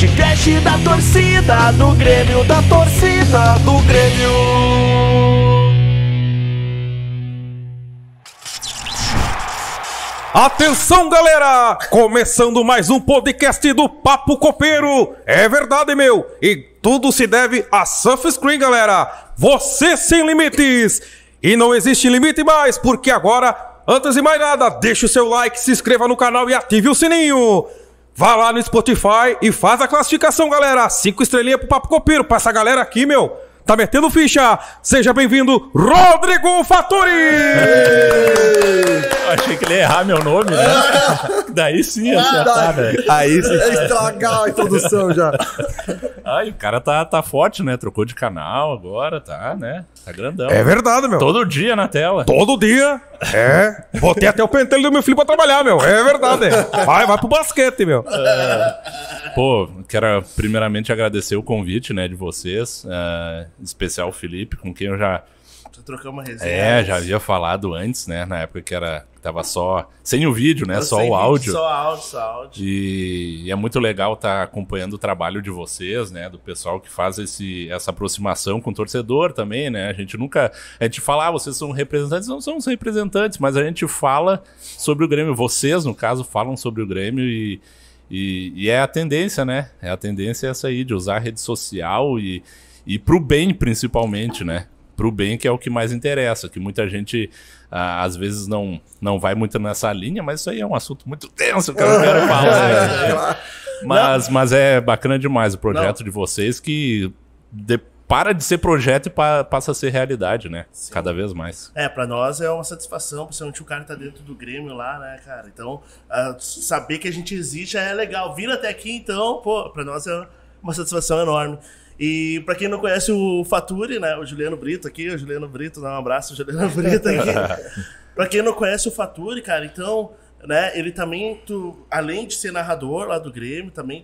podcast da torcida do Grêmio, da torcida do Grêmio. Atenção, galera! Começando mais um podcast do Papo Copeiro. É verdade, meu. E tudo se deve a Surfscreen, galera. Você sem limites. E não existe limite mais, porque agora, antes de mais nada, deixa o seu like, se inscreva no canal e ative o sininho. Vá lá no Spotify e faz a classificação, galera. 5 estrelinhas pro Papo Copeiro, pra essa galera aqui, meu. Tá metendo ficha. Seja bem-vindo, Rodrigo Fattori! Achei que ele ia errar meu nome, né? Daí sim ia acertar, velho. Aí sim. Estragar a introdução já. Ai, o cara tá forte, né? Trocou de canal agora, tá, né? Tá grandão. É verdade, meu. Todo dia na tela. Todo dia. É. Botei até o pentelho do meu filho pra trabalhar, meu. É verdade. Vai pro basquete, meu. Pô, quero primeiramente agradecer o convite, né, de vocês. Em especial o Felipe, com quem eu já trocamos uma resenha. Já havia falado antes, né? Na época que tava só sem o vídeo, né? Só o áudio. Só áudio. E é muito legal estar acompanhando o trabalho de vocês, né? Do pessoal que faz essa aproximação com o torcedor também, né? A gente fala, vocês são representantes, não somos representantes, mas a gente fala sobre o Grêmio. Vocês, no caso, falam sobre o Grêmio e é a tendência, né? É a tendência essa aí de usar a rede social e pro bem, principalmente, né? Pro bem, que é o que mais interessa, que muita gente às vezes não vai muito nessa linha, mas isso aí é um assunto muito tenso que eu não quero falar. Mas é bacana demais o projeto de vocês, que para de ser projeto e passa a ser realidade, né? Sim. Cada vez mais. Pra nós é uma satisfação, principalmente o cara tá dentro do Grêmio lá, né, cara? Então, saber que a gente existe já é legal. Vir até aqui, então, pô, pra nós é uma satisfação enorme. E pra quem não conhece o Fattori, né, o Juliano Brito aqui, dá um abraço, Juliano Brito aqui. Pra quem não conhece o Fattori, cara, então, né, ele também, além de ser narrador lá do Grêmio, também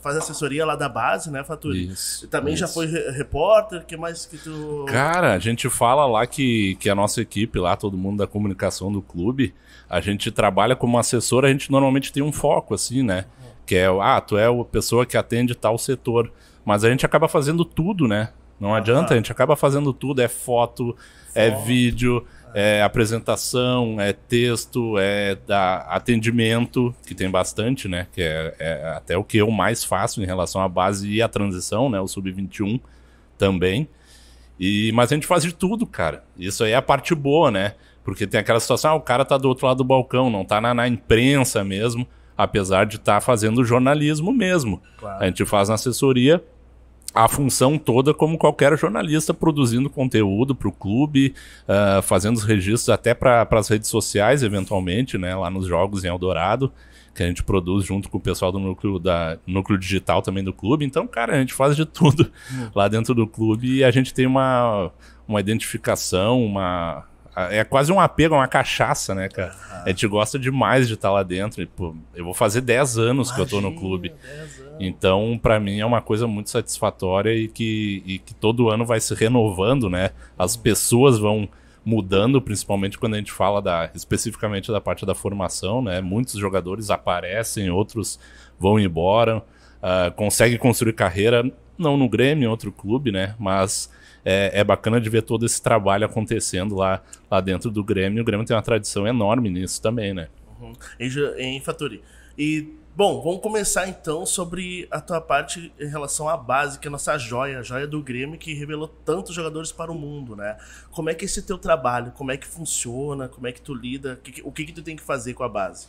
faz assessoria lá da base, né, Fattori? Isso. Também já foi repórter, o que mais que tu... Cara, a gente fala lá que a nossa equipe lá, todo mundo da comunicação do clube, a gente trabalha como assessor, a gente normalmente tem um foco, assim, né, que é, tu é a pessoa que atende tal setor. Mas a gente acaba fazendo tudo, né? Não adianta, a gente acaba fazendo tudo. É foto, é vídeo, é apresentação, é texto, é atendimento, que tem bastante, né? Que é até o que eu mais faço em relação à base e à transição, né? O Sub-21 também. Mas a gente faz de tudo, cara. Isso aí é a parte boa, né? Porque tem aquela situação, o cara tá do outro lado do balcão, não tá na imprensa mesmo, apesar de estar fazendo jornalismo mesmo. Claro. A gente faz na assessoria a função toda como qualquer jornalista, produzindo conteúdo para o clube, fazendo os registros até para as redes sociais, eventualmente, né, lá nos jogos em Eldorado, que a gente produz junto com o pessoal do núcleo digital também do clube. Então, cara, a gente faz de tudo lá dentro do clube e a gente tem uma identificação, é quase um apego, uma cachaça, né, cara? A gente gosta demais de estar lá dentro. E, pô, eu vou fazer 10 anos que eu tô no clube. Então, pra mim, é uma coisa muito satisfatória e que todo ano vai se renovando, né? As pessoas vão mudando, principalmente quando a gente fala especificamente da parte da formação, né? Muitos jogadores aparecem, outros vão embora, conseguem construir carreira, não no Grêmio, em outro clube, né? Mas... É bacana de ver todo esse trabalho acontecendo lá dentro do Grêmio. O Grêmio tem uma tradição enorme nisso também, né? Em Fattori. E, bom, vamos começar então sobre a tua parte em relação à base, que é a nossa joia, a joia do Grêmio, que revelou tantos jogadores para o mundo, né? Como é que é esse teu trabalho? Como é que funciona? Como é que tu lida? O que tu tem que fazer com a base?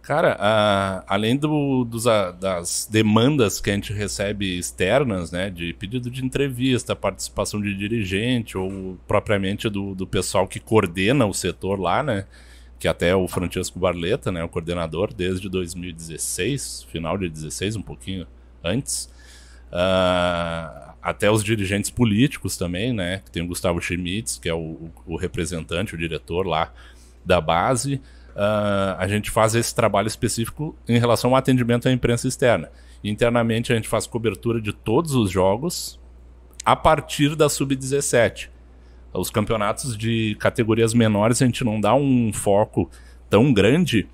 Cara, além das demandas que a gente recebe externas, né, de pedido de entrevista, participação de dirigente ou propriamente do pessoal que coordena o setor lá, né, que até é o Francesco Barletta, né, o coordenador desde 2016, final de 2016, um pouquinho antes, até os dirigentes políticos também, né, que tem o Gustavo Schmitz, que é o representante, o diretor lá da base. A gente faz esse trabalho específico em relação ao atendimento à imprensa externa. Internamente a gente faz cobertura de todos os jogos a partir da Sub-17. Os campeonatos de categorias menores a gente não dá um foco tão grande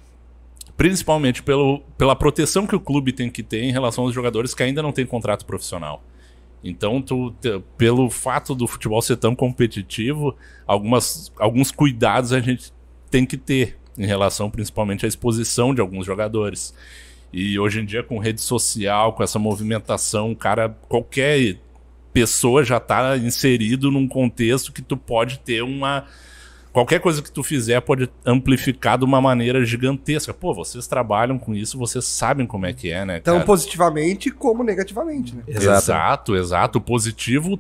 Principalmente pela proteção que o clube tem que ter em relação aos jogadores que ainda não têm contrato profissional. Então, pelo fato do futebol ser tão competitivo, alguns cuidados a gente tem que ter em relação principalmente à exposição de alguns jogadores. E hoje em dia, com rede social, com essa movimentação, qualquer pessoa já está inserido num contexto que tu pode ter qualquer coisa que tu fizer pode amplificar de uma maneira gigantesca. Pô, vocês trabalham com isso, vocês sabem como é que é, né, Tanto positivamente como negativamente, né? Exato. O positivo,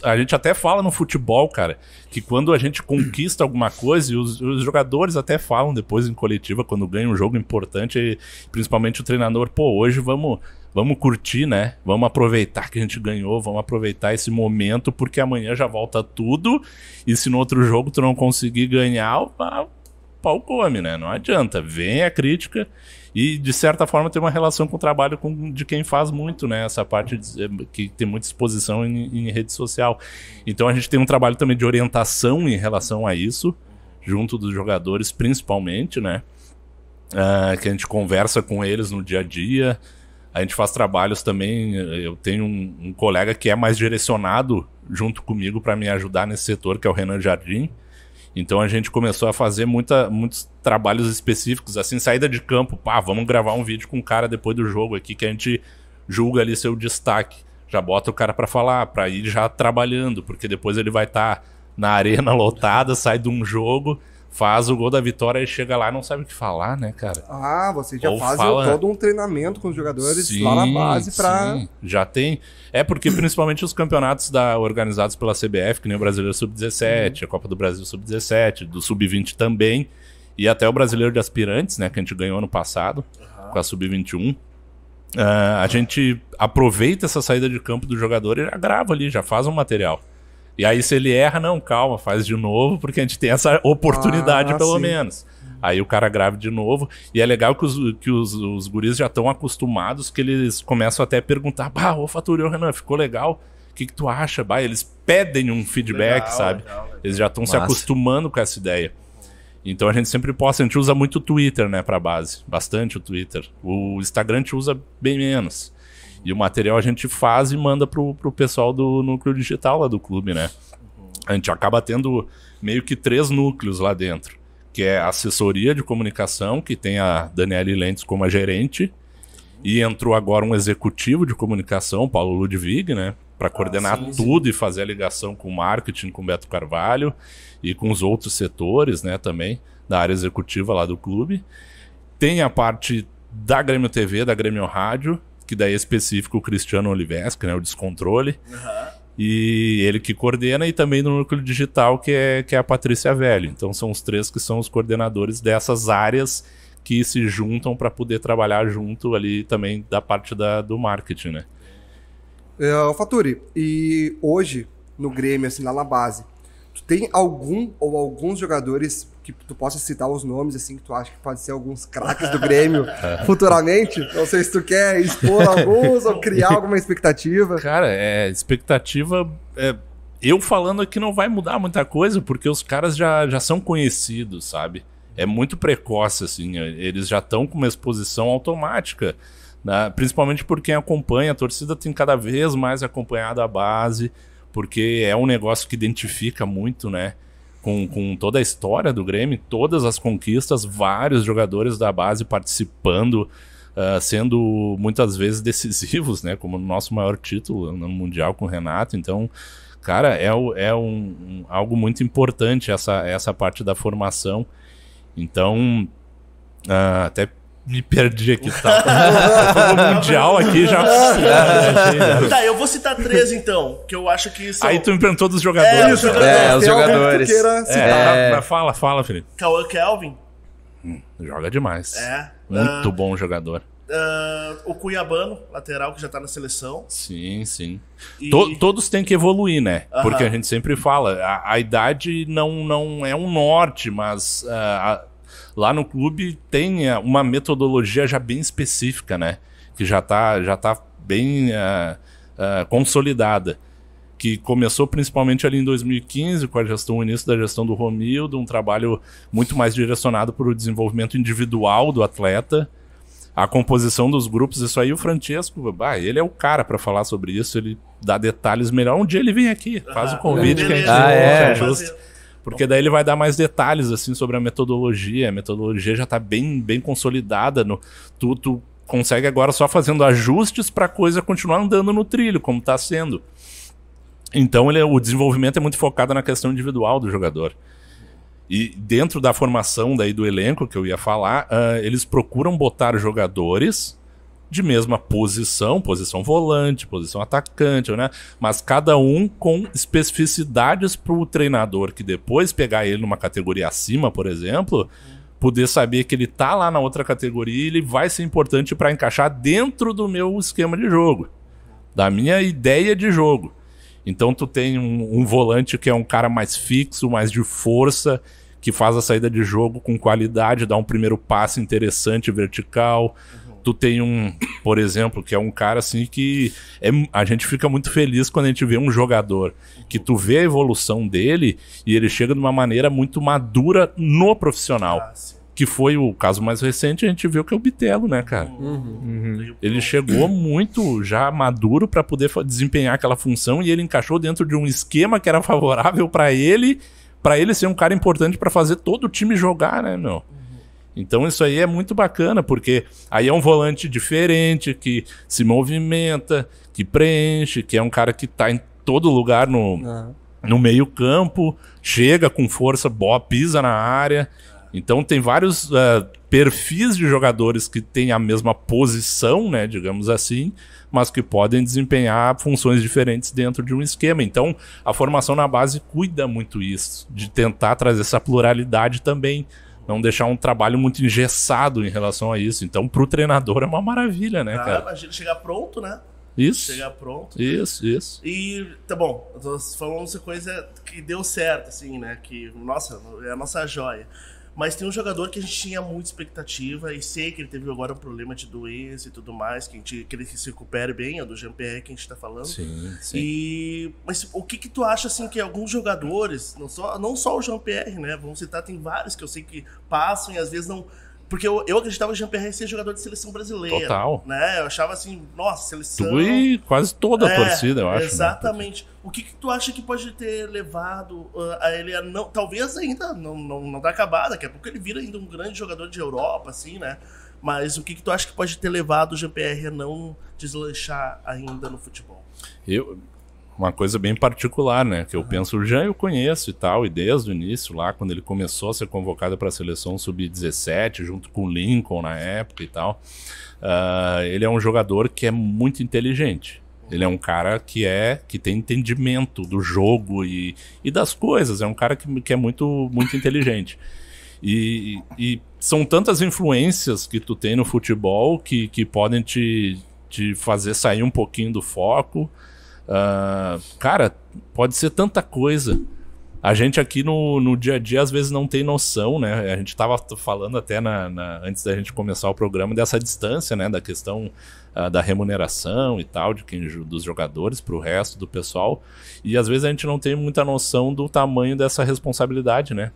a gente até fala no futebol, cara, que quando a gente conquista alguma coisa, e os jogadores até falam depois em coletiva, quando ganha um jogo importante, principalmente o treinador, pô, hoje vamos curtir, né? Vamos aproveitar que a gente ganhou, vamos aproveitar esse momento, porque amanhã já volta tudo, e se no outro jogo tu não conseguir ganhar, o pau come, né? Não adianta, vem a crítica, e de certa forma tem uma relação com o trabalho de quem faz muito, né? Essa parte que tem muita exposição em rede social. Então a gente tem um trabalho também de orientação em relação a isso, junto dos jogadores principalmente, né? Que a gente conversa com eles no dia a dia. A gente faz trabalhos também, eu tenho um colega que é mais direcionado junto comigo para me ajudar nesse setor, que é o Renan Jardim. Então a gente começou a fazer muitos trabalhos específicos, assim, saída de campo, vamos gravar um vídeo com o cara depois do jogo aqui, que a gente julga ali seu destaque. Já bota o cara para falar, para ir já trabalhando, porque depois ele vai estar na arena lotada, sai de um jogo, faz o gol da vitória e chega lá e não sabe o que falar, né, cara? Você já faz todo um treinamento com os jogadores lá na base pra... Sim, já tem. Porque principalmente os campeonatos organizados pela CBF, que nem o Brasileiro Sub-17, a Copa do Brasil Sub-17, do Sub-20 também, e até o Brasileiro de Aspirantes, né, que a gente ganhou ano passado, com a Sub-21. A gente aproveita essa saída de campo do jogador e já grava ali, já faz um material. E aí se ele erra, não, calma, faz de novo, porque a gente tem essa oportunidade pelo menos. Aí o cara grava de novo. E é legal que os guris já estão acostumados, que eles começam até a perguntar, ô Faturi, Renan, ficou legal? O que tu acha? Eles pedem um feedback, sabe? Legal. Eles já estão se acostumando com essa ideia. Então a gente sempre posta, a gente usa muito o Twitter, né, pra base. Bastante o Twitter. O Instagram a gente usa bem menos. E o material a gente faz e manda pro pessoal do núcleo digital lá do clube, né? A gente acaba tendo meio que 3 núcleos lá dentro, que é a assessoria de comunicação, que tem a Daniele Lentes como a gerente, e entrou agora um executivo de comunicação, Paulo Ludwig, né? Para coordenar tudo e fazer a ligação com o marketing, com o Beto Carvalho e com os outros setores, né, também, da área executiva lá do clube. Tem a parte da Grêmio TV, da Grêmio Rádio, que daí é específico o Cristiano Olivesca, né, o Descontrole, e ele que coordena, e também no núcleo digital, que é a Patrícia Velho. Então são os 3 que são os coordenadores dessas áreas que se juntam para poder trabalhar junto ali também da parte do marketing, né? Faturi, e hoje no Grêmio, assim, lá na base, tu tem algum ou alguns jogadores que tu possa citar os nomes, assim, que tu acha que pode ser alguns craques do Grêmio futuramente? Não sei se tu quer expor alguns ou criar alguma expectativa. Cara, expectativa... eu falando aqui não vai mudar muita coisa, porque os caras já são conhecidos, sabe? É muito precoce, assim, eles já estão com uma exposição automática, né? Principalmente por quem acompanha, a torcida tem cada vez mais acompanhado a base, porque é um negócio que identifica muito, né? Com toda a história do Grêmio, todas as conquistas, vários jogadores da base participando, sendo muitas vezes decisivos, né? Como o nosso maior título no Mundial com o Renato. Então, cara, é algo muito importante essa parte da formação. Então, até me perdi aqui, tá? O Mundial aqui já... Tá, eu vou citar 3 então, que eu acho que são... Aí tu me perguntou dos jogadores. Os jogadores. Mas fala, Felipe. Cauã Kelvin. Joga demais. Muito bom jogador. O Cuiabano, lateral, que já tá na seleção. Sim. Todos têm que evoluir, né? Porque a gente sempre fala, a idade não é um norte, mas... lá no clube tem uma metodologia já bem específica, né? Que já tá bem consolidada. que começou principalmente ali em 2015, com o início da gestão do Romildo, um trabalho muito mais direcionado para o desenvolvimento individual do atleta, a composição dos grupos. Isso aí o Francesco, ele é o cara para falar sobre isso, ele dá detalhes melhor. Um dia ele vem aqui, faz o convite que a gente ajusta. Porque daí ele vai dar mais detalhes assim sobre a metodologia já está bem consolidada, tu consegue agora só fazendo ajustes para a coisa continuar andando no trilho, como está sendo. Então o desenvolvimento é muito focado na questão individual do jogador. E dentro da formação daí do elenco que eu ia falar, eles procuram botar jogadores de mesma posição volante, posição atacante, né? Mas cada um com especificidades para o treinador, que depois pegar ele numa categoria acima, por exemplo, poder saber que ele tá lá na outra categoria e ele vai ser importante para encaixar dentro do meu esquema de jogo, da minha ideia de jogo. Então tu tem um volante que é um cara mais fixo, mais de força, que faz a saída de jogo com qualidade, dá um primeiro passe interessante, vertical. Tu tem por exemplo, que é um cara assim que a gente fica muito feliz quando a gente vê um jogador que tu vê a evolução dele e ele chega de uma maneira muito madura no profissional. Que foi o caso mais recente, a gente viu que é o Bitelo, né, cara? Ele chegou muito já maduro para poder desempenhar aquela função e ele encaixou dentro de um esquema que era favorável para ele ser um cara importante para fazer todo o time jogar, né, meu? Então isso aí é muito bacana, porque aí é um volante diferente, que se movimenta, que preenche, que é um cara que tá em todo lugar no meio campo, chega com força, pisa na área. Então tem vários perfis de jogadores que têm a mesma posição, né, digamos assim, mas que podem desempenhar funções diferentes dentro de um esquema. Então a formação na base cuida muito isso, de tentar trazer essa pluralidade também, não deixar um trabalho muito engessado em relação a isso. Então pro treinador é uma maravilha, né, cara? Imagina chegar pronto, né? Isso. Chegar pronto. Isso. E, tá bom, eu tô falando essa coisa que deu certo, assim, né? Que, nossa, é a nossa joia. Mas tem um jogador que a gente tinha muita expectativa e sei que ele teve agora um problema de doença e tudo mais, que ele se recupere bem, é do Jean-Pierre que a gente tá falando. Sim. Mas o que tu acha, assim, que alguns jogadores, não só o Jean-Pierre, né? Vamos citar, tem vários que eu sei que passam e às vezes não... Porque eu acreditava que o Jean-Pierre ser jogador de seleção brasileira. Total. Né? Eu achava assim, nossa, seleção... Tu e quase toda a torcida, eu acho. Exatamente. Né? O que tu acha que pode ter levado a ele a não... Talvez ainda não tá acabado, daqui a pouco ele vira ainda um grande jogador de Europa, assim, né? Mas o que tu acha que pode ter levado o Jean-Pierre a não deslanchar ainda no futebol? Uma coisa bem particular, né? Que eu penso, o Jean eu conheço e tal, e desde o início, lá, quando ele começou a ser convocado para a seleção sub-17, junto com o Lincoln na época e tal, ele é um jogador que é muito inteligente. Ele é um cara que tem entendimento do jogo e das coisas, é um cara que é muito, muito inteligente. E são tantas influências que tu tem no futebol que podem te fazer sair um pouquinho do foco. Cara, pode ser tanta coisa. A gente aqui no dia a dia às vezes não tem noção, né? A gente tava falando até antes da gente começar o programa dessa distância, né? Da questão da remuneração e tal, dos jogadores pro resto do pessoal. E às vezes a gente não tem muita noção do tamanho dessa responsabilidade, né?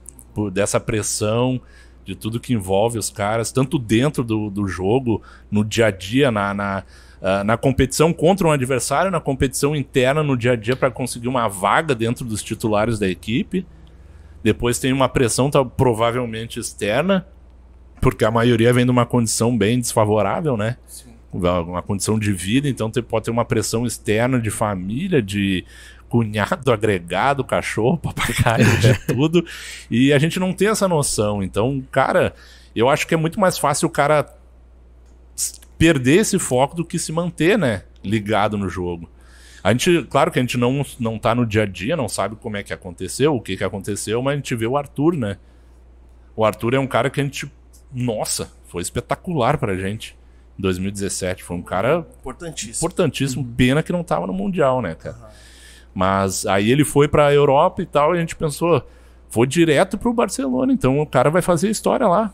Dessa pressão, de tudo que envolve os caras, tanto dentro do jogo, no dia a dia, na competição contra um adversário, na competição interna no dia a dia para conseguir uma vaga dentro dos titulares da equipe. Depois tem uma pressão provavelmente externa, porque a maioria vem de uma condição bem desfavorável, né? Sim. Uma condição de vida, então pode ter uma pressão externa de família, de cunhado, agregado, cachorro, papagaio, de tudo. E a gente não tem essa noção. Então, cara, eu acho que é muito mais fácil o cara perder esse foco do que se manter, né, ligado no jogo. Claro que a gente não tá no dia a dia, não sabe como é que aconteceu, o que aconteceu, mas a gente vê o Arthur, né? O Arthur é um cara que a gente, nossa, foi espetacular pra gente em 2017, foi um cara importantíssimo, pena que não tava no Mundial, né, cara? Mas aí ele foi pra Europa e tal, e a gente pensou, foi direto pro Barcelona, então o cara vai fazer história lá.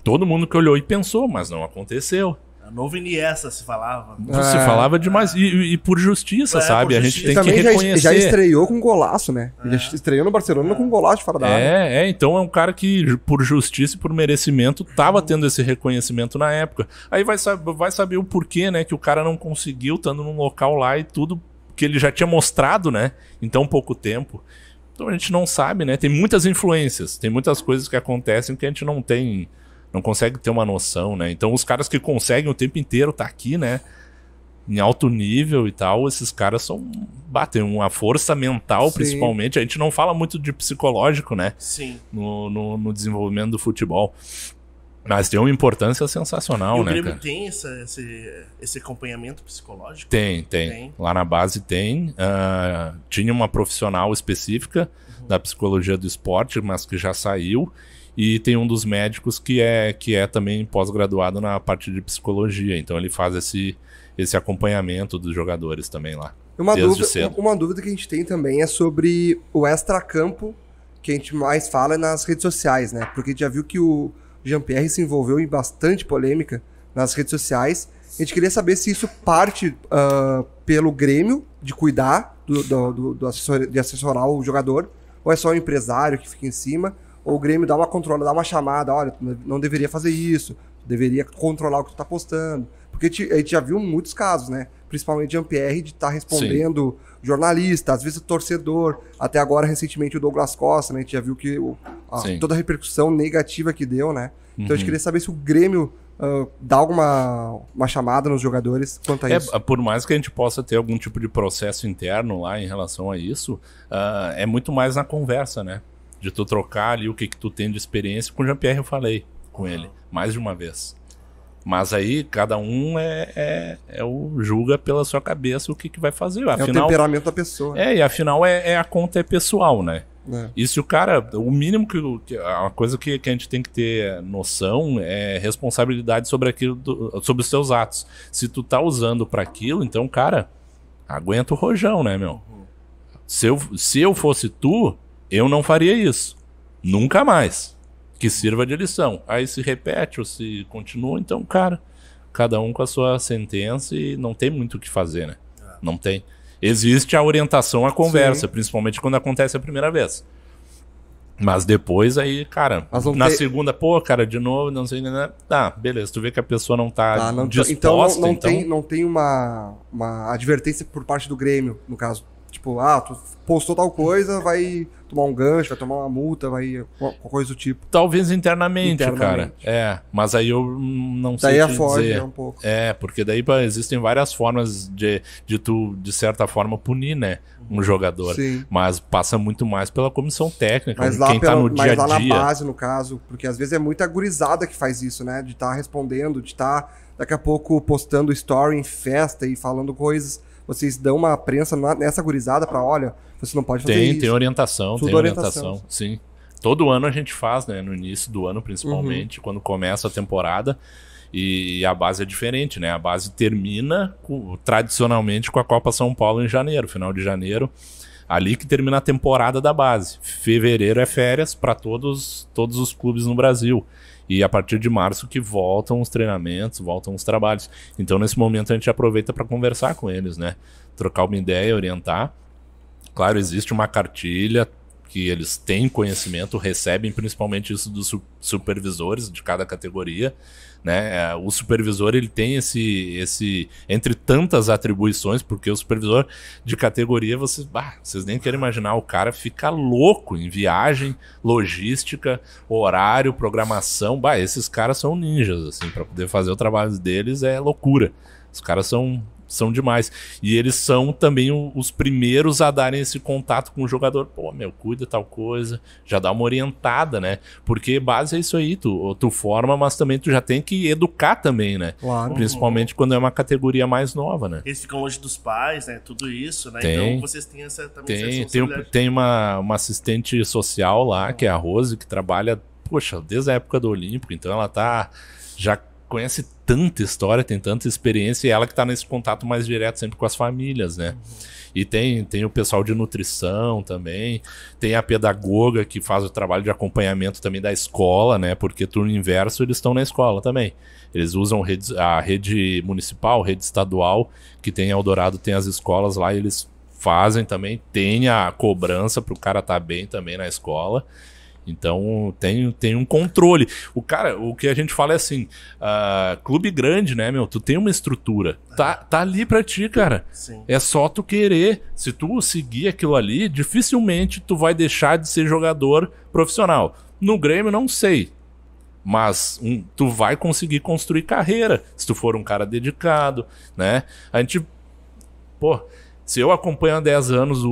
Todo mundo que olhou e pensou, mas não aconteceu. Novo Iniesta se falava. Se falava demais. E por justiça, sabe? Por A gente tem justiça. que Também reconhecer. já estreou com golaço, né? Já estreou no Barcelona com golaço de fora da área. Então é um cara que, por justiça e por merecimento, tava tendo esse reconhecimento na época. Aí vai saber o porquê, né? Que o cara não conseguiu, estando num local lá e tudo que ele já tinha mostrado, né? Em tão pouco tempo. Então a gente não sabe, né? Tem muitas influências, tem muitas coisas que acontecem que a gente não consegue ter uma noção, né? Então os caras que conseguem o tempo inteiro tá aqui, né? Em alto nível e tal, esses caras batem uma força mental, Sim. principalmente. A gente não fala muito de psicológico, né? Sim. No desenvolvimento do futebol. Mas tem uma importância sensacional, E o né, Grêmio cara? tem esse acompanhamento psicológico? Tem. Lá na base tem. Tinha uma profissional específica da psicologia do esporte, mas que já saiu. E tem um dos médicos que é também pós-graduado na parte de psicologia. Então ele faz esse acompanhamento dos jogadores também lá. Desde cedo. Uma dúvida que a gente tem também é sobre o extracampo, que a gente mais fala nas redes sociais, né? Porque a gente já viu que o Jean-Pierre se envolveu em bastante polêmica nas redes sociais. A gente queria saber se isso parte pelo Grêmio, de cuidar de assessorar o jogador, ou é só o empresário que fica em cima, ou o Grêmio dá uma controla, dá uma chamada, olha, não deveria fazer isso, deveria controlar o que tu tá postando. Porque a gente já viu muitos casos, né? Principalmente Jean-Pierre, de estar respondendo jornalista, às vezes torcedor, até agora, recentemente, o Douglas Costa, né? A gente já viu que toda a repercussão negativa que deu, né? Então a gente queria saber se o Grêmio dá alguma chamada nos jogadores quanto a isso. Por mais que a gente possa ter algum tipo de processo interno lá em relação a isso, é muito mais na conversa, né? De tu trocar ali o que tu tem de experiência. Com o Jean-Pierre eu falei com ele mais de uma vez. Mas aí cada um julga pela sua cabeça o que vai fazer. Afinal, é o temperamento da pessoa. E afinal a conta é pessoal, né? E se o cara, o mínimo a coisa que a gente tem que ter noção é responsabilidade sobre sobre os seus atos. Se tu tá usando para aquilo, então, cara, aguenta o rojão, né, meu? Se eu fosse tu, eu não faria isso. Nunca mais. Que sirva de lição. Aí se repete ou se continua, então, cara, cada um com a sua sentença e não tem muito o que fazer, né? Não tem. Existe a orientação à conversa, principalmente quando acontece a primeira vez. Mas depois aí, cara, na segunda, cara, de novo, não sei, né? Tá, beleza, tu vê que a pessoa não tá disposta, então não tem uma advertência por parte do Grêmio, no caso. Tipo, tu postou tal coisa, vai tomar um gancho, vai tomar uma multa, vai qualquer coisa do tipo. Talvez internamente, cara. Mas aí eu não sei te dizer. Um pouco. Porque daí existem várias formas de tu, de certa forma, punir, né, um jogador. Sim. Mas passa muito mais pela comissão técnica, mas quem tá no dia a dia. Mas lá na base, no caso, porque às vezes é muita gurizada que faz isso, né, de estar respondendo, de estar daqui a pouco postando story em festa e falando coisas. Vocês dão uma prensa nessa gurizada pra, olha, você não pode fazer isso. Tem orientação, sim. Todo ano a gente faz, né, no início do ano principalmente, quando começa a temporada, e a base é diferente, né, a base termina tradicionalmente com a Copa São Paulo em janeiro, final de janeiro, ali que termina a temporada da base. Fevereiro é férias para todos os clubes no Brasil. E a partir de março que voltam os treinamentos, voltam os trabalhos. Então, nesse momento, a gente aproveita para conversar com eles, né? Trocar uma ideia, orientar. Claro, existe uma cartilha que eles têm conhecimento, recebem principalmente isso dos supervisores de cada categoria, né? O supervisor, ele tem esse entre tantas atribuições, porque o supervisor de categoria, vocês nem querem imaginar, o cara fica louco em viagem, logística, horário, programação. Esses caras são ninjas, assim, para poder fazer o trabalho deles é loucura. Os caras são demais. E eles são também os primeiros a darem esse contato com o jogador. Cuida tal coisa. Já dá uma orientada, né? Porque base é isso aí. Tu forma, mas também tu já tem que educar também, né? Claro. Principalmente quando é uma categoria mais nova, né? Eles ficam longe dos pais, né? Tudo isso, né? Tem, então vocês têm essa responsabilidade. Tem uma assistente social lá, que é a Rose, que trabalha, desde a época do Olímpico. Então ela já conhece tanta história, tem tanta experiência, e ela que tá nesse contato mais direto sempre com as famílias, né? E tem o pessoal de nutrição também, tem a pedagoga que faz o trabalho de acompanhamento também da escola, né? Porque turno inverso eles estão na escola também. Eles usam a rede municipal, rede estadual, que tem em Eldorado, tem as escolas lá, e eles fazem também, tem a cobrança pro cara estar bem também na escola. Então tem um controle. O que a gente fala é assim, clube grande, né, meu? Tu tem uma estrutura. Tá ali pra ti, cara. Sim. É só tu querer. Se tu seguir aquilo ali, dificilmente tu vai deixar de ser jogador profissional. No Grêmio, não sei. Mas tu vai conseguir construir carreira, se tu for um cara dedicado, né? A gente... Pô, se eu acompanho há 10 anos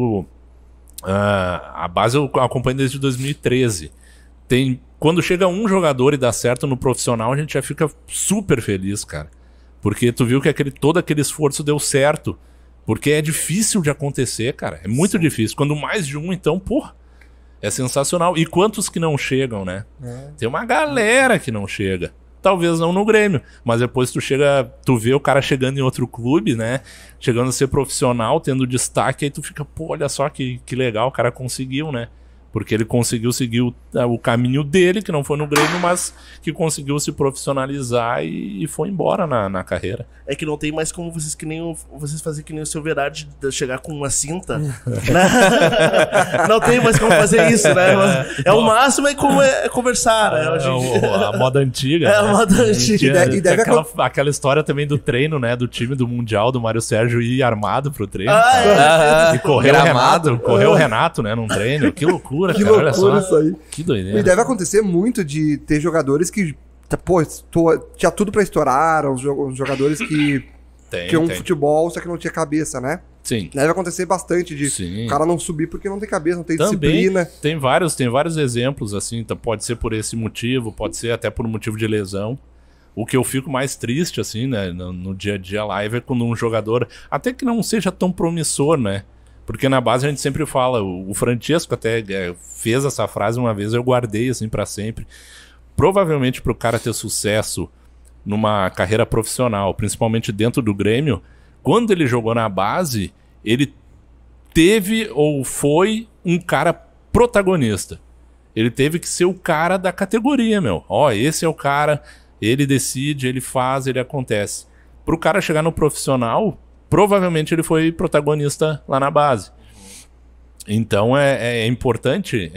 a base eu acompanho desde 2013. Quando chega um jogador e dá certo no profissional, a gente já fica super feliz, cara. Porque tu viu que todo aquele esforço deu certo. Porque é difícil de acontecer, cara. É muito difícil. Quando mais de um, então, pô, é sensacional. E quantos que não chegam, né? Tem uma galera que não chega. Talvez não no Grêmio, mas depois tu vê o cara chegando em outro clube, né? Chegando a ser profissional, tendo destaque, aí tu fica, pô, olha só que legal, o cara conseguiu, né? Porque ele conseguiu seguir o caminho dele, que não foi no Grêmio, mas que conseguiu se profissionalizar e foi embora na carreira. É que não tem mais como vocês fazerem que nem o seu Verade, chegar com uma cinta. Né? Não tem mais como fazer isso, né? O máximo é conversar, né? A moda antiga. A moda antiga. Aquela história também do treino, né? Do time do Mundial, do Mário Sérgio ir armado pro treino. E Correu o Renato, né? Num treino. Que loucura. Que cara, loucura isso aí. Que doideira. E deve acontecer muito de ter jogadores que, pô, tinha tudo pra estourar, uns jogadores que tinham futebol, só que não tinha cabeça, né? Sim. Deve acontecer bastante o cara não subir porque não tem cabeça, não tem também disciplina. Tem vários exemplos, assim, então pode ser por esse motivo, pode ser até por um motivo de lesão. O que eu fico mais triste, assim, né, no dia a dia live é quando um jogador, até que não seja tão promissor, né? Porque na base a gente sempre fala, o Francesco até fez essa frase uma vez, eu guardei assim pra sempre. Provavelmente pro cara ter sucesso numa carreira profissional, principalmente dentro do Grêmio, quando ele jogou na base, ele teve ou foi um cara protagonista. Ele teve que ser o cara da categoria, meu. Ó, esse é o cara, ele decide, ele faz, ele acontece. Pro cara chegar no profissional, provavelmente ele foi protagonista lá na base. Então é importante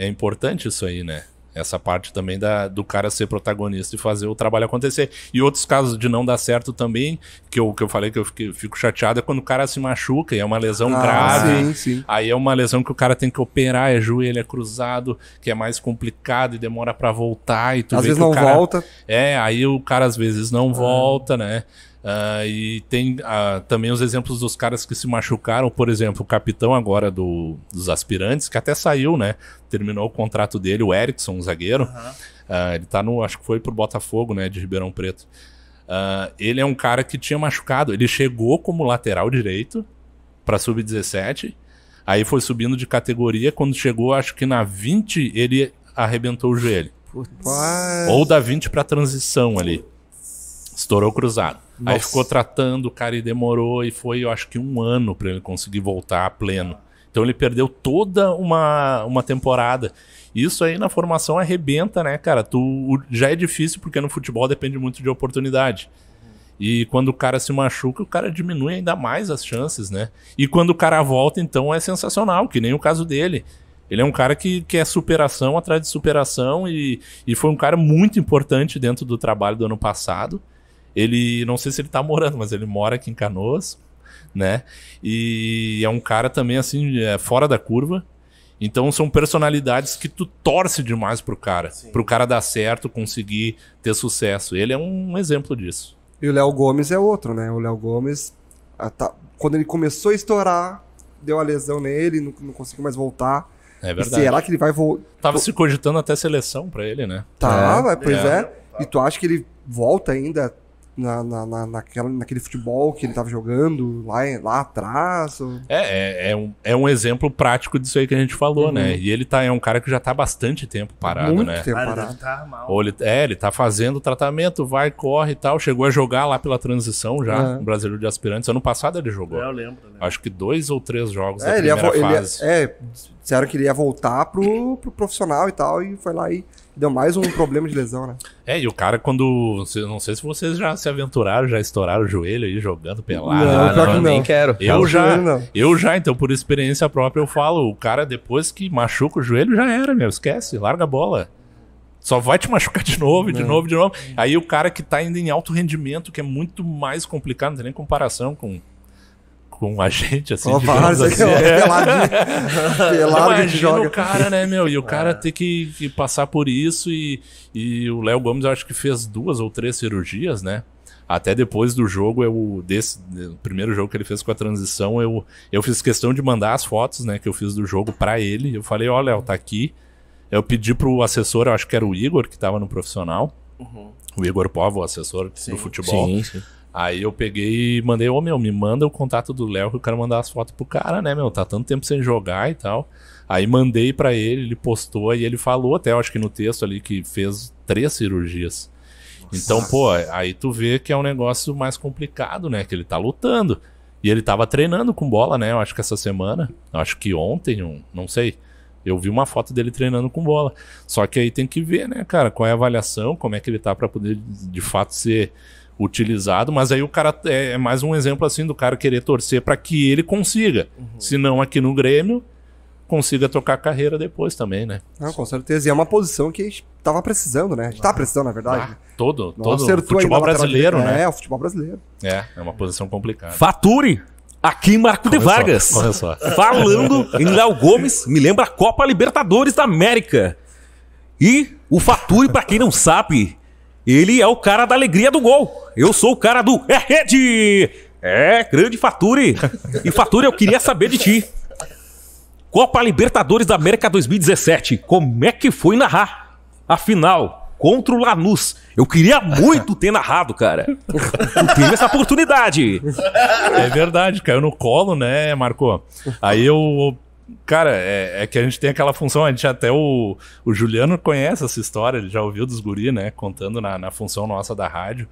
isso aí, né? Essa parte também do cara ser protagonista e fazer o trabalho acontecer. E outros casos de não dar certo também, que eu falei que eu fico chateado, é quando o cara se machuca e é uma lesão grave. Sim. Aí é uma lesão que o cara tem que operar, é joelho, é cruzado, que é mais complicado e demora pra voltar. E tu às vê vezes que não volta. Aí o cara às vezes não volta, né? E tem também os exemplos dos caras que se machucaram, por exemplo, o capitão agora dos aspirantes, que até saiu, né? Terminou o contrato dele, o Erickson, o zagueiro. Ele tá acho que foi pro Botafogo, né? De Ribeirão Preto. Ele é um cara que tinha machucado. Ele chegou como lateral direito pra sub-17. Aí foi subindo de categoria. Quando chegou, acho que na 20, ele arrebentou o joelho. Ou da 20 pra transição ali. Estourou cruzado. Nossa. Aí ficou tratando o cara e demorou, e foi, eu acho que 1 ano pra ele conseguir voltar a pleno. Então ele perdeu toda uma temporada. Isso aí na formação arrebenta, né, cara? Já é difícil porque no futebol depende muito de oportunidade. E quando o cara se machuca, o cara diminui ainda mais as chances, né? E quando o cara volta, então é sensacional, que nem o caso dele. Ele é um cara que é superação atrás de superação e foi um cara muito importante dentro do trabalho do ano passado. Ele, não sei se ele tá morando, mas ele mora aqui em Canoas, né? E é um cara também, assim, fora da curva. Então são personalidades que tu torce demais pro cara. Sim. Pro cara dar certo, conseguir ter sucesso. Ele é um exemplo disso. E o Léo Gomes é outro, né? O Léo Gomes, quando ele começou a estourar, deu a lesão nele, não conseguiu mais voltar. É verdade. E será que ele vai voltar? Tava se cogitando até seleção pra ele, né? Pois é. E tu acha que ele volta ainda naquele futebol que ele tava jogando lá atrás? Ou... É um exemplo prático disso aí que a gente falou, né? E ele é um cara que já tá há bastante tempo parado, Muito né? tempo Cara, parado. deve tá mal. Ou ele tá fazendo tratamento, vai, corre e tal. Chegou a jogar lá pela transição já, no Brasileiro de Aspirantes. Ano passado ele jogou. Eu lembro, né? Acho que 2 ou 3 jogos da ele ia, primeira fase. disseram que ele ia voltar pro profissional e tal, e foi lá e deu mais um problema de lesão, né? E o cara quando... Não sei se vocês já se aventuraram, já estouraram o joelho aí jogando pelado. Não, pior que não. Nem quero. Eu já, então por experiência própria eu falo, o cara depois que machuca o joelho já era, meu, esquece, larga a bola. Só vai te machucar de novo, de novo, de novo. Aí o cara que tá ainda em alto rendimento, que é muito mais complicado, não tem nem comparação com a gente, assim, digamos assim. Pelado que a gente Imagina joga. o cara, né, meu? E o cara ter que passar por isso e o Léo Gomes, eu acho que fez 2 ou 3 cirurgias, né? Até depois do jogo, do primeiro jogo que ele fez com a transição, eu fiz questão de mandar as fotos, né, que eu fiz do jogo pra ele. Eu falei, ó, Léo, tá aqui. Eu pedi pro assessor, eu acho que era o Igor, que tava no profissional. O Igor Povo, o assessor do futebol. Sim. Aí eu peguei e mandei, me manda o contato do Léo que eu quero mandar as fotos pro cara, né, meu? Tá tanto tempo sem jogar e tal. Aí mandei pra ele postou e ele falou até, eu acho que no texto ali, que fez 3 cirurgias. Então, pô, aí tu vê que é um negócio mais complicado, né? Que ele tá lutando. E ele tava treinando com bola, né? Eu acho que essa semana, eu acho que ontem, não sei. Eu vi uma foto dele treinando com bola. Só que aí tem que ver, né, cara, qual é a avaliação, como é que ele tá pra poder, de fato, ser utilizado. Mas aí o cara é mais um exemplo, assim, do cara querer torcer pra que ele consiga. Se não aqui no Grêmio, consiga tocar a carreira depois também, né? Não, com certeza. E é uma posição que a gente tava precisando, né? A gente tá precisando, na verdade. Todo acertou futebol aí na lateral brasileiro, direita. né? O futebol brasileiro. É uma posição complicada. Faturi! Aqui em Marco de Vargas. Olha só. Falando em Léo Gomes, me lembra a Copa Libertadores da América. E o Faturi, pra quem não sabe, ele é o cara da alegria do gol. Eu sou o cara do rede. Grande Faturi. E Faturi, eu queria saber de ti. Copa Libertadores da América 2017. Como é que foi narrar a final contra o Lanús? Eu queria muito ter narrado, cara. Tu teve essa oportunidade. É verdade, caiu no colo, né, Marco? Aí cara, é que a gente tem aquela função, a gente até o Juliano conhece essa história, ele já ouviu dos guri, né, contando na função nossa da rádio.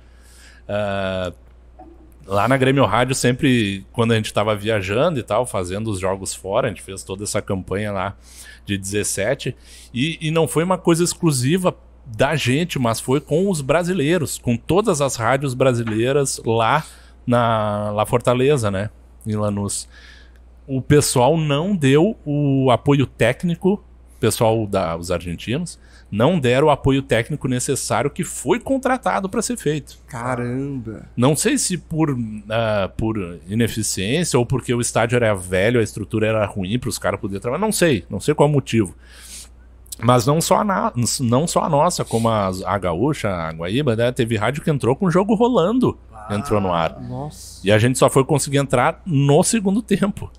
Lá na Grêmio Rádio, sempre, quando a gente tava viajando e tal, fazendo os jogos fora, a gente fez toda essa campanha lá de 17, e não foi uma coisa exclusiva da gente, mas foi com os brasileiros, com todas as rádios brasileiras lá na Fortaleza, né, em Lanús. O pessoal não deu o apoio técnico, o pessoal os argentinos, não deram o apoio técnico necessário que foi contratado para ser feito. Caramba! Não sei se por ineficiência ou porque o estádio era velho, a estrutura era ruim para os caras poderem trabalhar, não sei qual o motivo. Mas não só a nossa, como a Gaúcha, a Guaíba, né? Teve rádio que entrou com o jogo rolando, entrou no ar. Nossa! E a gente só foi conseguir entrar no segundo tempo.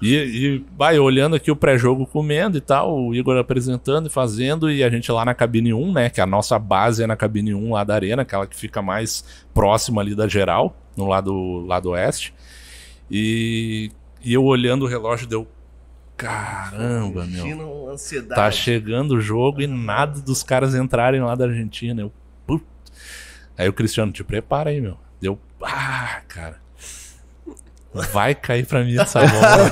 E vai olhando aqui o pré-jogo comendo e tal, o Igor apresentando e fazendo, e a gente lá na cabine 1, né, que a nossa base é na cabine 1 lá da arena, aquela que fica mais próxima ali da geral, no lado oeste. E eu olhando o relógio, deu, caramba, meu, ansiedade. tá chegando o jogo e nada dos caras entrarem lá da Argentina. Aí o Cristiano, te prepara aí, meu. Deu, cara. Vai cair pra mim essa bola.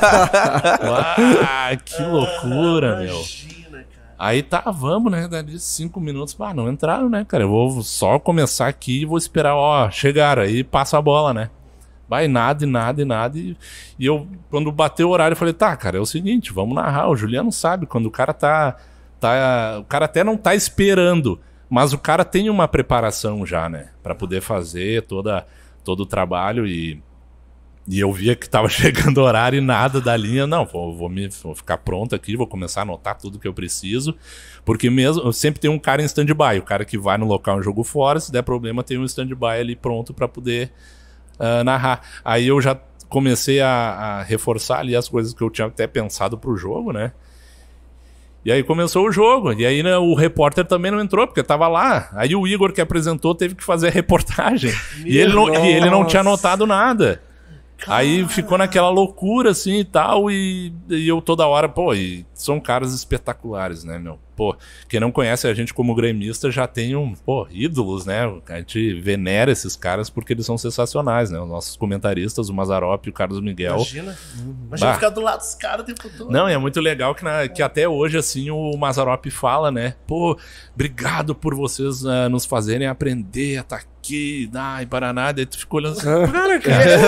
Que loucura, meu. Imagina, cara. Aí tá, vamos, né? Dali 5 minutos. Não entraram, né, cara? Eu vou só começar aqui e vou esperar, chegaram. Aí passa a bola, né? Vai nada. E eu, quando bateu o horário, eu falei, tá, cara, é o seguinte, vamos narrar. O Juliano sabe, quando o cara o cara até não tá esperando, mas o cara tem uma preparação já, né? Pra poder fazer todo o trabalho e eu via que tava chegando o horário e nada da linha. Não, vou ficar pronto aqui, vou começar a anotar tudo que eu preciso. Porque mesmo, sempre tem um cara em stand-by. O cara que vai no local um jogo fora, se der problema, tem um stand-by ali pronto para poder narrar. Aí eu já comecei a reforçar ali as coisas que eu tinha até pensado pro jogo, né? E aí começou o jogo. E aí, né, o repórter também não entrou, porque tava lá. Aí o Igor, que apresentou, teve que fazer a reportagem. E ele não tinha anotado nada. Aí ficou naquela loucura, assim, e tal, e eu toda hora, pô, e são caras espetaculares, né, meu? Pô, quem não conhece a gente como gremista já tem ídolos, né? A gente venera esses caras porque eles são sensacionais, né? Os nossos comentaristas, o Mazzaropi e o Carlos Miguel. Imagina ficar do lado dos caras o tempo todo. Não, e é muito legal que até hoje, assim, o Mazzaropi fala, né? Pô, obrigado por vocês nos fazerem aprender a estar aqui, e Paraná, daí tu ficou olhando assim, cara,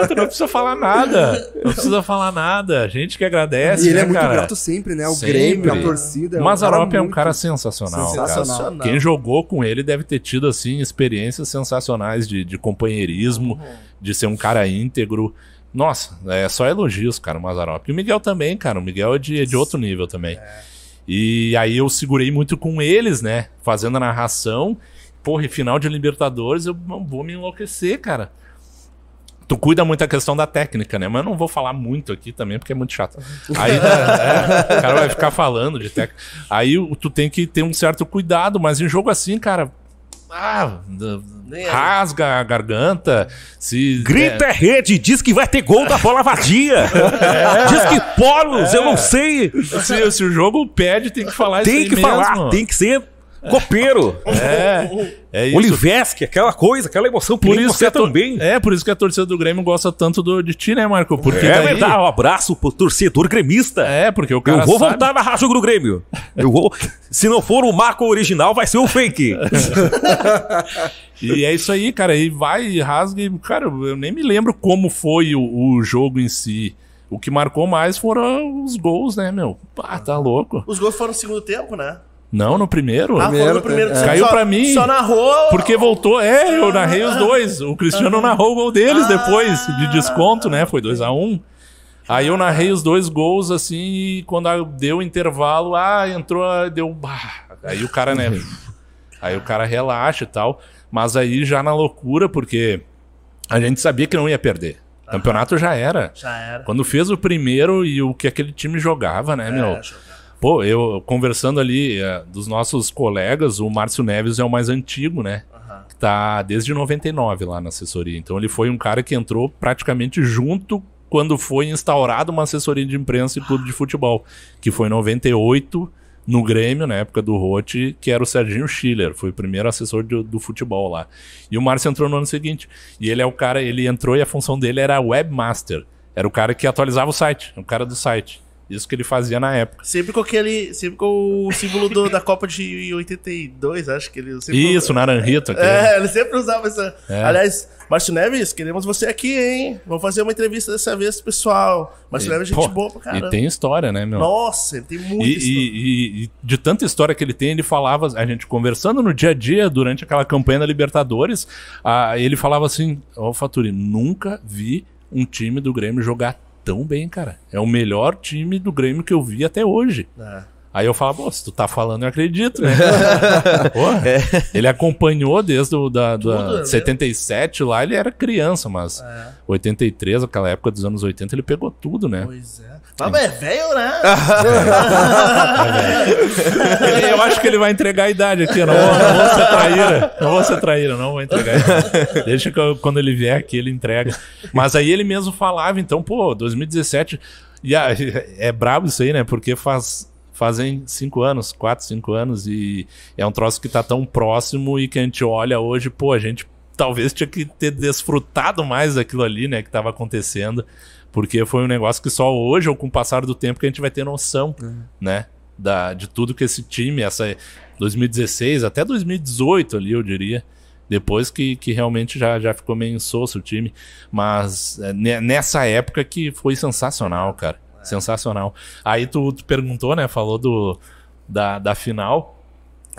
tu não precisa falar nada. Não precisa falar nada. A gente que agradece, E ele né, é muito cara? grato sempre, né? O Sempre. Grêmio, a torcida. O Mazzaropi é um cara sensacional. Sensacional. Cara. Quem jogou com ele deve ter tido, assim, experiências sensacionais de companheirismo, de ser um cara íntegro. Nossa, é só elogios, cara, o Mazzaropi. E o Miguel também, cara. O Miguel é de outro nível também. E aí eu segurei muito com eles, né? Fazendo a narração. Porra, e final de Libertadores, eu não vou me enlouquecer, cara. Tu cuida muito da questão da técnica, né? Mas eu não vou falar muito aqui também, porque é muito chato. Aí o cara vai ficar falando de técnica. Aí tu tem que ter um certo cuidado, mas em jogo assim, cara... rasga a garganta. Grita é rede, diz que vai ter gol da bola vadia. Diz que polos, eu não sei. Se o jogo pede, tem que falar isso Tem aí que mesmo. falar, tem que ser copeiro. É isso. Olivesque, aquela coisa, aquela emoção. Por isso você também. Por isso que a torcida do Grêmio gosta tanto de ti, né, Marco? Porque É verdade, um abraço pro torcedor gremista. porque o cara Eu vou sabe... voltar na Rádio do Grêmio. Eu vou. Se não for o Marco original, vai ser o fake. E é isso aí, cara. E vai e rasga. E, cara, eu nem me lembro como foi o jogo em si. O que marcou mais foram os gols, né, meu? Tá louco. Os gols foram no segundo tempo, né? Não, no primeiro. Falou no primeiro. Caiu pra mim. Só narrou. Porque voltou. Eu narrei os dois. O Cristiano narrou o gol deles depois, de desconto, né? Foi 2-1. Aí eu narrei os dois gols, assim, e quando deu o intervalo, entrou, deu... Aí o cara, né? Aí o cara relaxa e tal. Mas aí já na loucura, porque a gente sabia que não ia perder. O campeonato já era. Já era. Quando fez o primeiro e o que aquele time jogava, né, meu? Pô, eu conversando ali dos nossos colegas, o Márcio Neves é o mais antigo, né? Que tá desde 99 lá na assessoria. Então ele foi um cara que entrou praticamente junto quando foi instaurada uma assessoria de imprensa e clube de futebol, que foi em 98 no Grêmio, na época do Rotti, que era o Serginho Schiller, foi o primeiro assessor do futebol lá. E o Márcio entrou no ano seguinte. E ele é o cara, ele entrou e a função dele era webmaster. Era o cara que atualizava o site, o cara do site. Isso que ele fazia na época. Sempre com o símbolo da Copa de 82, acho que ele sempre... Isso, Naranjito. Ele sempre usava essa... Aliás, Márcio Neves, queremos você aqui, hein? Vamos fazer uma entrevista dessa vez, pessoal. Márcio Neves é gente boa pra caramba. E tem história, né, meu? Nossa, ele tem muita história. E de tanta história que ele tem, ele falava, a gente conversando no dia a dia, durante aquela campanha da Libertadores, ele falava assim, Faturi, nunca vi um time do Grêmio jogar tão bem, cara. É o melhor time do Grêmio que eu vi até hoje. Aí eu falo, se tu tá falando, eu acredito, né? Porra, ele acompanhou desde da 77 lá, ele era criança, mas 83, aquela época dos anos 80, ele pegou tudo, né? Pois é. Mas é velho, né? Eu acho que ele vai entregar a idade aqui, eu não vou ser traíra. Não vou ser traíra, não vou entregar a idade. Deixa que quando ele vier aqui, ele entrega. Mas aí ele mesmo falava, então, 2017... é brabo isso aí, né? Porque fazem 5 anos, 4, 5 anos, e é um troço que tá tão próximo e que a gente olha hoje, a gente talvez tinha que ter desfrutado mais daquilo ali, né, que tava acontecendo, porque foi um negócio que só hoje, ou com o passar do tempo, que a gente vai ter noção, né, de tudo que esse time, 2016 até 2018 ali, eu diria, depois que realmente já ficou meio insosso o time, mas nessa época que foi sensacional, cara. Sensacional. Aí tu perguntou, né? Falou da final.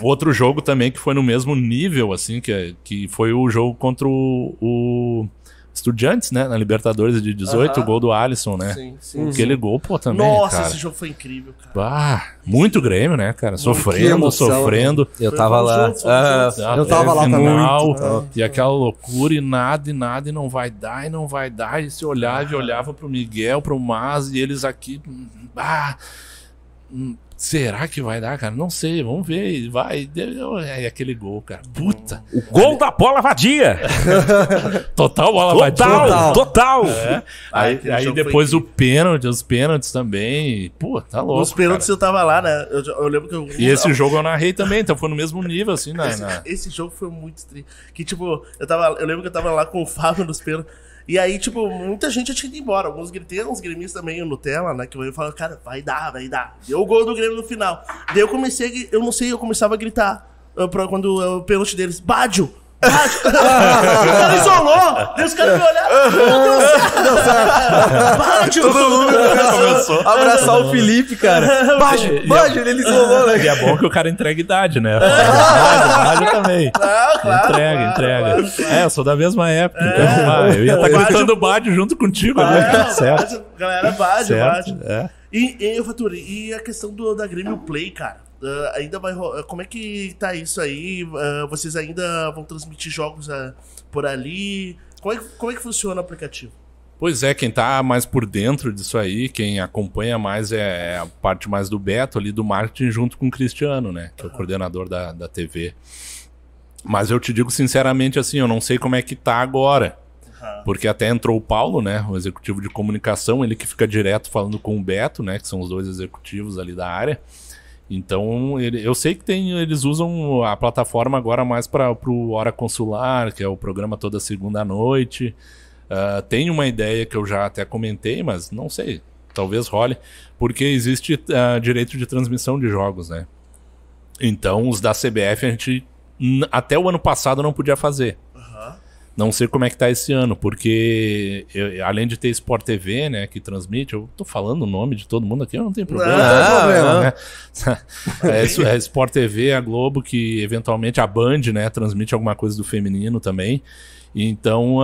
Outro jogo também que foi no mesmo nível, assim, que foi o jogo contra o Estudiantes, né? Na Libertadores de 18, o gol do Alisson, né? Sim. Aquele gol, também, Nossa, cara. esse jogo foi incrível, cara. Muito Grêmio, né, cara? Sofrendo. Eu tava lá. Eu tava lá final, também. E aquela loucura, e nada, e não vai dar. E se olhava, e olhava pro Miguel, pro Mas, e eles aqui... será que vai dar, cara? Não sei, vamos ver. Vai. É aquele gol, cara. Puta. O gol da bola vadia. Total bola vadia. Total. É. Aquele Aí jogo depois foi os pênaltis também. Pô, tá louco. Os pênaltis cara. eu tava lá, né? Eu lembro que eu... E esse jogo eu narrei também, então foi no mesmo nível, assim, Esse jogo foi muito estranho. Que, tipo, eu lembro que eu tava lá com o Fábio nos pênaltis. E aí, tipo, muita gente já tinha ido embora. Alguns uns gremistas também, o Nutella, né? Que eu falava, cara, vai dar. Deu o gol do Grêmio no final. Daí eu comecei, eu começava a gritar quando o pênalti deles, Bádio! O cara isolou! Daí os caras me olharam, deu certo! Bádio! Todo mundo começou a abraçar o Felipe, cara. Bádio, ele isolou, né? E é bom que o cara entrega idade, né? Bádio também. Não, claro. Entrega. Eu sou da mesma época. Então, eu ia estar gritando Bádio junto contigo, né? Certo. Galera, Bádio. É. E Faturi, e a questão da Grêmio Play, cara? Ainda vai como é que tá isso aí? Vocês ainda vão transmitir jogos por ali? Como é que funciona o aplicativo? Pois é, quem tá mais por dentro disso aí, quem acompanha mais é a parte mais do Beto ali, do marketing, junto com o Cristiano, né? Que é o coordenador da TV. Mas eu te digo sinceramente assim, eu não sei como é que tá agora. Porque até entrou o Paulo, né? O executivo de comunicação, ele que fica direto falando com o Beto, né? Que são os dois executivos ali da área. Então, eu sei que eles usam a plataforma agora mais para o Hora Consular, que é o programa toda segunda à noite. Tem uma ideia que eu já até comentei, mas não sei, talvez role, porque existe direito de transmissão de jogos, né? Então, os da CBF a gente, até o ano passado, não podia fazer. Não sei como é que tá esse ano, porque além de ter Sport TV, né, que transmite, eu tô falando o nome de todo mundo aqui, eu não tenho problema. É Sport TV, a Globo, que eventualmente a Band, né, transmite alguma coisa do feminino também. Então,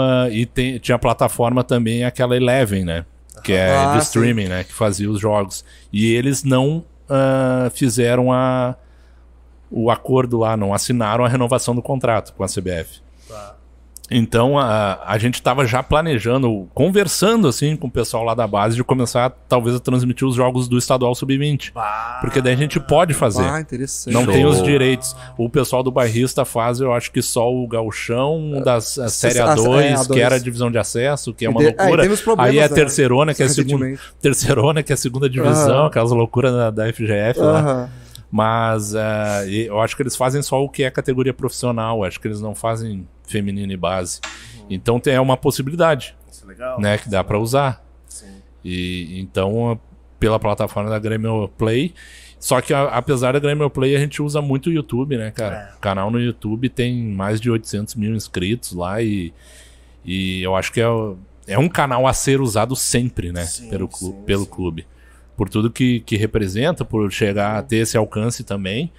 tinha a plataforma também, aquela Eleven, né, que é de streaming, né, que fazia os jogos. E eles não fizeram o acordo lá, não assinaram a renovação do contrato com a CBF. Então a gente estava já planejando, conversando assim com o pessoal lá da base de começar talvez a transmitir os jogos do Estadual Sub-20. Porque daí a gente pode fazer. Interessante. Não tem os direitos. O pessoal do Bairrista faz, eu acho que só o Gauchão das Série A2, que era a divisão de acesso, que é uma loucura. Aí é a Terceirona, que é a segunda. Terceirona, que é a segunda divisão, aquelas loucuras da FGF lá. Mas eu acho que eles fazem só o que é categoria profissional. Acho que eles não fazem feminino e base. Então é uma possibilidade. Isso é legal. Né, que dá para usar. Sim. E então, pela plataforma da Grêmio Play. Só que apesar da Grêmio Play, a gente usa muito o YouTube, né, cara? O canal no YouTube tem mais de 800 mil inscritos lá. E eu acho que é um canal a ser usado sempre, né? Pelo clube. Por tudo que representa, por chegar a ter esse alcance também.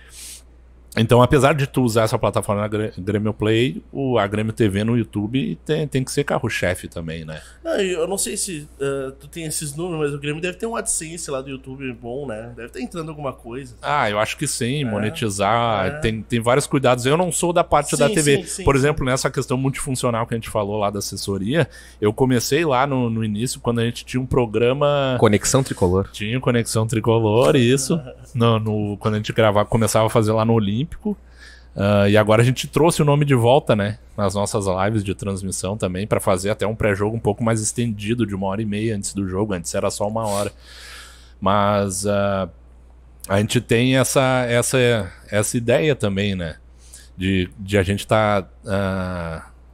Então, apesar de tu usar essa plataforma na Grêmio Play, a Grêmio TV no YouTube tem que ser carro-chefe também, né? Eu não sei se tu tem esses números, mas o Grêmio deve ter um AdSense lá do YouTube bom, né? Deve estar entrando alguma coisa. Eu acho que sim, monetizar. Tem vários cuidados. Eu não sou da parte da TV. Por exemplo, nessa questão multifuncional que a gente falou lá da assessoria, eu comecei lá no início, quando a gente tinha um programa... Conexão Tricolor. Tinha Conexão Tricolor, isso. Quando a gente começava a fazer lá no Olímpico. E agora a gente trouxe o nome de volta, né? Nas nossas lives de transmissão também, para fazer até um pré-jogo um pouco mais estendido, de 1h30 antes do jogo. Antes era só 1 hora. Mas a gente tem essa ideia também, né? De a gente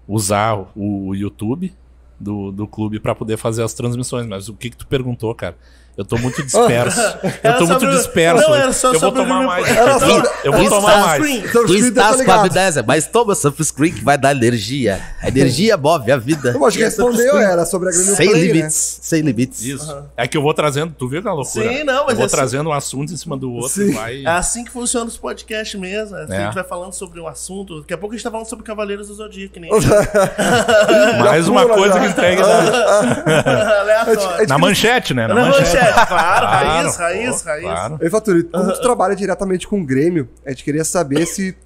usar o YouTube do clube para poder fazer as transmissões. Mas o que tu perguntou, cara? Eu tô muito disperso. Não, era só eu vou sobre tomar mais. Eu vou tomar mais. Tu estás com a ligado. vida, mas toma Sunscreen que vai dar energia. A energia move a vida. Eu acho que respondeu, era sobre a Grêmio Sem Play, limites, né? sem limites. Isso. É que eu vou trazendo, tu viu que é uma loucura? Sim, não, mas eu vou assim- trazendo um assunto em cima do outro Sim. e vai... É assim que funciona os podcasts mesmo. A É. gente vai falando sobre um assunto. Daqui a pouco a gente tá falando sobre Cavaleiros do Zodíaco, que nem Mais uma pula, coisa já. que entrega aleatório. na manchete, né? Na manchete, claro. Raiz. Claro. Ei, Faturi, como tu trabalha diretamente com o Grêmio, a gente queria saber se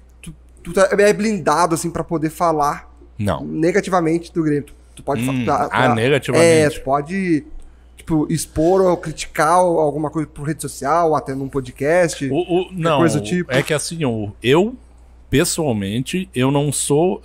tu é blindado, assim, pra poder falar Não. negativamente do Grêmio. Tu pode falar... negativamente. tu pode Tipo, expor ou criticar alguma coisa por rede social, ou até num podcast? Não, coisa do tipo? é que assim, eu, pessoalmente, eu não sou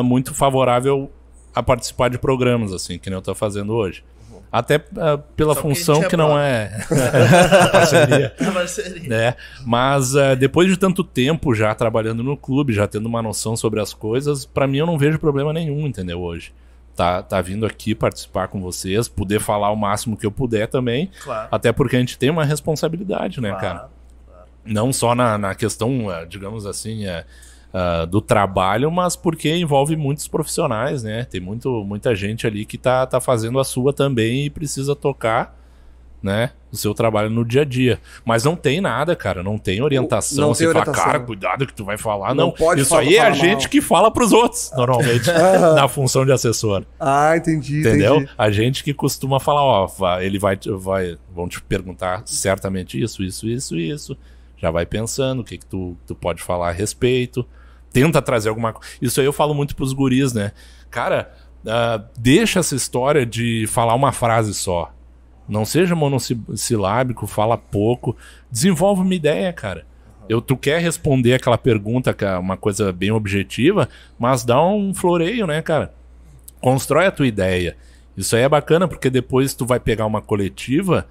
muito favorável a participar de programas, assim, que nem eu tô fazendo hoje. Até pela Só função porque que a gente não é é parceria. A parceria. Né? Mas depois de tanto tempo já trabalhando no clube, já tendo uma noção sobre as coisas, pra mim eu não vejo problema nenhum, entendeu, hoje. Tá vindo aqui participar com vocês, poder falar o máximo que eu puder também, Claro. até porque a gente tem uma responsabilidade, né, cara? Não só na questão, digamos assim, do trabalho, mas porque envolve muitos profissionais, né? Tem muita gente ali que tá fazendo a sua também e precisa tocar, né, o seu trabalho no dia a dia. Mas não tem nada, cara, não tem orientação. Não Você tem fala, orientação. cara, cuidado que tu vai falar. Não Não, pode isso falar- aí é a falar gente mal. que fala pros outros, normalmente, na função de assessor. Ah, entendi, Entendeu? entendi. A gente que costuma falar, ele vão te perguntar certamente isso. Já vai pensando o que tu pode falar a respeito. Tenta trazer alguma coisa. Isso aí eu falo muito pros guris, né? Cara, deixa essa história de falar uma frase só. Não seja monossilábico, fala pouco. Desenvolve uma ideia, cara. Tu quer responder aquela pergunta, que é uma coisa bem objetiva, mas dá um floreio, né, cara? Constrói a tua ideia. Isso aí é bacana, porque depois tu vai pegar uma coletiva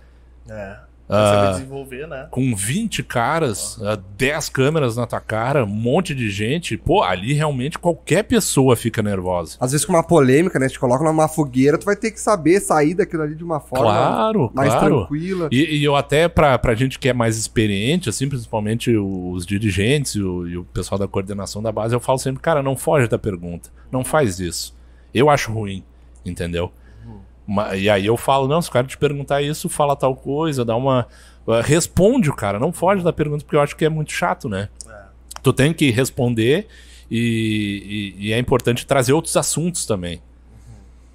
Vai saber desenvolver, né? com 20 caras, 10 câmeras na tua cara, um monte de gente. Pô, ali realmente qualquer pessoa fica nervosa. Às vezes com uma polêmica, né? Te coloca numa fogueira, tu vai ter que saber sair daquilo ali de uma forma Claro, mais claro. tranquila. E eu até, pra gente que é mais experiente, assim, principalmente os dirigentes e o pessoal da coordenação da base, eu falo sempre, cara, não foge da pergunta. Não faz isso. Eu acho ruim, entendeu? E aí eu falo, não, se o cara te perguntar isso, fala tal coisa, dá uma... responde o cara, não foge da pergunta, porque eu acho que é muito chato, né? Tu tem que responder e é importante trazer outros assuntos também.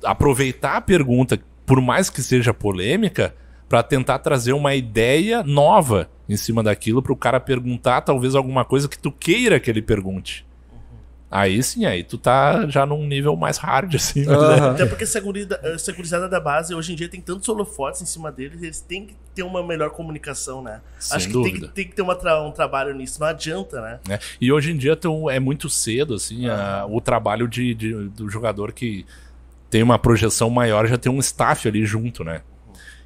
Aproveitar a pergunta, por mais que seja polêmica, para tentar trazer uma ideia nova em cima daquilo, para o cara perguntar talvez alguma coisa que tu queira que ele pergunte. Aí sim, aí tu tá já num nível mais hard, assim. Né? Até porque essa gurizada da base, hoje em dia, tem tantos holofotes em cima deles, eles têm que ter uma melhor comunicação, né? Sem Acho que dúvida. tem que ter um trabalho nisso, não adianta, né? Né? E hoje em dia é muito cedo, assim, o trabalho do jogador que tem uma projeção maior, já tem um staff ali junto, né?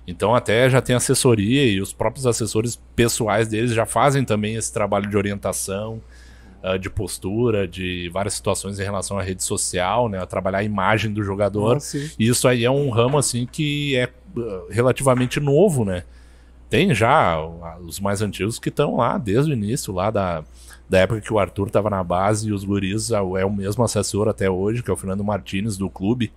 Então até já tem assessoria e os próprios assessores pessoais deles já fazem também esse trabalho de orientação, de postura, de várias situações em relação à rede social, né? A trabalhar a imagem do jogador. sim. E isso aí é um ramo, assim, que é relativamente novo, né? Tem já os mais antigos que estão lá desde o início, lá da época que o Arthur estava na base, e os guris é o mesmo assessor até hoje, que é o Fernando Martins, do clube,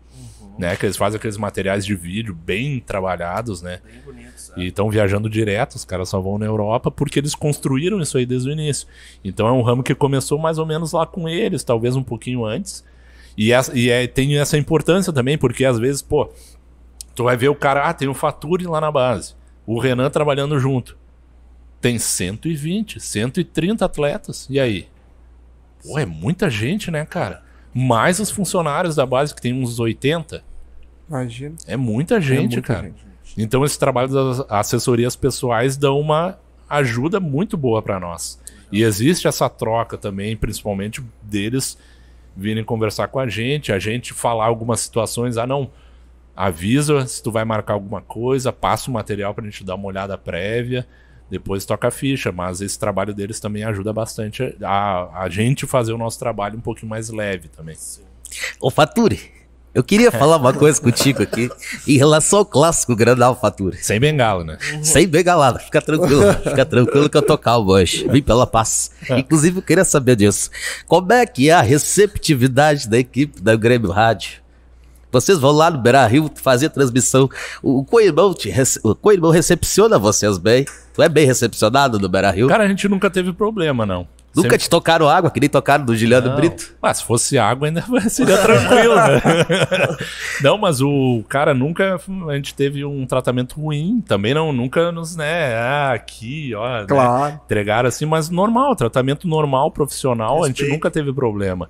né? Que eles fazem aqueles materiais de vídeo bem trabalhados, né? Bem bonitos. E estão viajando direto, os caras só vão na Europa porque eles construíram isso aí desde o início. Então é um ramo que começou mais ou menos lá com eles, talvez um pouquinho antes. Tem essa importância também, porque às vezes, pô, tu vai ver o cara, tem o Faturi lá na base, o Renan trabalhando junto. Tem 120, 130 atletas. E aí? Pô, é muita gente, né, cara? Mais os funcionários da base, que tem uns 80. Imagina. É muita gente, muita cara. gente. Então esse trabalho das assessorias pessoais dão uma ajuda muito boa pra nós. E existe essa troca também, principalmente deles virem conversar com a gente falar algumas situações, não, avisa se tu vai marcar alguma coisa, passa o material pra gente dar uma olhada prévia, depois toca a ficha, mas esse trabalho deles também ajuda bastante a gente fazer o nosso trabalho um pouquinho mais leve também. Ô, Faturi, eu queria falar uma coisa contigo aqui em relação ao clássico Grenal, Faturi. Sem bengala, né? Sem bengalada, fica tranquilo que eu tô calmo hoje, vim pela paz. Inclusive eu queria saber disso, como é que é a receptividade da equipe da Grêmio Rádio? Vocês vão lá no Beira-Rio fazer transmissão, o co-irmão recepciona vocês bem? Tu é bem recepcionado no Beira-Rio? Cara, a gente nunca teve problema, não. Nunca te tocaram água, que nem tocaram do Juliano Não. Brito? Se fosse água ainda seria tranquilo, né? Não, mas o cara nunca a gente teve um tratamento ruim, também nunca nos, né, aqui, ó, Claro. né, entregaram assim, mas normal, tratamento normal, profissional, a gente Respeito. nunca teve problema.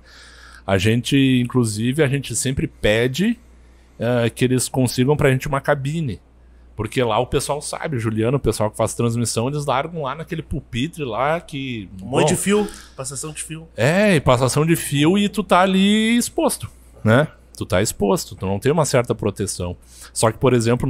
A gente, inclusive, sempre pede que eles consigam pra gente uma cabine. Porque lá o pessoal sabe, o Juliano, o pessoal que faz transmissão, eles largam lá naquele pupitre lá que... Um monte de fio, passação de fio. É, e passação de fio e tu tá ali exposto, né? Tu tá exposto, tu não tem uma certa proteção. Só que, por exemplo,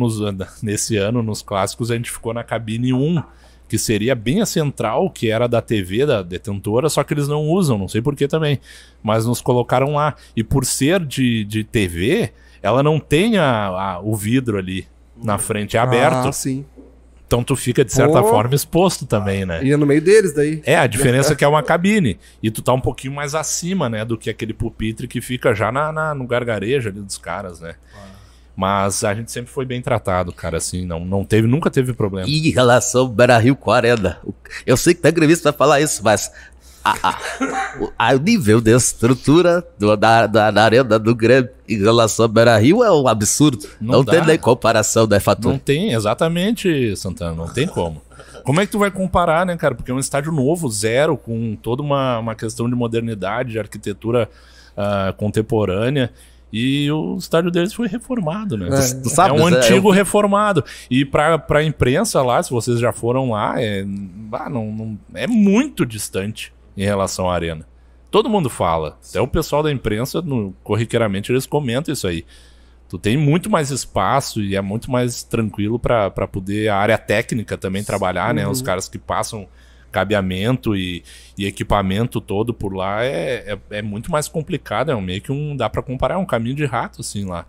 nesse ano, nos clássicos, a gente ficou na cabine 1, que seria bem a central, que era da TV, da detentora, só que eles não usam, não sei por que também. Mas nos colocaram lá. E por ser de TV, ela não tem o vidro ali na frente, é aberto. Ah, sim. Então tu fica, de certa forma, exposto também, né? E é no meio deles daí. É, a diferença é que é uma cabine. E tu tá um pouquinho mais acima, né? Do que aquele pupitre que fica já no gargarejo ali dos caras, né? Mas a gente sempre foi bem tratado, cara, assim, nunca teve problema. E em relação ao Beira-Rio com a Arena, eu sei que tá grevista vai falar isso, mas o nível de estrutura da Arena do Grêmio em relação ao Beira-Rio é um absurdo. Não tem nem comparação, né, Fatura? Não tem, exatamente, Santana, não tem como. Como é que tu vai comparar, né, cara? Porque é um estádio novo, zero, com toda uma questão de modernidade, de arquitetura contemporânea. E o estádio deles foi reformado, né? Tu sabe, é um antigo reformado. E pra imprensa lá, se vocês já foram lá, é muito distante em relação à arena. Todo mundo fala. Até o pessoal da imprensa, corriqueiramente, eles comentam isso aí. Tu tem muito mais espaço e é muito mais tranquilo pra poder a área técnica também trabalhar, né? Os caras que passam cabeamento e equipamento todo por lá é muito mais complicado, meio que dá pra comparar um caminho de rato, assim, lá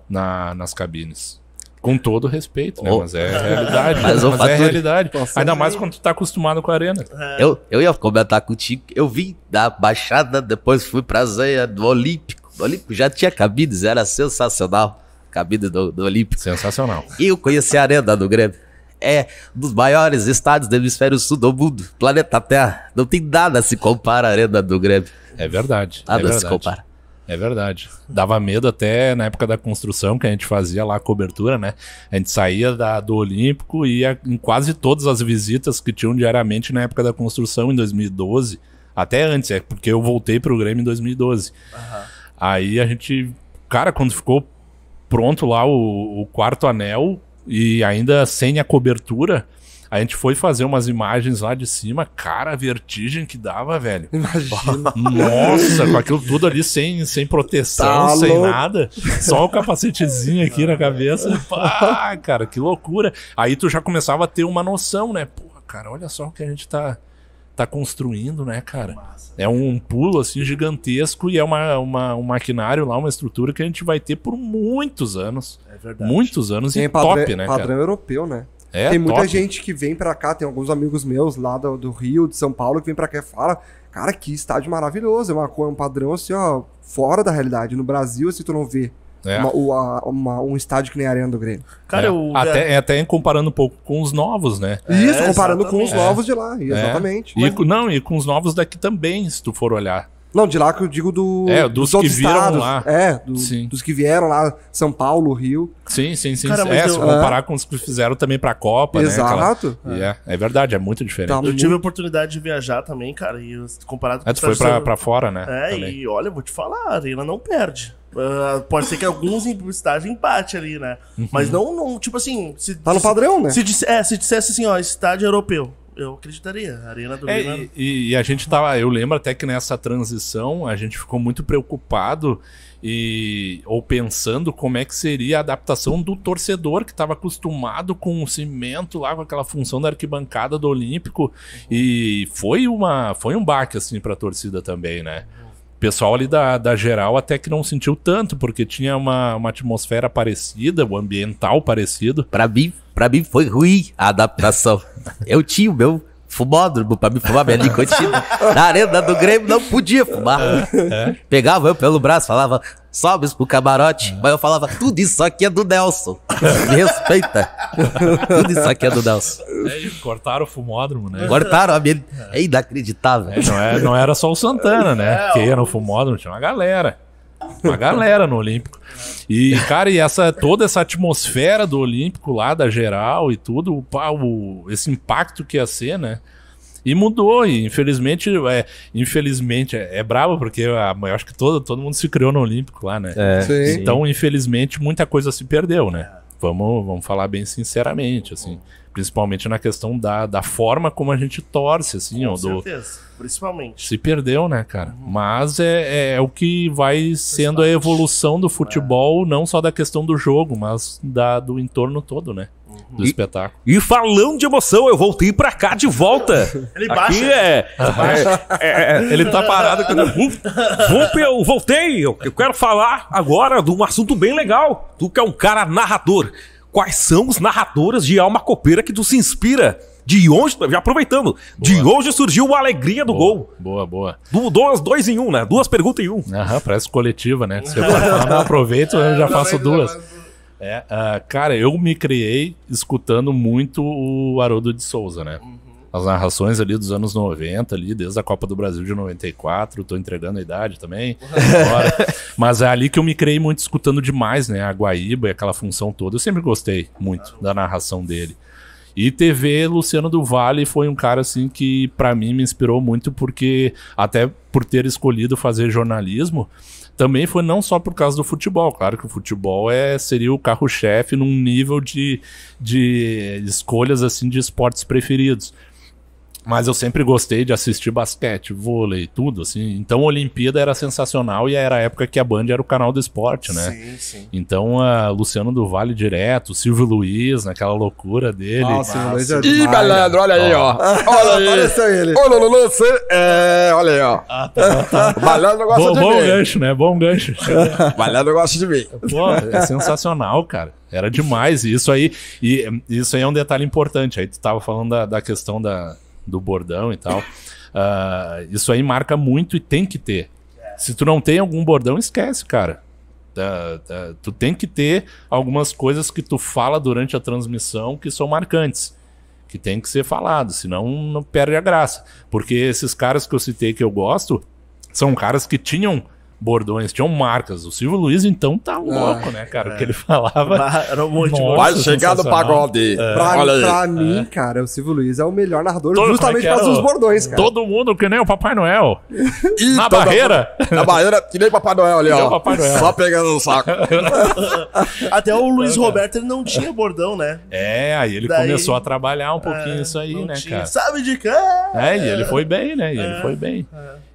nas cabines. Com todo respeito, né? Mas é a realidade. Mas é a realidade. Ainda mais quando tu tá acostumado com a arena. Eu ia comentar contigo, eu vim da Baixada, depois fui pra Zeia do Olímpico. O Olímpico já tinha cabines, era sensacional. Cabine do Olímpico. Sensacional. E eu conheci a Arena do Grêmio. É dos maiores estádios do hemisfério sul do mundo, planeta Terra. Não tem nada a se compara à Arena do Grêmio. É verdade. Nada a se compara. É verdade. Dava medo até na época da construção, que a gente fazia lá a cobertura, né? A gente saía do Olímpico e ia em quase todas as visitas que tinham diariamente na época da construção, em 2012. Até antes, porque eu voltei pro Grêmio em 2012. Aí a gente... Cara, quando ficou pronto lá o quarto anel... E ainda sem a cobertura, a gente foi fazer umas imagens lá de cima. Cara, a vertigem que dava, velho. Imagina. Nossa, com aquilo tudo ali sem proteção, Tá sem louco. nada. Só o capacetezinho aqui na cabeça. Pá, cara, que loucura. Aí tu já começava a ter uma noção, né? Porra, cara, olha só o que a gente tá construindo, né, cara? É um pulo, assim, gigantesco e é um maquinário lá, uma estrutura que a gente vai ter por muitos anos. É verdade. Muitos anos Tem e top, né, padrão cara? europeu, né? É, tem muita top. gente que vem pra cá, tem alguns amigos meus lá do Rio, de São Paulo, que vem pra cá e fala, cara, que estádio maravilhoso, é um padrão assim, ó, fora da realidade. No Brasil, assim, tu não vê um estádio que nem a Arena do Grêmio. Cara, até comparando um pouco com os novos, né? Isso, comparando com os exatamente. novos de lá, exatamente. E com os novos daqui também, se tu for olhar. Não, de lá que eu digo dos outros que viram estados. lá. Sim. Dos que vieram lá, São Paulo, Rio. Sim. Cara, mas Se comparar com os que fizeram também pra Copa, Exato. né? É verdade, é muito diferente. Tá. Eu tive a oportunidade de viajar também, cara, e comparado com Tu foi pra fora, né? também. E olha, eu vou te falar, a Arena não perde. Pode ser que alguns estágios empate ali, né? Mas não, tipo assim... Tá no padrão, né? Se dissesse assim, ó, estádio europeu, eu acreditaria. A Arena do Grêmio... E a gente eu lembro até que nessa transição a gente ficou muito preocupado ou pensando como é que seria a adaptação do torcedor que estava acostumado com o cimento lá, com aquela função da arquibancada do Olímpico. E foi um baque assim pra torcida também, né? O pessoal ali da geral até que não sentiu tanto, porque tinha uma atmosfera parecida, o ambiental parecido. Pra mim foi ruim a adaptação. Eu tinha o meu fumódromo pra me fumar minha nicotina. Na Arena do Grêmio não podia fumar. Pegava eu pelo braço, falava, sobe pro camarote. Mas eu falava, tudo isso aqui é do Nelson. Me respeita. Tudo isso aqui é do Nelson. Cortaram o fumódromo, né? Cortaram a minha... É inacreditável. Não era só o Santana, né? Que ia no fumódromo, tinha uma galera. Uma galera no Olímpico. E, cara, toda essa atmosfera do Olímpico lá, da geral e tudo, esse impacto que ia ser, né? E mudou, e infelizmente é brabo, porque eu acho que todo mundo se criou no Olímpico lá, né? Sim. Então, infelizmente, muita coisa se perdeu, né? Vamos falar bem sinceramente, assim. Principalmente na questão da forma como a gente torce, assim. Com certeza, principalmente. Se perdeu, né, cara? Mas é o que vai sendo a evolução do futebol, não só da questão do jogo, mas do entorno todo, né? Do espetáculo. E falando de emoção, eu voltei pra cá de volta. Ele Aqui baixa. Ele tá parado aqui. Eu voltei. Eu quero falar agora de um assunto bem legal. Tu que é um cara narrador. Quais são os narradores de alma copeira que tu se inspira? De onde, já aproveitando, de onde surgiu a alegria do gol? Boa. Dois em um, né? Duas perguntas em um. Aham, parece coletiva, né? Se eu falar, não aproveito, eu já faço duas. Cara, eu me criei escutando muito o Haroldo de Souza, né? As narrações ali dos anos 90, ali, desde a Copa do Brasil de 94, tô entregando a idade também, agora. Mas é ali que eu me criei muito escutando demais, né? A Guaíba e aquela função toda. Eu sempre gostei muito da narração dele. E TV, Luciano do Vale foi um cara assim que pra mim me inspirou muito, porque até por ter escolhido fazer jornalismo, também foi não só por causa do futebol. Claro que o futebol seria o carro-chefe num nível de escolhas assim de esportes preferidos. Mas eu sempre gostei de assistir basquete, vôlei, tudo, assim. Então, a Olimpíada era sensacional e era a época que a Band era o canal do esporte, né? Sim. Então, Luciano do Vale direto, Silvio Luiz, naquela loucura dele. Silvio Luiz é Ih, demais. malandro, olha aí, ó. Olha aí. Apareceu ele. Ô, Lulu, você... olha aí, ó. O malandro gosta de Bom mim. gancho, né? Bom gancho. O malandro gosta de mim. Pô, é sensacional, cara. Era demais. E isso aí é um detalhe importante. Aí tu tava falando da questão do bordão e tal. Isso aí marca muito e tem que ter. Se tu não tem algum bordão, esquece, cara. Tu tem que ter algumas coisas que tu fala durante a transmissão que são marcantes, que tem que ser falado, senão não perde a graça. Porque esses caras que eu citei que eu gosto são caras que tinham bordões, tinham marcas. O Silvio Luiz, então, tá louco, né, cara? O que ele falava... Era um monte de Nossa, Vai chegar no sensacional. pagode. Olha aí. Pra mim, cara, o Silvio Luiz é o melhor narrador Todo- justamente como é por que causa era dos bordões, cara. Todo mundo que nem o Papai Noel. Ih, Na toda- barreira. Na barreira, tirei Papai Noel ali, Tirei ó. o Papai Noel. Só pegando no saco. Até o Luiz Roberto, ele não tinha bordão, né? Aí ele Daí- começou a trabalhar um pouquinho isso aí, Não né, tinha. cara? Sabe de quê? E ele foi bem, né?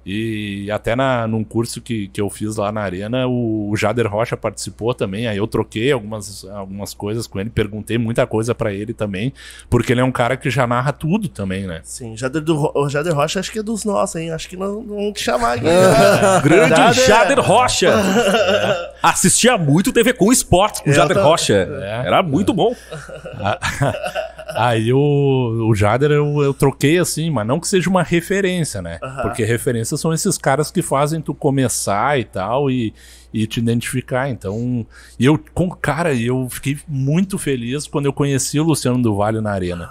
E até num curso que eu fiz lá na Arena, o Jader Rocha participou também. Aí eu troquei algumas coisas com ele, perguntei muita coisa pra ele também, porque ele é um cara que já narra tudo também, né? Sim, o Jader Rocha acho que é dos nossos, hein? Acho que não vamos te chamar aqui. Grande Jader Rocha. Assistia muito TV com Esportes com o Jader também. Rocha. Era muito bom. Aí o Jader eu troquei assim, mas não que seja uma referência, né? Porque referências são esses caras que fazem tu começar e tal e te identificar. Então, eu fiquei muito feliz quando eu conheci o Luciano do Vale na Arena.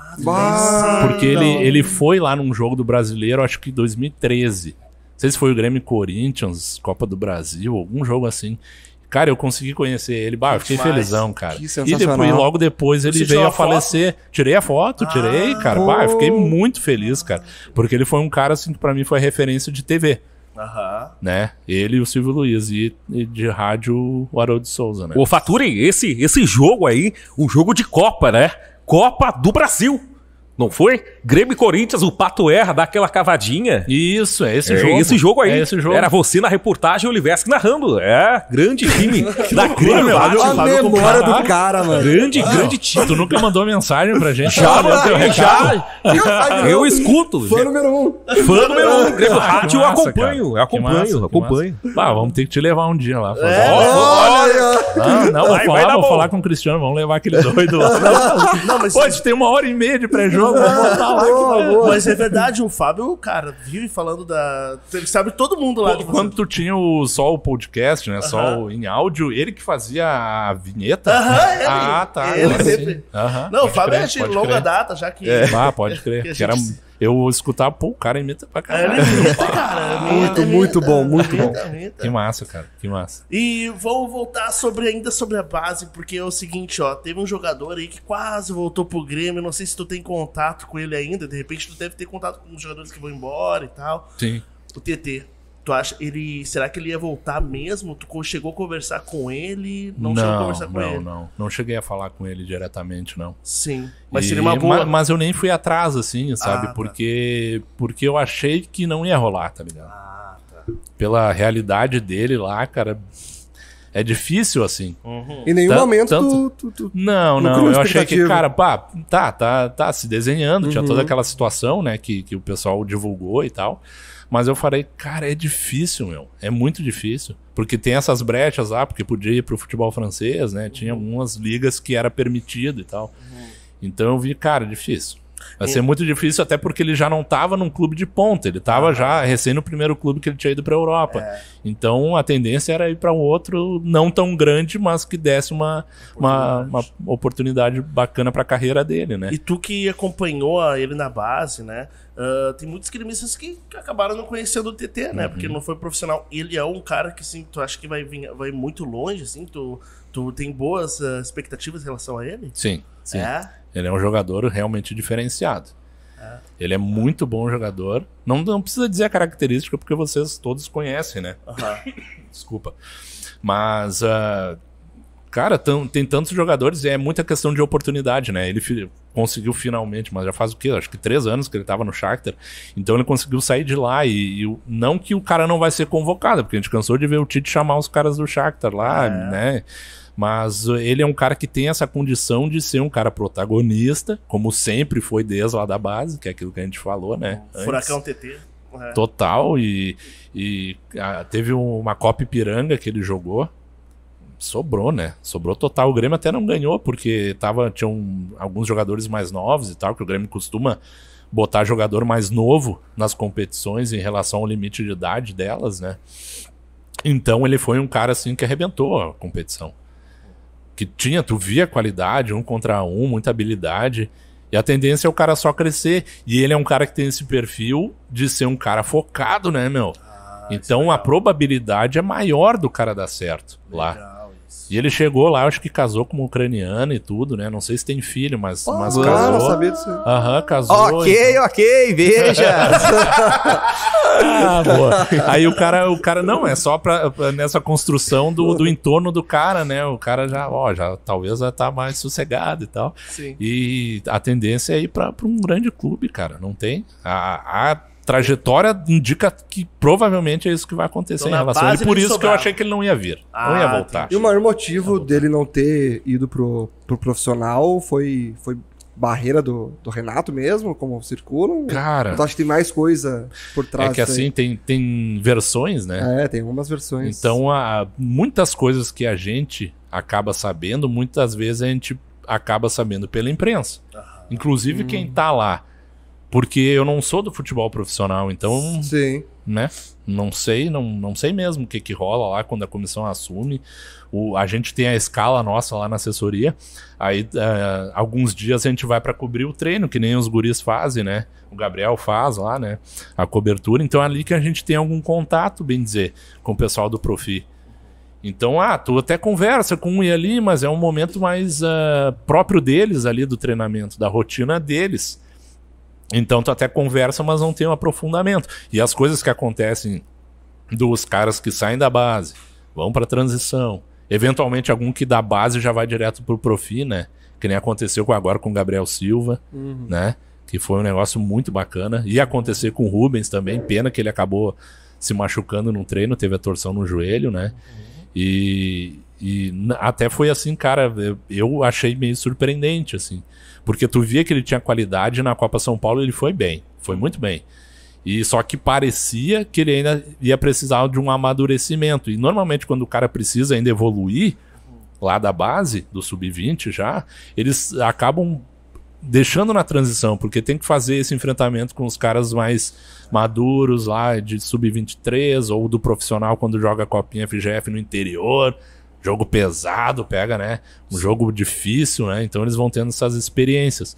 Porque ele foi lá num jogo do Brasileiro, acho que em 2013. Não sei se foi o Grêmio Corinthians, Copa do Brasil, algum jogo assim. Cara, eu consegui conhecer ele. Eu fiquei felizão, cara. Que E sensacional. logo depois ele Você veio tirou a a foto? falecer. Tirei a foto, cara. Eu fiquei muito feliz, cara. Porque ele foi um cara, assim, que pra mim foi referência de TV, né? Ele e o Silvio Luiz. E de rádio, o Haroldo de Souza, né? Ô, Faturi, esse jogo aí, um jogo de Copa, né? Copa do Brasil. Não foi? Grêmio e Corinthians, o Pato erra, dá aquela cavadinha. Isso, é esse É jogo. esse jogo aí. É esse jogo. Era você na reportagem e o Oliveski narrando. Grande time da Grêmio. Fábio, A Fábio memória Comprar. do cara, mano. Grande time. Tu nunca mandou mensagem pra gente? Já, eu escuto. Fã número 1. Fã número 1. Grêmio Rádio, eu Massa, acompanho. cara. Que massa, que acompanho. massa. Vamos ter que te levar um dia lá. Olha aí, ó. Não, Vai dar vou bom. falar com o Cristiano, vamos levar aquele doido lá. Não, mas, Pô, a gente tem 1h30 de pré-jogo, vamos botar lá. mas é verdade, o Fábio, cara, vive falando ele sabe todo mundo lá de você. Quando tu tinha só o podcast, né, só em áudio, ele que fazia a vinheta? Ele. Tá. Ele agora sempre. sim. Aham, Não, o pode Fábio crer, é de pode longa crer. data, já que... Pode crer. Que a Que era, gente- eu escutava, o cara imita pra caralho. Ele imita, cara. Muito bom, muito bom. Que massa, cara, que massa. E vamos voltar ainda sobre a base, porque é o seguinte, ó, teve um jogador aí que quase voltou pro Grêmio, não sei se tu tem contato com ele ainda, de repente tu deve ter contato com os jogadores que vão embora e tal. Sim. O TT. Tu acha, será que ele ia voltar mesmo? Tu chegou a conversar com ele? Não chegou a conversar com ele? Não cheguei a falar com ele diretamente, não. Sim, mas seria uma boa... Mas eu nem fui atrás, assim, sabe? Tá. Porque eu achei que não ia rolar, tá ligado? Ah, tá. Pela realidade dele lá, cara, é difícil, assim. Em nenhum momento Não, criou eu achei que, expectativa. cara, tá se desenhando, tinha toda aquela situação, né, que o pessoal divulgou e tal. Mas eu falei, cara, é difícil, meu. É muito difícil. Porque tem essas brechas lá, porque podia ir pro futebol francês, né? Tinha algumas ligas que era permitido e tal. Então eu vi, cara, difícil. Vai ser muito difícil, até porque ele já não tava num clube de ponta. Ele tava já recém no primeiro clube que ele tinha ido pra Europa. Então a tendência era ir pra um outro não tão grande, mas que desse uma oportunidade bacana pra carreira dele, né? E tu que acompanhou ele na base, né? Tem muitos gremistas que acabaram não conhecendo o TT, né? Porque não foi profissional. Ele é um cara que, assim, tu acha que vai muito longe, assim? Tu tem boas expectativas em relação a ele? Sim. É? Ele é um jogador realmente diferenciado. Ele é muito bom jogador. Não precisa dizer a característica, porque vocês todos conhecem, né? Desculpa. Mas, cara, tem tantos jogadores e é muita questão de oportunidade, né? Ele conseguiu finalmente, mas já faz o quê? Acho que 3 anos que ele tava no Shakhtar. Então ele conseguiu sair de lá e não que o cara não vai ser convocado, porque a gente cansou de ver o Tite chamar os caras do Shakhtar lá, né? Mas ele é um cara que tem essa condição de ser um cara protagonista, como sempre foi desde lá da base, que é aquilo que a gente falou, né? Furacão TT. Total, e teve uma Copa Ipiranga que ele jogou, sobrou, né? Sobrou total. O Grêmio até não ganhou, porque tinham alguns jogadores mais novos e tal, que o Grêmio costuma botar jogador mais novo nas competições em relação ao limite de idade delas, né? Então ele foi um cara assim que arrebentou a competição. Que tu via qualidade, 1 contra 1, muita habilidade. E a tendência é o cara só crescer. E ele é um cara que tem esse perfil de ser um cara focado, né, meu? Então a probabilidade é maior do cara dar certo lá. E ele chegou lá, acho que casou com uma ucraniana e tudo, né? Não sei se tem filho, mas casou. Não sabia disso. Casou. Ok, veja. Boa. Aí o cara não, é só nessa construção do entorno do cara, né? O cara já talvez já tá mais sossegado e tal. Sim. E a tendência é ir pra um grande clube, cara. Não tem? A trajetória indica que provavelmente é isso que vai acontecer Então, em relação a ele. Por isso que eu achei que ele não ia vir. Não ia voltar. E o maior motivo dele não ter ido pro profissional foi barreira do Renato mesmo, como circulam? Cara, Eu acho que tem mais coisa por trás. é que assim, tem versões, né? Tem algumas versões. Então, muitas coisas que a gente acaba sabendo, muitas vezes a gente acaba sabendo pela imprensa. Inclusive quem tá lá. Porque eu não sou do futebol profissional, então, Sim. né? Não sei mesmo o que rola lá quando a comissão assume. A gente tem a escala nossa lá na assessoria. Aí, alguns dias a gente vai para cobrir o treino, que nem os guris fazem, né? O Gabriel faz lá, né? A cobertura. Então é ali que a gente tem algum contato, bem dizer, com o pessoal do Profi. Então, tu até conversa com um e ali, mas é um momento mais próprio deles ali do treinamento, da rotina deles. Então tu até conversa, mas não tem um aprofundamento. E as coisas que acontecem dos caras que saem da base, vão pra transição, eventualmente algum que da base já vai direto pro Profi, né? Que nem aconteceu agora com o Gabriel Silva, né? Que foi um negócio muito bacana. Ia acontecer com o Rubens também, pena que ele acabou se machucando num treino, teve a torção no joelho, né? E até foi assim, cara, eu achei meio surpreendente, assim. Porque tu via que ele tinha qualidade e na Copa São Paulo ele foi bem, foi muito bem. E só que parecia que ele ainda ia precisar de um amadurecimento. E normalmente quando o cara precisa ainda evoluir, lá da base, do sub-20 já, eles acabam deixando na transição, porque tem que fazer esse enfrentamento com os caras mais maduros lá, de sub-23, ou do profissional quando joga a Copinha FGF no interior. Jogo pesado, pega, né? Um jogo difícil, né? Então eles vão tendo essas experiências.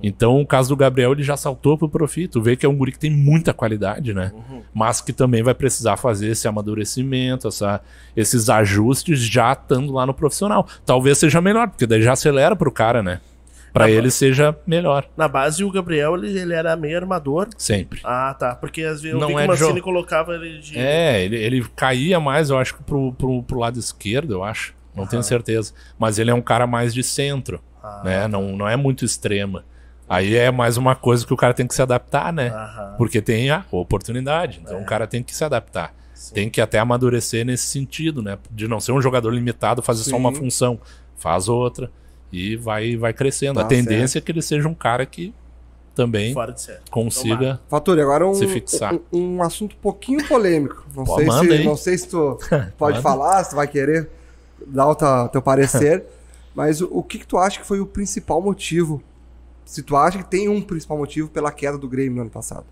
Então o caso do Gabriel, ele já saltou pro Profi. Tu vê que é um guri que tem muita qualidade, né? Mas que também vai precisar fazer esse amadurecimento, esses ajustes já estando lá no profissional. Talvez seja melhor, porque daí já acelera pro cara, né? pra ele seja melhor. Na base, o Gabriel, ele era meio armador. Sempre. Ah, tá. Porque às vezes eu Não vi que é o Mancini de- colocava ele de... Ele caía mais, eu acho que pro lado esquerdo, eu acho. Não tenho certeza. Mas ele é um cara mais de centro, né? Não é muito extrema. Aí é mais uma coisa que o cara tem que se adaptar, né? Porque tem a oportunidade. Então o cara tem que se adaptar. Tem que até amadurecer nesse sentido, né? De não ser um jogador limitado, fazer só uma função. Faz outra e vai crescendo. Tá A tendência é que ele seja um cara que também Fora de série. consiga... Faturi, agora Se fixar. um assunto um pouquinho polêmico. Pô, manda aí. Não sei se tu pode Manda. falar, se tu vai querer dar o teu parecer, mas o que tu acha que foi o principal motivo? Se tu acha que tem um principal motivo pela queda do Grêmio no ano passado?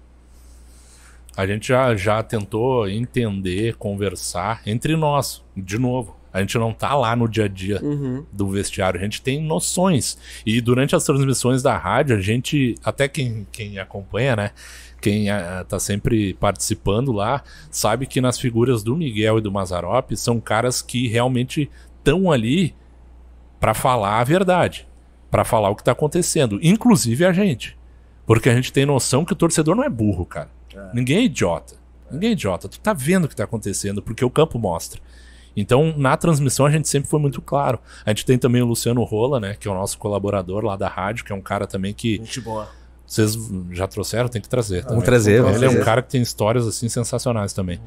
A gente já tentou entender, conversar entre nós, de novo. A gente não tá lá no dia a dia do vestiário, a gente tem noções. E durante as transmissões da rádio, a gente, até quem acompanha, né? Quem tá sempre participando lá, sabe que nas figuras do Miguel e do Mazzaropi são caras que realmente estão ali para falar a verdade, para falar o que tá acontecendo, inclusive a gente. Porque a gente tem noção que o torcedor não é burro, cara. Ninguém é idiota. Ninguém é idiota. Tu tá vendo o que tá acontecendo, porque o campo mostra. Então, na transmissão, a gente sempre foi muito claro. A gente tem também o Luciano Rola, né? Que é o nosso colaborador lá da rádio, que é um cara também que... Gente boa. Vocês já trouxeram? Tem que trazer. Vamos também. trazer, vamos Ele é um trazer. cara que tem histórias, assim, sensacionais também.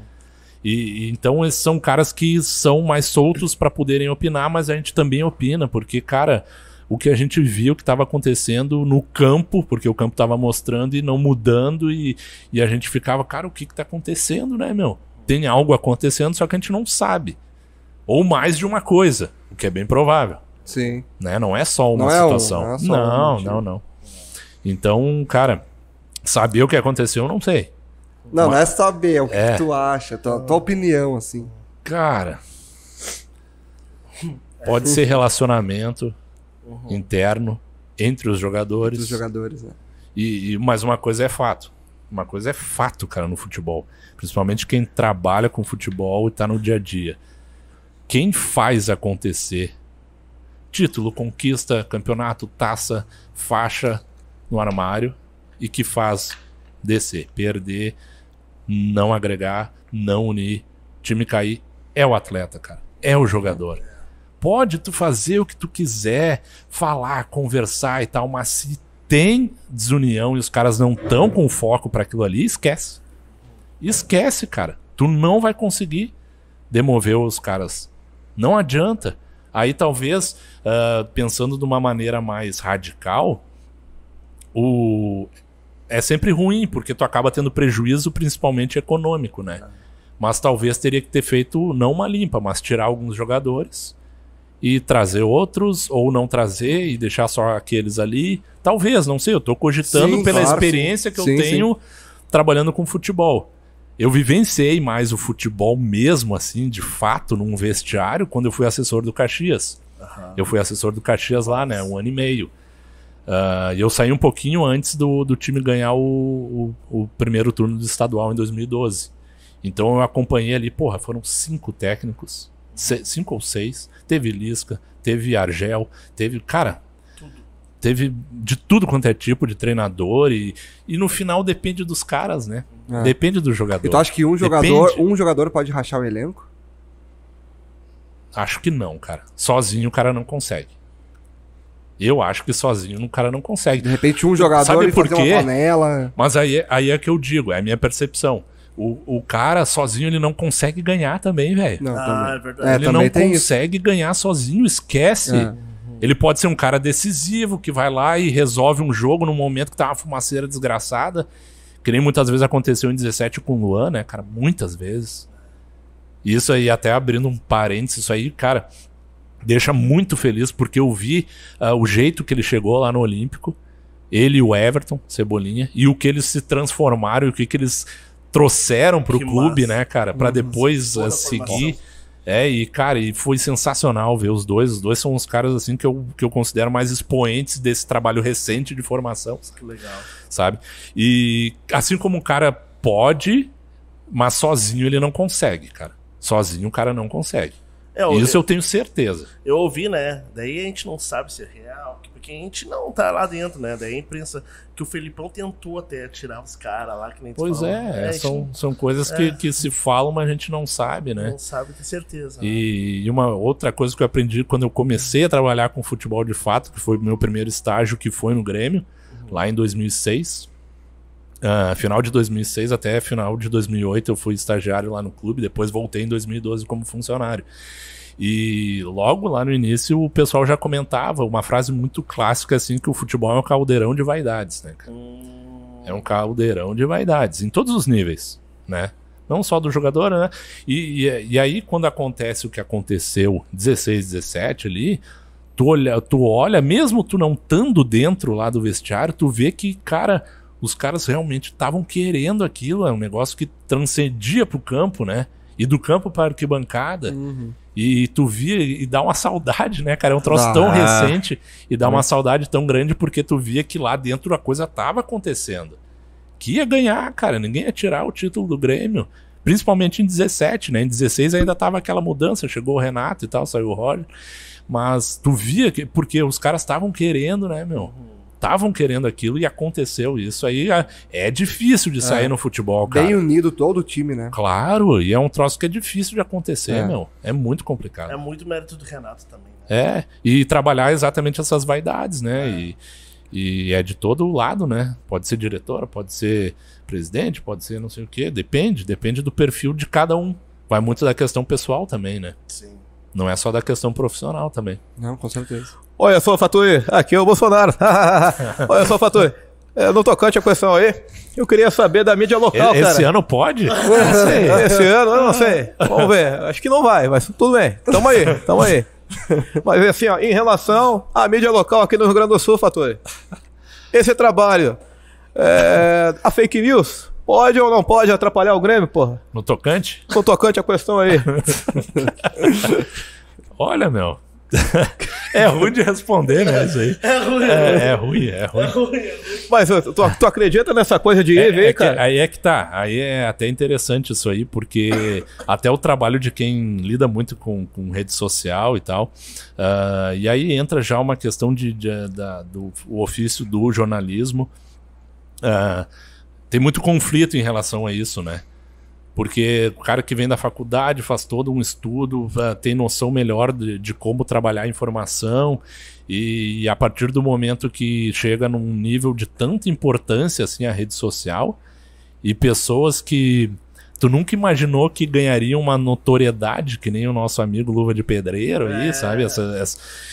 E então, esses são caras que são mais soltos pra poderem opinar, mas a gente também opina, porque, cara... O que a gente viu que estava acontecendo no campo, porque o campo estava mostrando e não mudando, e a gente ficava, cara, o que tá acontecendo, né, meu? Tem algo acontecendo, só que a gente não sabe. Ou mais de uma coisa, o que é bem provável. Sim. Né? Não é só uma Não é situação. não é só um motivo. Não. Então, cara, saber o que aconteceu, eu não sei. Não é saber, é o que É. tu acha, tua opinião, assim. Cara, pode ser relacionamento interno entre os jogadores. Dos jogadores, né? Mas uma coisa é fato. Uma coisa é fato, cara, no futebol. Principalmente quem trabalha com futebol e tá no dia a dia. Quem faz acontecer título, conquista, campeonato, taça, faixa no armário e que faz descer, perder, não agregar, não unir, time cair, é o atleta, cara. É o jogador. Pode tu fazer o que tu quiser, falar, conversar e tal, mas se tem desunião e os caras não estão com foco pra aquilo ali, esquece. Esquece, cara. Tu não vai conseguir demover os caras. Não adianta. Aí talvez, pensando de uma maneira mais radical, é sempre ruim, porque tu acaba tendo prejuízo, principalmente econômico, né? Mas talvez teria que ter feito, não uma limpa, mas tirar alguns jogadores e trazer outros, ou não trazer e deixar só aqueles ali. Talvez, não sei, eu tô cogitando Sim, pela claro, experiência que sim. eu tenho trabalhando com futebol. Eu vivenciei mais o futebol mesmo, assim, de fato, num vestiário, quando eu fui assessor do Caxias. Eu fui assessor do Caxias lá, né, 1 ano e meio. E eu saí um pouquinho antes do time ganhar o primeiro turno do estadual em 2012. Então eu acompanhei ali, porra, foram 5 técnicos, 5 ou 6. Teve Lisca, teve Argel, teve, cara, teve de tudo quanto é tipo de treinador e no final depende dos caras, né? Depende do jogador. E tu acha que um jogador pode rachar o elenco? Acho que não, cara. Sozinho o cara não consegue. Eu acho que sozinho o cara não consegue. De repente um jogador Sabe ele por fazer quê? uma panela. Mas aí é que eu digo, é a minha percepção. O cara sozinho ele não consegue ganhar também, velho. Não, Ah, também. é verdade. Ele também não tem isso. consegue ganhar sozinho, esquece. É. Ele pode ser um cara decisivo que vai lá e resolve um jogo num momento que tá uma fumaceira desgraçada. Que nem muitas vezes aconteceu em 17 com o Luan, né, cara? Muitas vezes. Isso aí, até abrindo um parênteses, isso aí, cara, deixa muito feliz, porque eu vi o jeito que ele chegou lá no Olímpico, ele e o Everton, Cebolinha, e o que eles se transformaram, e o que eles trouxeram pro Que clube, massa. né, cara, pra depois Toda a seguir. formação. E cara, e foi sensacional ver os dois. Os dois são os caras, assim, que eu considero mais expoentes desse trabalho recente de formação, Que legal. sabe? E assim como o cara pode, mas sozinho ele não consegue, cara. Sozinho o cara não consegue. Isso eu tenho certeza. Eu ouvi, né? Daí a gente não sabe se é real, que Porque a gente não tá lá dentro, né? Daí a imprensa, que o Felipão tentou até tirar os caras lá, que nem tu Pois falou. é, a gente são coisas que se falam, mas a gente não sabe, né? não sabe ter certeza. Né? E uma outra coisa que eu aprendi quando eu comecei a trabalhar com futebol de fato, que foi o meu primeiro estágio, que foi no Grêmio, lá em 2006. Final de 2006 até final de 2008 eu fui estagiário lá no clube, depois voltei em 2012 como funcionário. E logo lá no início o pessoal já comentava uma frase muito clássica assim, que o futebol é um caldeirão de vaidades, né, cara? É um caldeirão de vaidades, em todos os níveis, né? Não só do jogador, né? E aí quando acontece o que aconteceu 16, 17 ali, tu olha, mesmo tu não estando dentro lá do vestiário, tu vê que, cara, os caras realmente estavam querendo aquilo, é um negócio que transcendia pro campo, né? E do campo para a arquibancada. E tu via e dá uma saudade, né, cara? É um troço tão recente e dá uma saudade tão grande porque tu via que lá dentro a coisa tava acontecendo. Que ia ganhar, cara. Ninguém ia tirar o título do Grêmio. Principalmente em 17, né? Em 16 ainda tava aquela mudança. Chegou o Renato e tal, saiu o Roger. Mas tu via que... Porque os caras estavam querendo, né, meu? Estavam querendo aquilo e aconteceu isso. Aí é difícil de sair no futebol, cara. Bem unido todo o time, né? Claro, e é um troço que é difícil de acontecer, meu. É muito complicado. É muito mérito do Renato também, né? E trabalhar exatamente essas vaidades, né? E é de todo lado, né? Pode ser diretora, pode ser presidente, pode ser não sei o quê. Depende do perfil de cada um. Vai muito da questão pessoal também, né? Sim. Não é só da questão profissional também. Não, com certeza. Olha só, Faturi, aqui é o Bolsonaro. Olha só, Faturi, no tocante à questão aí, eu queria saber da mídia local, cara. Esse ano pode? Não sei, esse ano eu não sei. Vamos ver, acho que não vai, mas tudo bem. Tamo aí. Mas assim, ó, em relação à mídia local aqui no Rio Grande do Sul, Faturi, esse trabalho, a fake news, pode ou não pode atrapalhar o Grêmio, porra? No tocante? No tocante à questão aí. Olha, meu. É ruim de responder, né? Isso aí. É ruim. Mas tu acredita nessa coisa de ir e ver, cara? Aí é que tá. Aí é até interessante isso aí, porque até o trabalho de quem lida muito com rede social e tal. E aí entra já uma questão do ofício do jornalismo. Tem muito conflito em relação a isso, né? Porque o cara que vem da faculdade faz todo um estudo, tem noção melhor de como trabalhar a informação, e a partir do momento que chega num nível de tanta importância assim a rede social, e pessoas que tu nunca imaginou que ganhariam uma notoriedade, que nem o nosso amigo Luva de Pedreiro aí, sabe?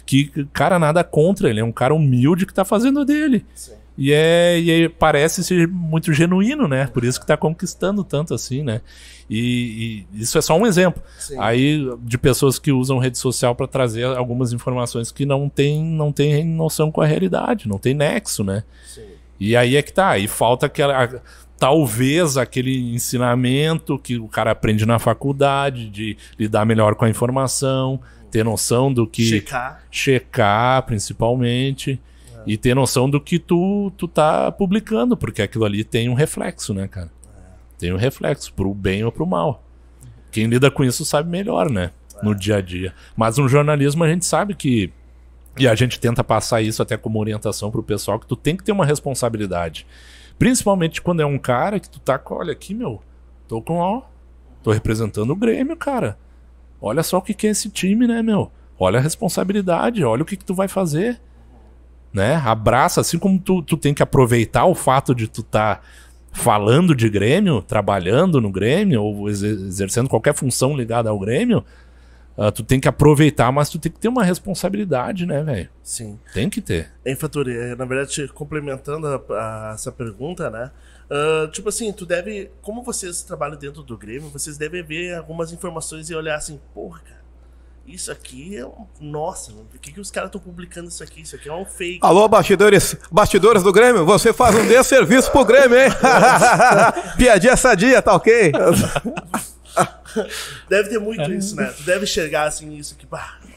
Que, cara, nada contra, ele é um cara humilde que tá fazendo dele. Sim. E parece ser muito genuíno, né? Por isso que tá conquistando tanto assim, né? E isso é só um exemplo. Sim. Aí de pessoas que usam rede social para trazer algumas informações que não tem noção com a realidade, não tem nexo, né? Sim. E aí é que tá, aí falta talvez aquele ensinamento que o cara aprende na faculdade, de lidar melhor com a informação, ter noção do que... Checar, principalmente... E ter noção do que tu tá publicando, porque aquilo ali tem um reflexo, né, cara? Tem um reflexo, pro bem ou pro mal. Quem lida com isso sabe melhor, né? No dia a dia. Mas no jornalismo a gente sabe que... E a gente tenta passar isso até como orientação pro pessoal, que tu tem que ter uma responsabilidade. Principalmente quando é um cara que tu tá com... Olha aqui, meu, tô representando o Grêmio, cara. Olha só o que é esse time, né, meu? Olha a responsabilidade, olha o que tu vai fazer. Né? Abraça, assim como tu tem que aproveitar o fato de tu tá falando de Grêmio, trabalhando no Grêmio, ou exercendo qualquer função ligada ao Grêmio, tu tem que aproveitar, mas tu tem que ter uma responsabilidade, né, velho? Sim. Tem que ter. Faturi, na verdade, complementando essa pergunta, né? Tipo assim, como vocês trabalham dentro do Grêmio, vocês devem ver algumas informações e olhar assim, porra, cara, isso aqui é nossa, por que os caras estão publicando isso aqui? Isso aqui é um fake. Alô, bastidores do Grêmio, você faz um desserviço pro Grêmio, hein? Piadinha sadia, tá ok? Deve ter muito isso, né? Tu deve enxergar assim isso aqui,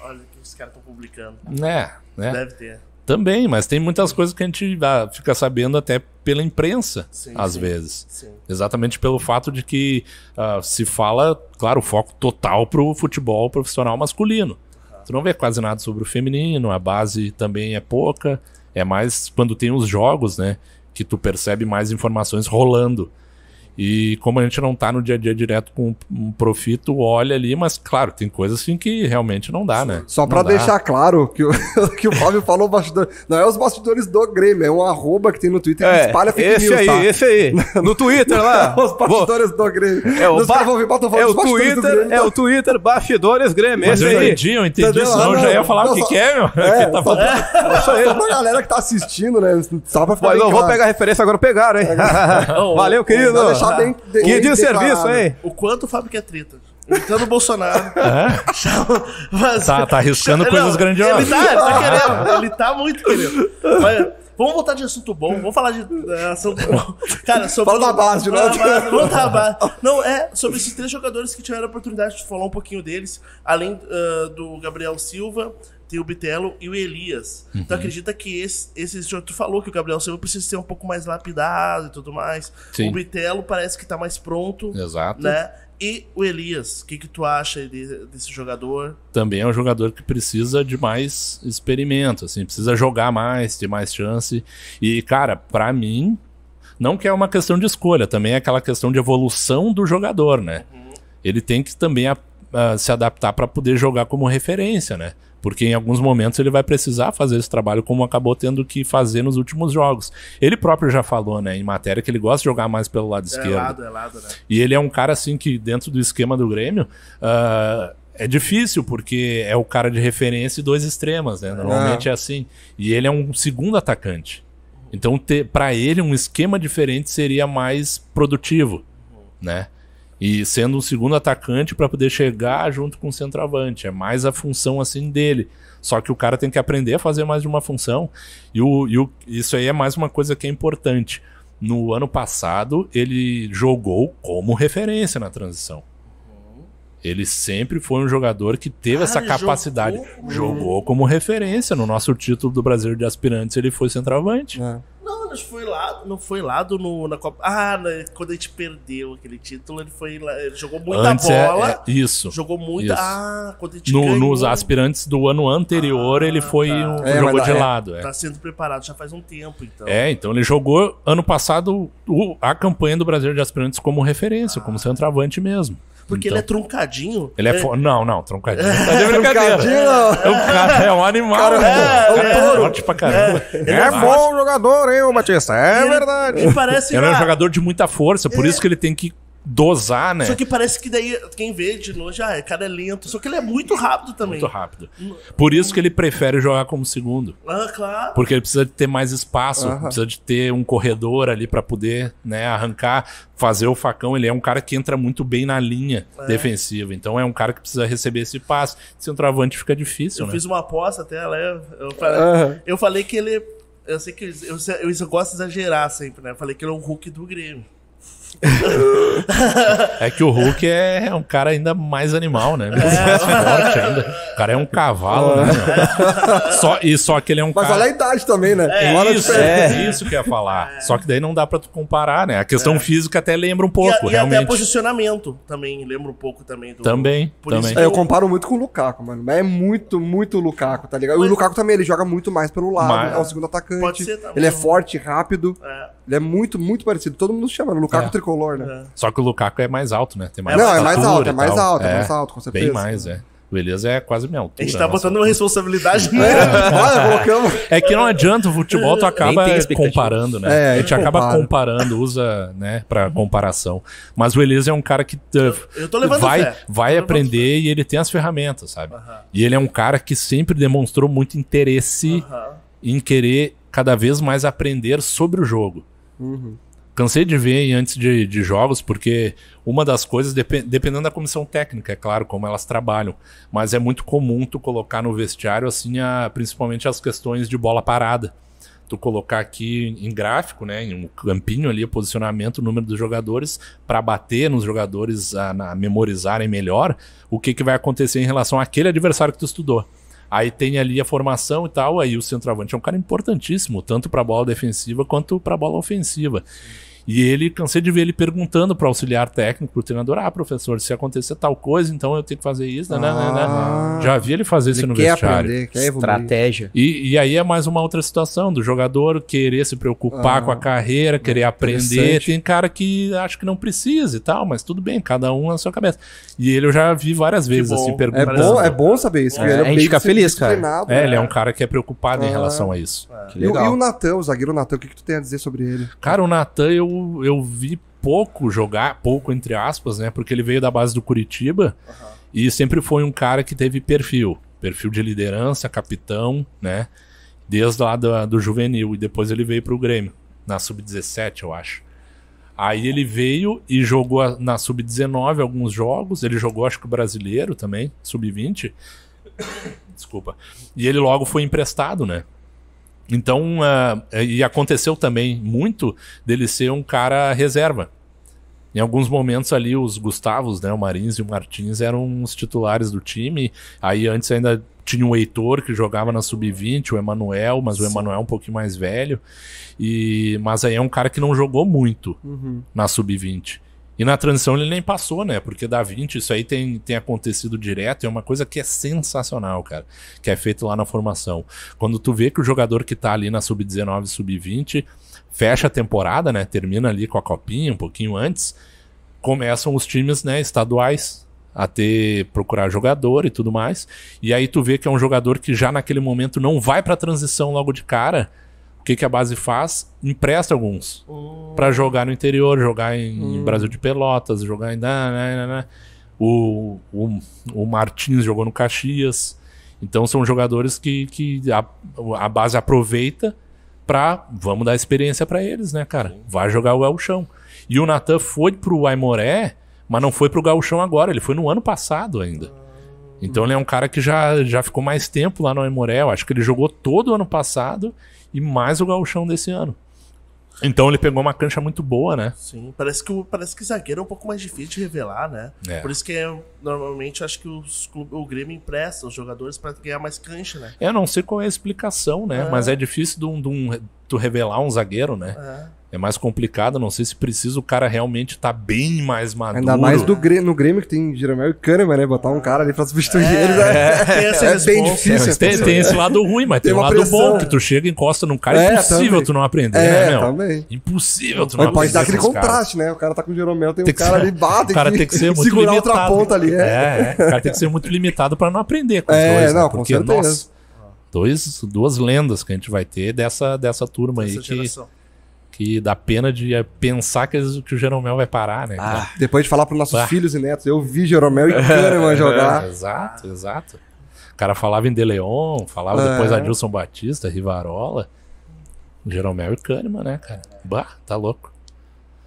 olha o que os caras estão publicando. Né? Deve ter. Também, mas tem muitas coisas que a gente fica sabendo até pela imprensa, às vezes. Sim. Exatamente pelo fato de que se fala, claro, o foco total pro futebol profissional masculino. Tu não vê quase nada sobre o feminino, a base também é pouca. É mais quando tem os jogos, né? Que tu percebe mais informações rolando. E como a gente não tá no dia a dia direto com um profito, olha ali, mas claro, tem coisas assim que realmente não dá, né? Só pra Não dá. deixar claro que que o Fábio falou bastidor. Não é os bastidores do Grêmio, é um arroba que tem no Twitter que espalha fake esse news, aí, tá? esse aí. No Twitter lá. Os bastidores do Grêmio. É o, Os caras vão vir, botam falando é o dos bastidores do Twitter, Grêmio, é tá? o Twitter Bastidores Grêmio. Mas Esse eu aí. entendi, eu entendi, Entendeu? senão eu já ia falar o que é, meu. É, Que tá só, falando. só pra galera que tá assistindo, né? Só pra ficar Mas bem não vou claro. pegar a referência, agora pegaram, hein? Valeu, querido. Pra deixar bem Que dia de declarado. serviço, hein? O quanto o Fábio quer treta. Imitando o Bolsonaro. Mas- Tá arriscando Não, coisas grandiosas. Ele tá querendo. Ele tá muito querendo. Mas, vamos voltar de assunto bom. Vamos falar de assunto bom. Cara, sobre... Fala da base, de novo. Vamos da base. Não, sobre esses 3 jogadores que tiveram a oportunidade de falar um pouquinho deles. Além do Gabriel Silva, tem o Bitelo e o Elias. Tu acredita que tu falou que o Gabriel Silva precisa ser um pouco mais lapidado e tudo mais. Sim. O Bitelo parece que tá mais pronto. Exato. Né? E o Elias, o que tu acha desse jogador? Também é um jogador que precisa de mais experimento, assim, precisa jogar mais, ter mais chance. E, cara, pra mim, não que é uma questão de escolha, também é aquela questão de evolução do jogador, né? Ele tem que também se adaptar pra poder jogar como referência, né? Porque em alguns momentos ele vai precisar fazer esse trabalho como acabou tendo que fazer nos últimos jogos. Ele próprio já falou, né, em matéria, que ele gosta de jogar mais pelo lado esquerdo. É lado, né? E ele é um cara, assim, que dentro do esquema do Grêmio, é difícil, porque é o cara de referência e 2 extremas, né? Normalmente é assim. E ele é um segundo atacante. Então, pra ele, um esquema diferente seria mais produtivo, né? E sendo um segundo atacante para poder chegar junto com o centroavante. É mais a função, assim, dele. Só que o cara tem que aprender a fazer mais de uma função. E isso aí é mais uma coisa que é importante. No ano passado, ele jogou como referência na transição. Ele sempre foi um jogador que teve essa ele capacidade. Jogou como referência. No nosso título do Brasil de Aspirantes, ele foi centroavante. Não, não foi lá na Copa. Quando a gente perdeu aquele título, ele jogou muita Antes bola. isso. Jogou muita. Isso. Quando a gente ganhou, Nos aspirantes do ano anterior, ele foi jogou mas de lado. Tá sendo preparado já faz um tempo, então. Então ele jogou ano passado a campanha do Brasil de Aspirantes como referência, como centroavante mesmo. Porque Então, ele é truncadinho. ele é Não, truncadinho. Tá de brincadeira. Truncadinho, não. O cara é um animal. Cara, né? é O cara um touro. forte pra caramba. É bom jogador, hein, ô Batista? É verdade. E parece Ele é um jogador de muita força, por isso que ele tem que dosar, né? Só que parece que daí quem vê de longe, o cara é lento. Só que ele é muito rápido também. Muito rápido. Por isso que ele prefere jogar como segundo. Claro. Porque ele precisa de ter mais espaço, precisa de ter um corredor ali pra poder, né, arrancar, fazer o facão. Ele é um cara que entra muito bem na linha defensiva. Então é um cara que precisa receber esse passe. Centroavante fica difícil, Eu né? fiz uma aposta até, né? Eu falei que ele. Eu sei que eu gosto de exagerar sempre, né? Eu falei que ele é o Hulk do Grêmio. É que o Hulk é um cara ainda mais animal, né? Mais forte ainda. O cara é um cavalo, né? Só que ele é um Mas cara... olha a idade também, né? Isso que eu ia falar. Só que daí não dá pra tu comparar, né? A questão física até lembra um pouco, E até realmente. posicionamento também, lembra um pouco também do. Também. Isso que Eu comparo muito com o Lukaku, mano. Mas é muito, muito Lukaku, tá ligado? Mas- O Lukaku também, ele joga muito mais pelo lado, Mas- é o segundo atacante. Pode ser também. Ele é forte, rápido. É. Ele é muito, muito parecido. Todo mundo chama, né? Lukaku É. tricolor, né? Só que o Lukaku é mais alto, né? Tem mais Não, é mais estatura alto, e é mais tal. alto, com certeza. Bem mais, é. O Elias é quase minha altura. A gente tá nossa botando uma altura. responsabilidade Olha, colocamos. É que não adianta, o futebol tu acaba tem expectativa. comparando, né? É, a gente acaba compara. comparando, usa, né, pra comparação. Mas o Elias é um cara que Eu tô levando vai fé. vai Tô levando aprender e ele tem as ferramentas, sabe? E ele é um cara que sempre demonstrou muito interesse em querer cada vez mais aprender sobre o jogo. Cansei de ver antes de jogos, porque uma das coisas, dependendo da comissão técnica, é claro, como elas trabalham, mas é muito comum tu colocar no vestiário, assim, principalmente as questões de bola parada. Tu colocar aqui em gráfico, né, em um campinho ali, o posicionamento, o número dos jogadores, para bater nos jogadores a memorizarem melhor o que vai acontecer em relação àquele adversário que tu estudou. Aí tem ali a formação e tal, aí o centroavante é um cara importantíssimo, tanto para a bola defensiva quanto para a bola ofensiva. E ele, cansei de ver ele perguntando pro auxiliar técnico, pro treinador, professor, se acontecer tal coisa, então eu tenho que fazer isso, né? Já vi ele fazer isso no quer vestiário. aprender, quer evoluir. Estratégia. E aí é mais uma outra situação do jogador querer se preocupar com a carreira, querer aprender. interessante. Tem cara que acha que não precisa e tal, mas tudo bem, cada um na sua cabeça. E ele eu já vi várias vezes, bom. assim, É perguntando. bom saber isso. porque ele a gente bem fica feliz, cara. disciplinado, Ele é né? um cara que é preocupado em relação a isso. Que E o legal. Natan, o zagueiro Natan, o que tu tem a dizer sobre ele? Cara, o Natan eu vi pouco jogar, pouco entre aspas, né? Porque ele veio da base do Curitiba e sempre foi um cara que teve perfil de liderança, capitão, né? Desde lá do juvenil. E depois ele veio pro Grêmio, na Sub-17, eu acho. Aí ele veio e jogou na Sub-19 alguns jogos. Ele jogou, acho que o brasileiro também, Sub-20. Desculpa. E ele logo foi emprestado, né? Então, e aconteceu também muito dele ser um cara reserva. Em alguns momentos ali, os Gustavos, né, o Marins e o Martins eram os titulares do time. Aí antes ainda tinha o Heitor, que jogava na Sub-20, o Emanuel, mas o Emanuel é um pouquinho mais velho. Mas aí é um cara que não jogou muito na Sub-20. E na transição ele nem passou, né? Porque da 20 isso aí tem acontecido direto. É uma coisa que é sensacional, cara. Que é feito lá na formação. Quando tu vê que o jogador que tá ali na Sub-19 e Sub-20 fecha a temporada, né? Termina ali com a copinha um pouquinho antes. Começam os times, né, estaduais a procurar jogador e tudo mais. E aí tu vê que é um jogador que já naquele momento não vai pra transição logo de cara. O que a base faz? Empresta alguns pra jogar no interior, jogar em Brasil de Pelotas, jogar em... O Martins jogou no Caxias. Então são jogadores que a base aproveita vamos dar experiência pra eles, né, cara? Vai jogar o Gauchão. E o Natan foi pro Aimoré, mas não foi pro Gauchão agora, ele foi no ano passado ainda. Então ele é um cara que já ficou mais tempo lá no Aimoré. Eu acho que ele jogou todo o ano passado e mais o Gauchão desse ano. Então ele pegou uma cancha muito boa, né? Sim, parece que zagueiro é um pouco mais difícil de revelar, né? É. Por isso que normalmente eu acho que o Grêmio empresta os jogadores pra ganhar mais cancha, né? Eu não sei qual é a explicação, né? Mas é difícil tu revelar um zagueiro, né? É mais complicado, não sei se precisa o cara realmente tá bem mais maduro. Ainda mais no Grêmio, que tem Jeromel e Kahneman, né? Botar um cara ali pra substituir eles é bem difícil. Tem esse lado ruim, mas tem um uma lado pressão. bom, que tu chega e encosta num cara, é impossível também. tu não aprender, né, meu? Também. Impossível tu não Mas aprender. pode dar aquele com os caras. contraste, né? O cara tá com o Jeromel, tem um Tem que cara ser- ali, bate, o cara tem que ser muito segurar limitado. outra ponta ali. O cara tem que ser muito limitado pra não aprender com os dois, né? não, com Porque, certeza. nossa, duas lendas que a gente vai ter dessa turma aí Essa geração. que dá pena de pensar que o Jeromel vai parar, né? cara? Depois de falar pros nossos Bah. filhos e netos, eu vi Jeromel e Kahneman jogar. Exato. O cara falava em De Leon, falava depois Adilson Batista, Rivarola, Jeromel e Kahneman, né, cara? Bah, tá louco.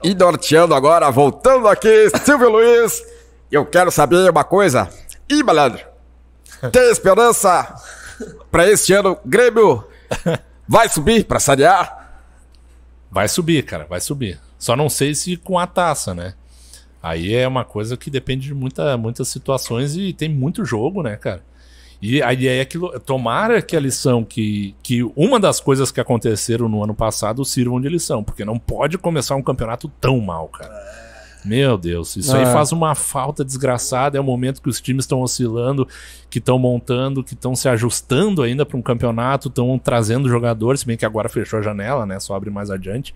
E norteando agora, voltando aqui, Silvio Luiz, eu quero saber uma coisa. Ih, malandro, tem esperança pra este ano o Grêmio vai subir pra Série A? Vai subir, cara, vai subir. Só não sei se com a taça, né? Aí é uma coisa que depende de muitas situações e tem muito jogo, né, cara? E aí é aquilo. Tomara que a lição que uma das coisas que aconteceram no ano passado sirvam de lição, porque não pode começar um campeonato tão mal, cara. Meu Deus, isso aí faz uma falta desgraçada. É o momento que os times estão oscilando, que estão montando, que estão se ajustando ainda para um campeonato, estão trazendo jogadores, se bem que agora fechou a janela, né? Só abre mais adiante.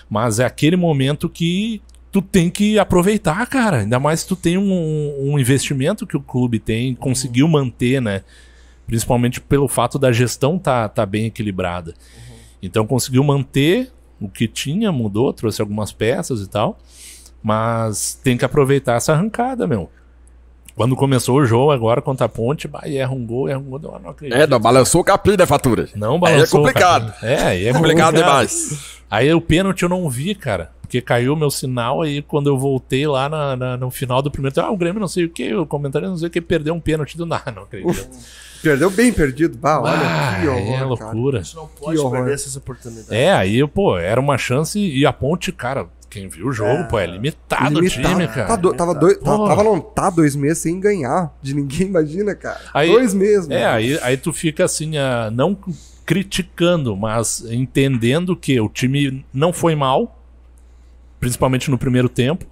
Mas é aquele momento que tu tem que aproveitar, cara. Ainda mais se tu tem um investimento que o clube tem, conseguiu manter, né? Principalmente pelo fato da gestão tá bem equilibrada. Então conseguiu manter o que tinha, mudou, trouxe algumas peças e tal. Mas tem que aproveitar essa arrancada, meu. Quando começou o jogo agora contra a Ponte, erra um gol, eu não acredito. Não balançou o capim, né, Fatura? Não balançou. Aí é complicado. Cara. Aí é Complicado demais. Aí o pênalti eu não vi, cara. Porque caiu o meu sinal, aí quando eu voltei lá no final do primeiro tempo, o Grêmio não sei o que, o comentário não sei o que, perdeu um pênalti do nada, não acredito. Perdeu bem perdido. Olha, que horror, é loucura. A gente não pode horror. perder essas oportunidades. Aí, era uma chance e a Ponte, cara, quem viu o jogo, é limitado o time, cara. Tá 2 meses sem ganhar de ninguém, imagina, cara. Aí, 2 meses, mano. Aí tu fica assim, não criticando, mas entendendo que o time não foi mal, principalmente no primeiro tempo,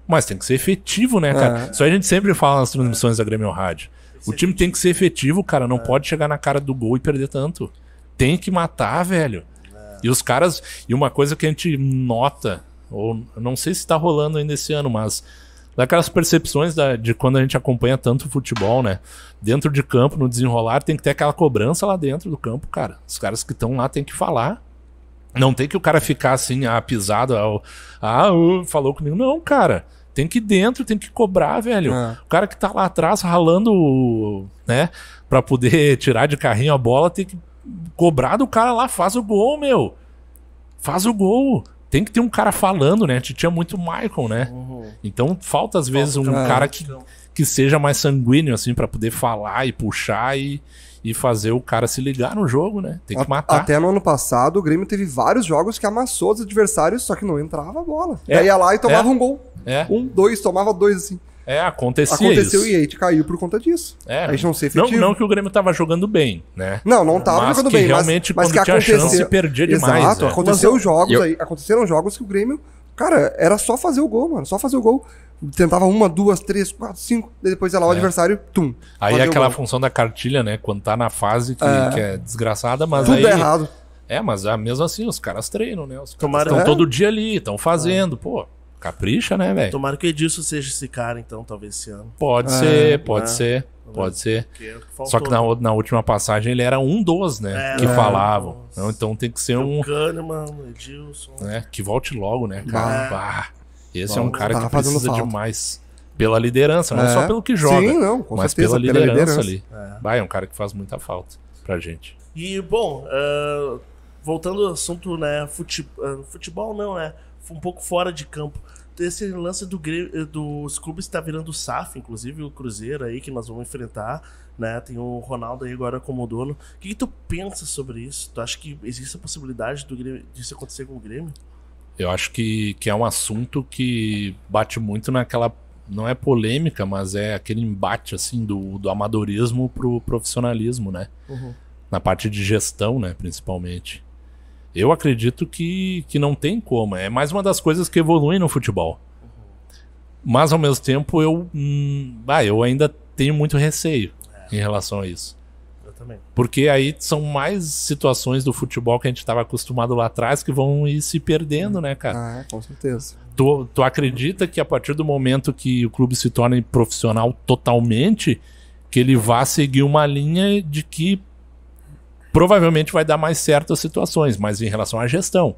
mas tem que ser efetivo, né, cara? Isso aí a gente sempre fala nas transmissões da Grêmio Rádio. O time tem que ser efetivo, cara, não pode chegar na cara do gol e perder tanto. Tem que matar, velho. E os caras... E uma coisa que a gente nota, ou não sei se tá rolando ainda esse ano, mas daquelas percepções de quando a gente acompanha tanto futebol, né? Dentro de campo, no desenrolar, tem que ter aquela cobrança lá dentro do campo, cara. Os caras que estão lá tem que falar. Não tem que o cara ficar assim, pisado, falou comigo. Não, cara. Tem que ir dentro, tem que cobrar, velho. O cara que tá lá atrás ralando, né? Pra poder tirar de carrinho a bola, tem que cobrar do cara lá. Faz o gol, meu. Faz o gol. Tem que ter um cara falando, né? A gente tinha muito Michael, né? Então falta às vezes um cara que seja mais sanguíneo, assim, pra poder falar e puxar e fazer o cara se ligar no jogo, né? Tem que matar. Até no ano passado, o Grêmio teve vários jogos que amassou os adversários, só que não entrava a bola. Aí ia lá e tomava um gol. 1, 2, tomava 2, assim. Aconteceu isso. E aí a gente caiu por conta disso. A gente não ser efetivo. Não que o Grêmio tava jogando bem, né? Não tava jogando bem. Realmente, mas quando que tinha chance, perdia demais. Exato, aconteceram jogos que o Grêmio... Cara, era só fazer o gol, mano. Só fazer o gol. Tentava 1, 2, 3, 4, 5. Depois ia lá o adversário, tum. Aí é aquela função da cartilha, né? Quando tá na fase que é desgraçada, mas tudo aí... errado. Mas mesmo assim, os caras treinam, né? Os caras estão todo dia ali, estão fazendo, pô. Capricha, né, velho? Tomara que o Edilson seja esse cara, então, talvez esse ano. Pode ser. Só que na última passagem ele era um dos, né? Que falavam. Então tem que ser um... Kahneman, Edilson... que volte logo, né, cara? Esse é um cara que precisa demais. Pela liderança, não só pelo que joga. Sim, não, com mas certeza, pela liderança ali. É um cara que faz muita falta pra gente. E, bom, voltando ao assunto, né? Futebol não, né? Um pouco fora de campo. Esse lance dos clubes está virando SAF, inclusive o Cruzeiro aí, que nós vamos enfrentar, né? Tem o Ronaldo aí agora como dono. O que tu pensa sobre isso? Tu acha que existe a possibilidade disso acontecer com o Grêmio? Eu acho que é um assunto que bate muito naquela... Não é polêmica, mas é aquele embate assim do amadorismo pro profissionalismo, né? Na parte de gestão, né, principalmente. Eu acredito que não tem como. É mais uma das coisas que evoluem no futebol. Mas, ao mesmo tempo, eu ainda tenho muito receio em relação a isso. Eu também. Porque aí são mais situações do futebol que a gente estava acostumado lá atrás que vão ir se perdendo, né, cara? Com certeza. Tu acredita que a partir do momento que o clube se torne profissional totalmente, que ele vá seguir uma linha de que provavelmente vai dar mais certo as situações, mas em relação à gestão.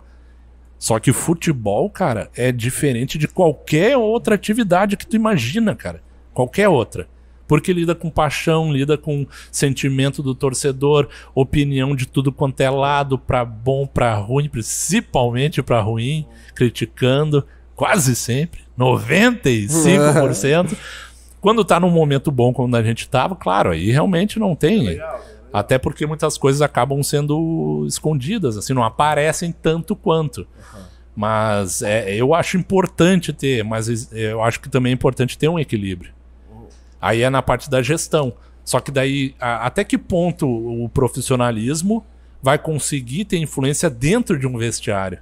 Só que o futebol, cara, é diferente de qualquer outra atividade que tu imagina, cara. Qualquer outra. Porque lida com paixão, lida com sentimento do torcedor, opinião de tudo quanto é lado, pra bom, pra ruim, principalmente pra ruim, criticando, quase sempre, 95%. Quando tá num momento bom, como a gente tava, claro, aí realmente não tem... Até porque muitas coisas acabam sendo escondidas, assim, não aparecem tanto quanto. Mas eu acho importante ter, mas eu acho que também é importante ter um equilíbrio. Aí é na parte da gestão. Só que daí, até que ponto o profissionalismo vai conseguir ter influência dentro de um vestiário?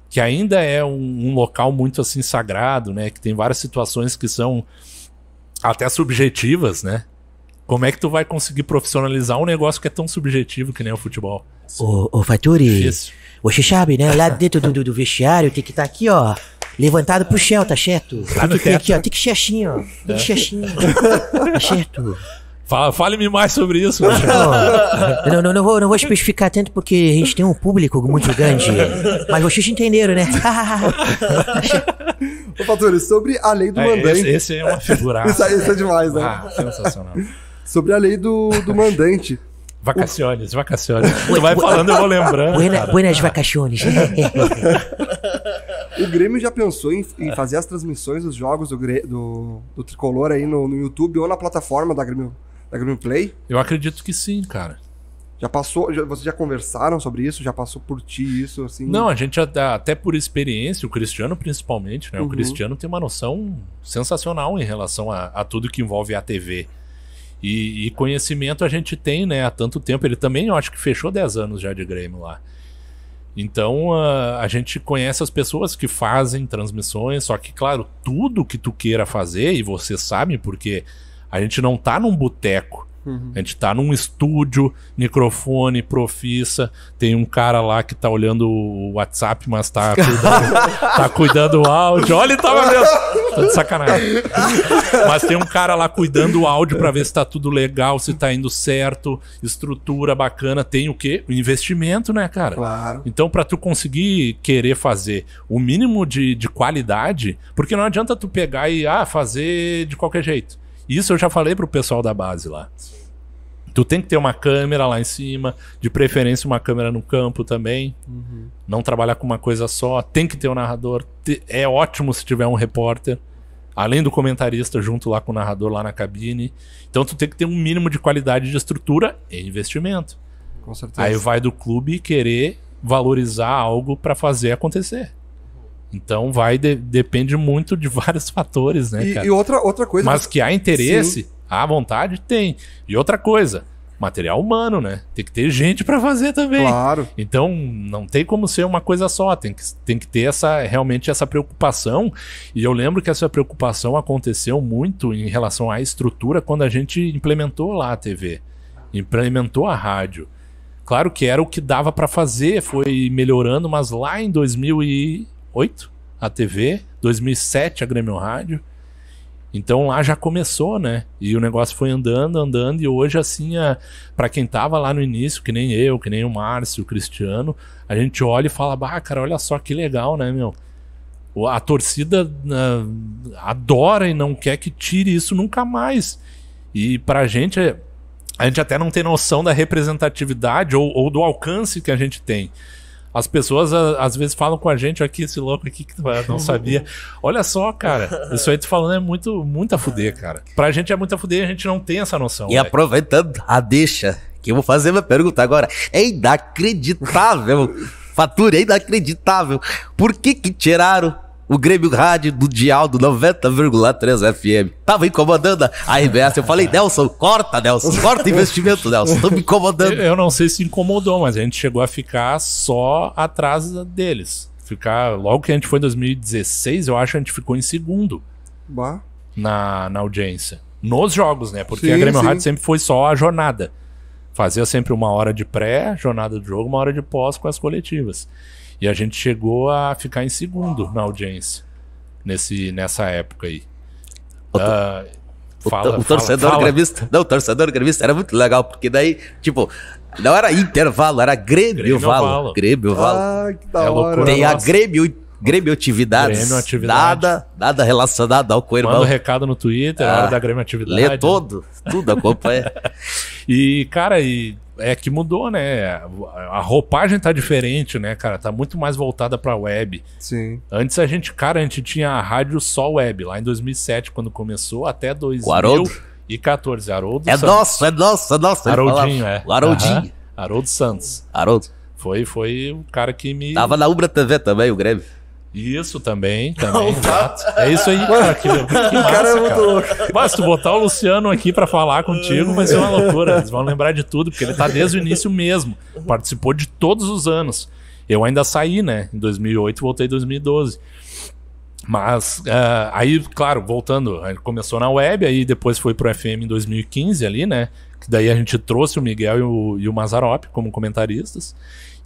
Que ainda é um local muito assim sagrado, né? Que tem várias situações que são até subjetivas, né? Como é que tu vai conseguir profissionalizar um negócio que é tão subjetivo que nem o futebol? Ô Faturi, você sabe, né? Lá dentro do vestiário tem que estar aqui, ó. Levantado pro chão, tá certo? Tem que ter aqui, ó. Tem que ser assim, ó. Tem que ser assim. Tá certo? Fale-me mais sobre isso. Não vou especificar tanto porque a gente tem um público muito grande. Mas vocês entenderam, né? Ô, Faturi, sobre a lei do mandante... Esse é uma figura. Isso é demais, né? Sensacional. Sobre a lei do mandante. Vacaciones. Tu vai falando, eu vou lembrando. Buenas vacaciones. O Grêmio já pensou em fazer as transmissões dos jogos do Tricolor aí no YouTube ou na plataforma da Grêmio Play? Eu acredito que sim, cara. Já passou, vocês já conversaram sobre isso? Já passou por ti isso, assim? Não, a gente até por experiência, o Cristiano principalmente, né? O Cristiano tem uma noção sensacional em relação a tudo que envolve a TV. E conhecimento a gente tem, né, há tanto tempo. Ele também, eu acho que fechou 10 anos já de Grêmio lá. Então a gente conhece as pessoas que fazem transmissões, só que, claro, tudo que tu queira fazer, e você sabe, porque a gente não tá num boteco. A gente tá num estúdio, microfone, profissa. Tem um cara lá que tá olhando o WhatsApp, mas tá cuidando do áudio. Olha, ele tava mesmo. Tô de sacanagem. Mas tem um cara lá cuidando do áudio pra ver se tá tudo legal, se tá indo certo, estrutura bacana. Tem o quê? O investimento, né, cara? Claro. Então, pra tu conseguir querer fazer o mínimo de qualidade, porque não adianta tu pegar e fazer de qualquer jeito. Isso eu já falei pro pessoal da base lá. Tu tem que ter uma câmera lá em cima, de preferência uma câmera no campo também. Não trabalhar com uma coisa só. Tem que ter um narrador. É ótimo se tiver um repórter, além do comentarista junto lá com o narrador lá na cabine. Então tu tem que ter um mínimo de qualidade de estrutura e investimento. Com certeza. Aí vai do clube querer valorizar algo para fazer acontecer. Então depende muito de vários fatores, né, cara? E outra coisa... Mas que há interesse, Sim. há vontade, tem. E outra coisa, material humano, né? Tem que ter gente pra fazer também. Claro. Então não tem como ser uma coisa só, tem que ter realmente essa preocupação. E eu lembro que essa preocupação aconteceu muito em relação à estrutura quando a gente implementou lá a TV, implementou a rádio. Claro que era o que dava pra fazer, foi melhorando, mas lá em 2008 a TV, 2007 a Grêmio Rádio. Então lá já começou, né? E o negócio foi andando, e hoje assim, pra quem tava lá no início, que nem eu, que nem o Márcio, o Cristiano, a gente olha e fala, cara, olha só que legal, né, meu? A torcida adora e não quer que tire isso nunca mais. E pra gente, a gente até não tem noção da representatividade ou do alcance que a gente tem. As pessoas às vezes falam com a gente aqui, esse louco aqui que não sabia. Olha só, cara, isso aí tu falando é muito a fuder, cara. Pra gente é muito a fuder e a gente não tem essa noção. E aproveitando a deixa, que eu vou fazer minha pergunta agora. É inacreditável, Faturi, é inacreditável. Por que tiraram o Grêmio Rádio do dial do 90,3 FM? Tava incomodando a RBS. Eu falei, Nelson, corta investimento, Nelson. Tô me incomodando. Eu não sei se incomodou, mas a gente chegou a ficar só atrás deles. Logo que a gente foi em 2016, eu acho que a gente ficou em segundo na audiência. Nos jogos, né? Porque a Grêmio Rádio sempre foi só a jornada. Fazia sempre 1 hora de pré, jornada do jogo, 1 hora de pós com as coletivas. E a gente chegou a ficar em segundo na audiência nessa época aí. O torcedor gremista. Não, o torcedor gremista era muito legal, porque daí, tipo, não era intervalo, era Grêmio-Valo. Ah, que da hora. Tem a Grêmio-atividades. Nada relacionado ao co-irmão. Manda um recado no Twitter, hora da Grêmio-atividade. Lê tudo acompanha. E, cara, é que mudou, né? A roupagem tá diferente, né, cara? Tá muito mais voltada pra web. Sim. Antes a gente tinha a rádio só web, lá em 2007, quando começou, até 2014. Haroldo é Santos. nosso. Haroldinho, O Haroldinho. Haroldo Santos. Haroldo. Foi o cara que me... Tava na Ubra TV também, o Grêmio. Isso também, exato. É isso aí, cara. Que massa, cara é muito louco. Mas se tu botar o Luciano aqui pra falar contigo, vai ser uma loucura. Eles vão lembrar de tudo, porque ele tá desde o início mesmo. Participou de todos os anos. Eu ainda saí, né? Em 2008, voltei em 2012. Mas, aí, claro, voltando, a gente começou na web, aí depois foi pro FM em 2015 ali, né? Que daí a gente trouxe o Miguel e o Mazzaropi como comentaristas.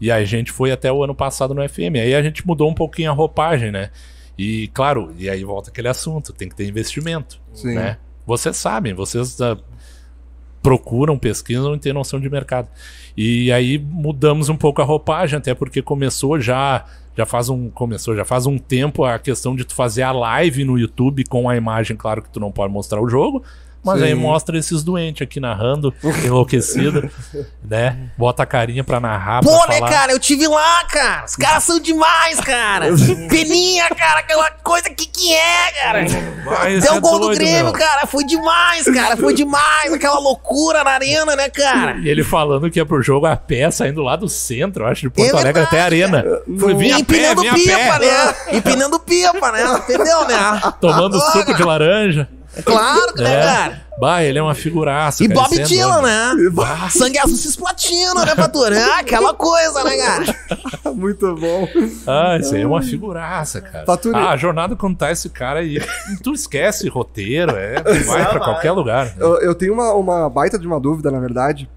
E a gente foi até o ano passado no FM. Aí a gente mudou um pouquinho a roupagem, né? E, claro, e aí volta aquele assunto, tem que ter investimento, né? Vocês sabem, vocês procuram, pesquisam e têm noção de mercado. E aí mudamos um pouco a roupagem, até porque começou já faz um tempo a questão de tu fazer a live no YouTube com a imagem, claro que tu não pode mostrar o jogo, mas aí mostra esses doentes aqui narrando, enlouquecido, né? Bota a carinha pra narrar, Pô, pra né, falar. cara? Eu tive lá, cara. Os caras são demais, cara. Peninha, cara. Aquela coisa que é, cara. Mas Deu é um gol do doido, Grêmio, meu. cara. Foi demais, cara. Foi demais. Aquela loucura na arena, né, cara? E ele falando que ia pro jogo a pé, saindo lá do centro, eu acho, de Porto Alegre verdade, até a arena. Foi vir a pé, Empinando vim a pipa, pé. né? Empinando pipa, né? Entendeu, né? Tomando suco de laranja. Claro, né, cara? Bah, ele é uma figuraça. E cara, Bob isso é Dylan, enorme. né? Sangue azul cisplatina, né, Fatura? É aquela coisa, né, cara? Muito bom. Ah, isso aí é uma figuraça, cara. Faturi. A jornada quando tá esse cara aí, tu esquece roteiro, vai pra qualquer lugar. Né? Eu tenho uma baita de uma dúvida, na verdade.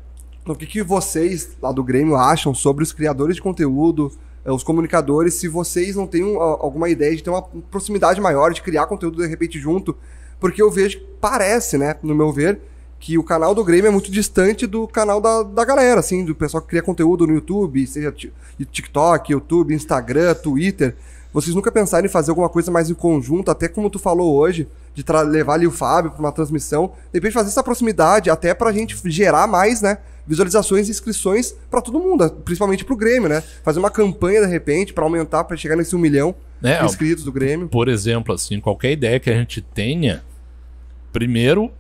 O que vocês lá do Grêmio acham sobre os criadores de conteúdo, os comunicadores, se vocês não têm alguma ideia de ter uma proximidade maior, de criar conteúdo de repente junto? Porque eu vejo, parece, né, no meu ver, que o canal do Grêmio é muito distante do canal da galera, assim, do pessoal que cria conteúdo no YouTube, seja TikTok, YouTube, Instagram, Twitter. Vocês nunca pensaram em fazer alguma coisa mais em conjunto, até como tu falou hoje, de levar ali o Fábio para uma transmissão, de repente fazer essa proximidade até pra gente gerar mais, né, visualizações e inscrições pra todo mundo, principalmente pro Grêmio, né? Fazer uma campanha, de repente, pra aumentar, pra chegar nesse 1 milhão de inscritos do Grêmio. Por exemplo, assim, qualquer ideia que a gente tenha, primeiro,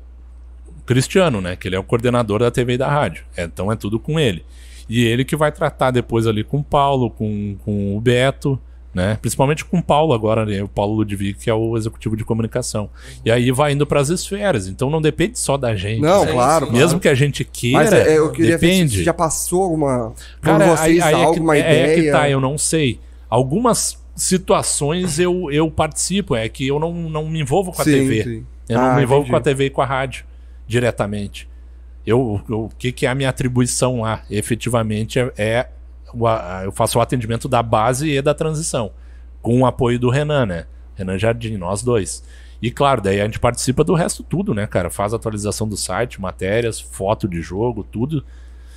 Cristiano, né? Que ele é o coordenador da TV e da rádio. Então é tudo com ele. E ele que vai tratar depois ali com o Paulo, com o Beto, né? Principalmente com o Paulo agora, né? O Paulo Ludwig, que é o executivo de comunicação. E aí vai indo para as esferas. Então não depende só da gente. Não, né? claro. Mesmo que a gente queira, mas eu queria depende. ver se já passou alguma... Cara, vocês, alguma ideia? É que tá, eu não sei. Algumas situações eu participo. É que eu não me envolvo com a TV. Sim. Eu não me envolvo entendi. com a TV e com a rádio diretamente. O que é a minha atribuição lá? Efetivamente eu faço o atendimento da base e da transição, com o apoio do Renan, né? Renan Jardim, nós dois. E claro, daí a gente participa do resto tudo, né, cara? Faz atualização do site, matérias, foto de jogo, tudo.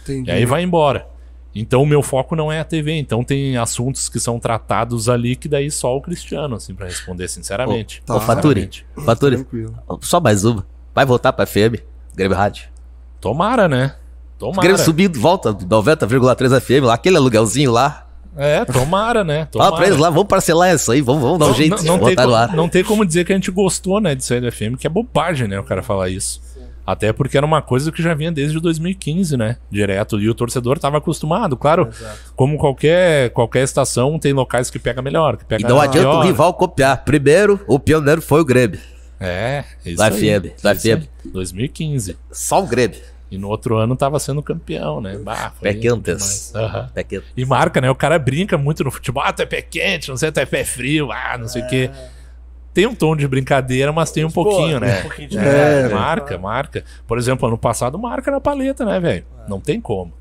Entendi. E aí vai embora. Então o meu foco não é a TV. Então tem assuntos que são tratados ali que daí só o Cristiano, assim, pra responder sinceramente. Tá. Ô, Faturi, Tranquilo. só mais uma. Vai voltar pra FM, Grêmio Rádio. Tomara, né? Tomara. Grêmio subindo, volta 90,3 FM lá, aquele aluguelzinho lá. Tomara, né? Fala pra eles lá, vamos parcelar isso aí, vamos dar um jeito. Não tem como dizer que a gente gostou, né, disso aí do FM, que é bobagem, né, o cara falar isso. Até porque era uma coisa que já vinha desde 2015, né, direto, e o torcedor tava acostumado, claro. Como qualquer estação, tem locais que pega melhor, que pega E não adianta pior. o rival copiar. Primeiro, o pioneiro foi o Grêmio. Isso Da aí. FM, da Isso aí. FM. 2015. Só o Grêmio. E no outro ano tava sendo campeão, né? Bah, foi Pé quentes. demais. Aham. Pé quente. E marca, né? O cara brinca muito no futebol. Tu é pé quente, não sei, tu é pé frio, não sei o quê. Tem um tom de brincadeira, mas tem um pouquinho, né? Um pouquinho de Marca. Por exemplo, ano passado marca na paleta, né, velho? Não tem como.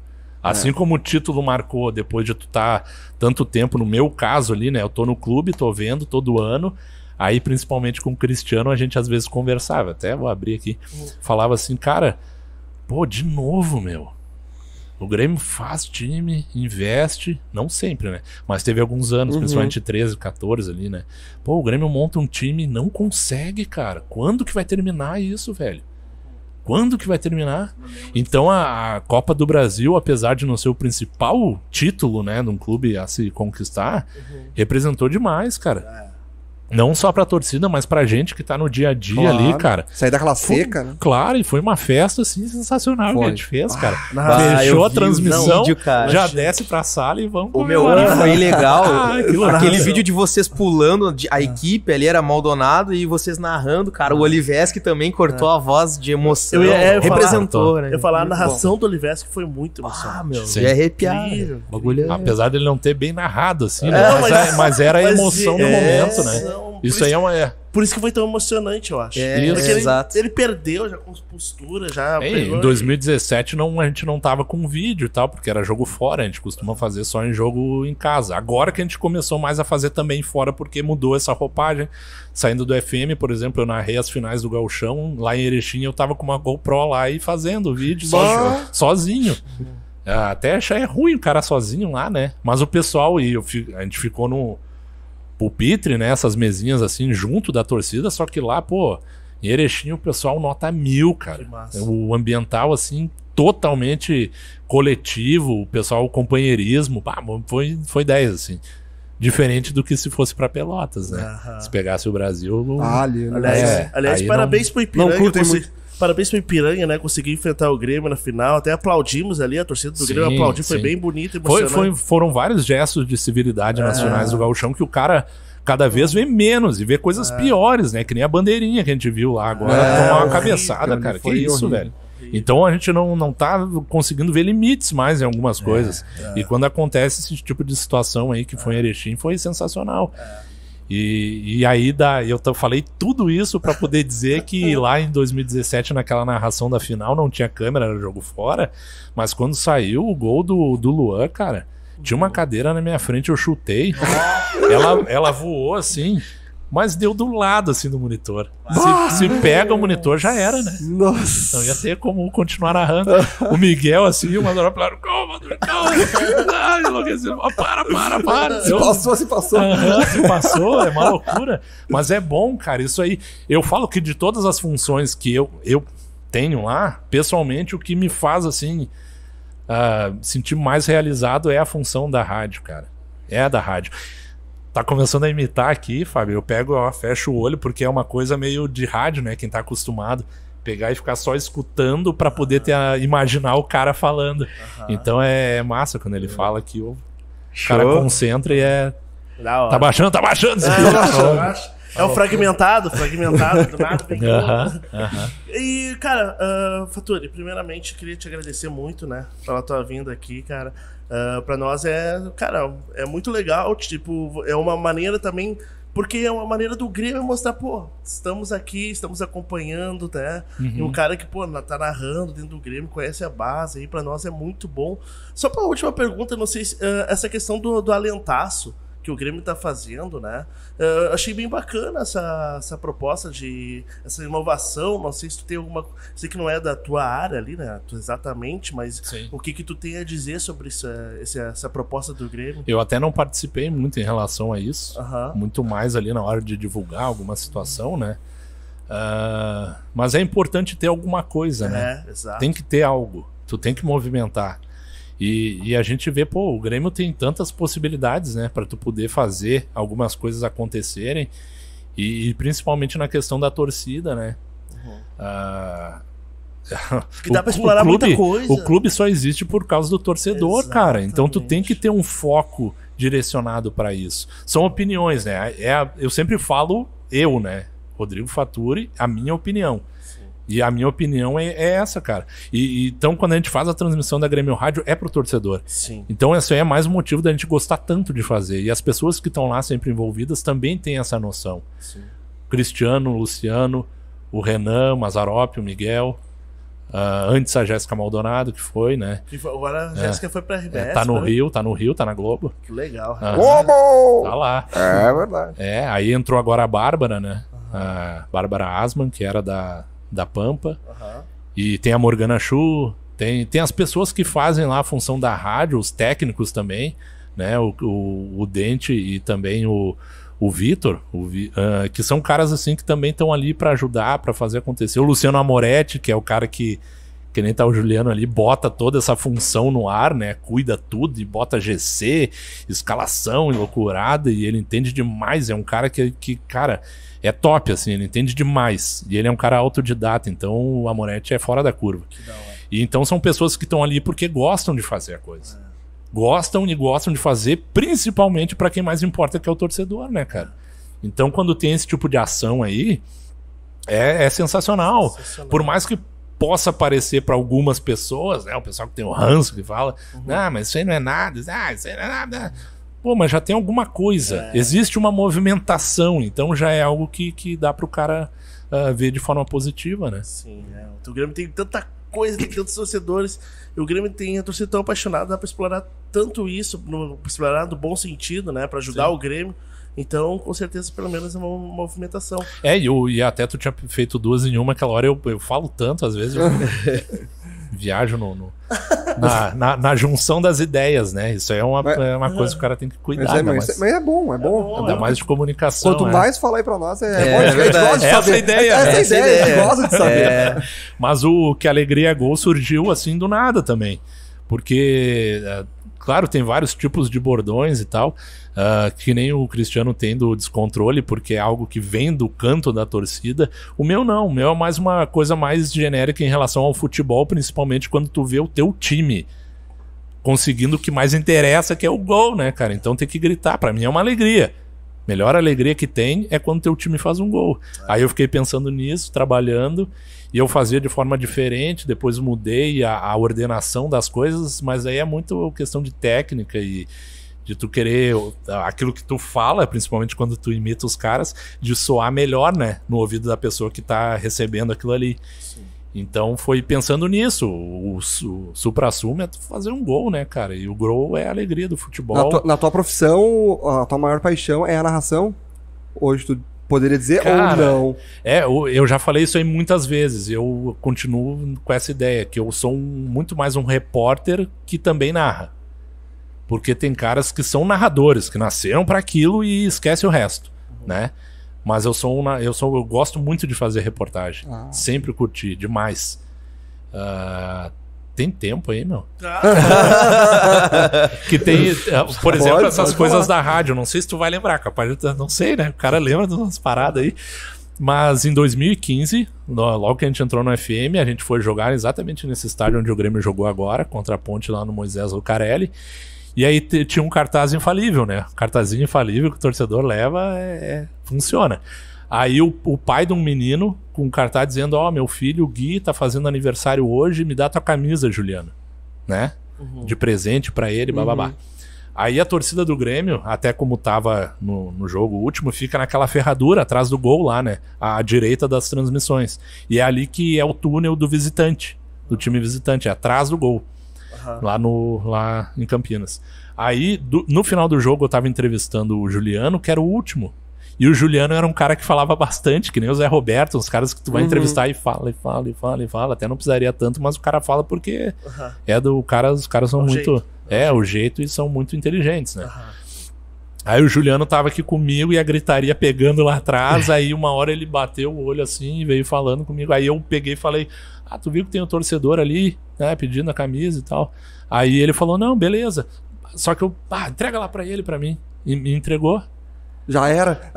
Assim como o título marcou depois de tu estar tanto tempo, no meu caso ali, né? Eu tô no clube, tô vendo todo ano. Aí, principalmente com o Cristiano, a gente às vezes conversava. Até vou abrir aqui. Falava assim, cara, pô, de novo, meu. O Grêmio faz time, investe, não sempre, né? Mas teve alguns anos, principalmente 13, 14 ali, né? Pô, o Grêmio monta um time e não consegue, cara. Quando que vai terminar isso, velho? Quando que vai terminar? Então a Copa do Brasil, apesar de não ser o principal título, né, de um clube a se conquistar, representou demais, cara. Não só pra torcida, mas pra gente que tá no dia a dia ali, cara. Sair daquela seca, né? Claro, e foi uma festa, assim, sensacional que a gente fez, cara. eu Fechou a vi o transmissão, vídeo, cara. já desce pra sala e vamos O meu comemorar. foi legal. que loucura. Aquele vídeo de vocês pulando, a equipe ali era Maldonado e vocês narrando, cara. O Oliveski também cortou a voz de emoção. Eu ia falar- representou, né? Eu ia falar, a Muito narração do Oliveski foi muito bom. emocionante. Ah, meu, Sim. de arrepiar. Incrível. O bagulho é... Apesar dele não ter bem narrado, assim, né? É, Mas era a mas emoção do é, momento, né? emoção. Isso aí é uma... Por isso que foi tão emocionante, eu acho. É, Porque exato. ele perdeu já com postura, já pegou. Em 2017 a gente não tava com vídeo e tal, porque era jogo fora, a gente costuma fazer só em jogo em casa. Agora que a gente começou mais a fazer também fora, porque mudou essa roupagem. Saindo do FM, por exemplo, eu narrei as finais do Gauchão, lá em Erechim eu tava com uma GoPro lá e fazendo vídeo sozinho. Até achei ruim o cara sozinho lá, né? Mas o pessoal, a gente ficou no pupitre, né? Essas mesinhas assim, junto da torcida, só que lá, pô, em Erechim o pessoal nota 1000, cara. Que massa. O ambiental, assim, totalmente coletivo, o pessoal, o companheirismo, pá, foi 10, assim. Diferente do que se fosse pra Pelotas, né? Aham. Se pegasse o Brasil... Ali, né? Aliás, aí parabéns pro Ipiranga. não curtem Parabéns pro Ipiranga, né? Conseguiu enfrentar o Grêmio na final. Até aplaudimos ali, a torcida do Sim, Grêmio aplaudiu. Foi sim. bem bonito, emocionante. Foram vários gestos de civilidade nas finais do Gauchão que o cara cada vez vê menos e vê coisas piores, né? Que nem a bandeirinha que a gente viu lá agora, tomar uma cabeçada, cara. Que isso, velho? Então a gente não tá conseguindo ver limites mais em algumas coisas. E quando acontece esse tipo de situação aí que foi em Erechim, foi sensacional. E aí eu falei tudo isso pra poder dizer que lá em 2017, naquela narração da final, não tinha câmera, era jogo fora. Mas quando saiu o gol do Luan, cara, tinha uma cadeira na minha frente, eu chutei. Ela voou assim, mas deu do lado assim do monitor. Se pega o monitor, já era, né? Nossa. Não ia ter como continuar narrando. O Miguel, assim, o Maduro falaram: calma. Ai, enlouqueceu. Para. Se passou. Se passou, é uma loucura. Mas é bom, cara. Isso aí. Eu falo que de todas as funções que eu tenho lá, pessoalmente, o que me faz, assim, sentir mais realizado é a função da rádio, cara. É a da rádio. Tá começando a imitar aqui, Fábio. Eu pego, fecho o olho, porque é uma coisa meio de rádio, né? Quem tá acostumado pegar e ficar só escutando pra poder imaginar o cara falando. Então é massa quando ele fala que o cara concentra e tá baixando. É o fragmentado, do nada. E, cara, Faturi, primeiramente, queria te agradecer muito, né, pela tua vinda aqui, cara. Pra nós é muito legal, tipo, é uma maneira também, porque é uma maneira do Grêmio mostrar, pô, estamos aqui, estamos acompanhando, né? E um cara que, pô, tá narrando dentro do Grêmio, conhece a base, aí pra nós é muito bom. Só pra última pergunta, não sei se essa questão do alentaço que o Grêmio tá fazendo, né? Achei bem bacana essa proposta essa inovação. Não sei se tu tem alguma... Sei que não é da tua área ali, né? Exatamente, mas sim. O que tu tem a dizer sobre essa proposta do Grêmio? Eu até não participei muito em relação a isso. Muito mais ali na hora de divulgar alguma situação, né? Mas é importante ter alguma coisa, né? Exato. Tem que ter algo. Tu tem que movimentar. E a gente vê, pô, o Grêmio tem tantas possibilidades, né, pra tu poder fazer algumas coisas acontecerem, e principalmente na questão da torcida, né? Que dá pra explorar muita coisa. O clube só existe por causa do torcedor, cara. Então tu tem que ter um foco direcionado pra isso. São opiniões, né? Eu sempre falo né? Rodrigo Faturi, a minha opinião. E a minha opinião é essa, cara. Então, quando a gente faz a transmissão da Grêmio Rádio, é pro torcedor. Sim. Então, esse aí é mais um motivo da gente gostar tanto de fazer. E as pessoas que estão lá sempre envolvidas também têm essa noção. Sim. Cristiano, Luciano, o Renan, o Mazzaropi, o Miguel. Antes a Jéssica Maldonado, que foi, né? Agora a Jéssica foi pra RBS. Tá no Rio, tá na Globo. Que legal. Globo! Tá lá. É verdade. Aí entrou agora a Bárbara, né? A Bárbara Asman, que era da Pampa. E tem a Morgana Chu, tem as pessoas que fazem lá a função da rádio, os técnicos também, né? O Dente e também o Vitor, que são caras assim que também estão ali para ajudar, para fazer acontecer. O Luciano Amoretti, que é o cara que nem tá o Juliano ali, bota toda essa função no ar, né? Cuida tudo e bota GC, escalação e loucurada, e ele entende demais. É um cara que cara, é top, assim, ele entende demais. E ele é um cara autodidata, então o Amoretti é fora da curva. Que da hora. E então são pessoas que estão ali porque gostam de fazer a coisa. Gostam de fazer, principalmente para quem mais importa, que é o torcedor, né, cara? Então quando tem esse tipo de ação aí, é sensacional. Por mais que possa parecer para algumas pessoas, né, o pessoal que tem o ranço que fala, mas isso aí não é nada, isso aí não é nada. Pô, mas já tem alguma coisa. Existe uma movimentação, então já é algo que dá pro cara ver de forma positiva, né? Sim, o Grêmio tem tanta coisa, tem tantos torcedores, e o Grêmio tem a torcida tão apaixonada, dá pra explorar tanto isso, pra explorar no bom sentido, né? Pra ajudar o Grêmio. Então, com certeza, pelo menos é uma movimentação. E até tu tinha feito 2 em 1, aquela hora eu falo tanto, às vezes eu viajo na junção das ideias, né? Isso aí é uma coisa que o cara tem que cuidar. Mas é bom. Ainda mais de comunicação. Quanto mais falar aí pra nós, essa ideia. Essa ideia, a gente gosta de saber. Mas o Que Alegria é Gol surgiu assim do nada também. Porque, claro, tem vários tipos de bordões e tal, que nem o Cristiano tem do descontrole, porque é algo que vem do canto da torcida. O meu não, o meu é mais uma coisa mais genérica em relação ao futebol, principalmente quando tu vê o teu time conseguindo o que mais interessa, que é o gol, né, cara? Então tem que gritar, pra mim é uma alegria. Melhor alegria que tem é quando teu time faz um gol. Aí eu fiquei pensando nisso, trabalhando, e eu fazia de forma diferente, depois mudei a ordenação das coisas, mas aí é muito questão de técnica e de tu querer aquilo que tu fala, principalmente quando tu imita os caras, de soar melhor, né, no ouvido da pessoa que tá recebendo aquilo ali. Sim. Então foi pensando nisso. O supra-sumo é tu fazer um gol, né, cara? E o gol é a alegria do futebol. Na tua profissão, a tua maior paixão é a narração? Hoje tu poderia dizer, cara, ou não? Eu já falei isso aí muitas vezes. Eu continuo com essa ideia, que eu sou muito mais um repórter que também narra. Porque tem caras que são narradores, que nasceram para aquilo e esquecem o resto, né? Mas eu gosto muito de fazer reportagem. Sempre curti, demais. Tem tempo aí, meu? Que tem, por exemplo, essas coisas da rádio. Não sei se tu vai lembrar, capaz de... Não sei, né? O cara lembra de umas paradas aí. Mas em 2015, logo que a gente entrou no FM, a gente foi jogar exatamente nesse estádio onde o Grêmio jogou agora, contra a Ponte lá no Moisés Lucarelli. E aí tinha um cartaz infalível, né? Cartazinho infalível que o torcedor leva, funciona. Aí o pai de um menino com um cartaz dizendo, meu filho, o Gui, tá fazendo aniversário hoje, me dá tua camisa, Juliano. Né? De presente pra ele, bababá. Aí a torcida do Grêmio, até como tava no jogo último, fica naquela ferradura atrás do gol lá, né? À direita das transmissões. E é ali que é o túnel do visitante, do time visitante, é atrás do gol. Lá em Campinas. Aí, no final do jogo, eu tava entrevistando o Juliano, que era o último. E o Juliano era um cara que falava bastante, que nem o Zé Roberto, uns caras que tu vai entrevistar e fala. Até não precisaria tanto, mas o cara fala porque os caras são muito... o jeito, e são muito inteligentes, né? Aí o Juliano tava aqui comigo e a gritaria pegando lá atrás. Aí uma hora ele bateu o olho assim e veio falando comigo. Aí eu peguei e falei, tu viu que tem um torcedor ali, né, pedindo a camisa e tal. Aí ele falou, não, beleza. Só que eu, entrega lá pra ele, pra mim. E me entregou. Já era.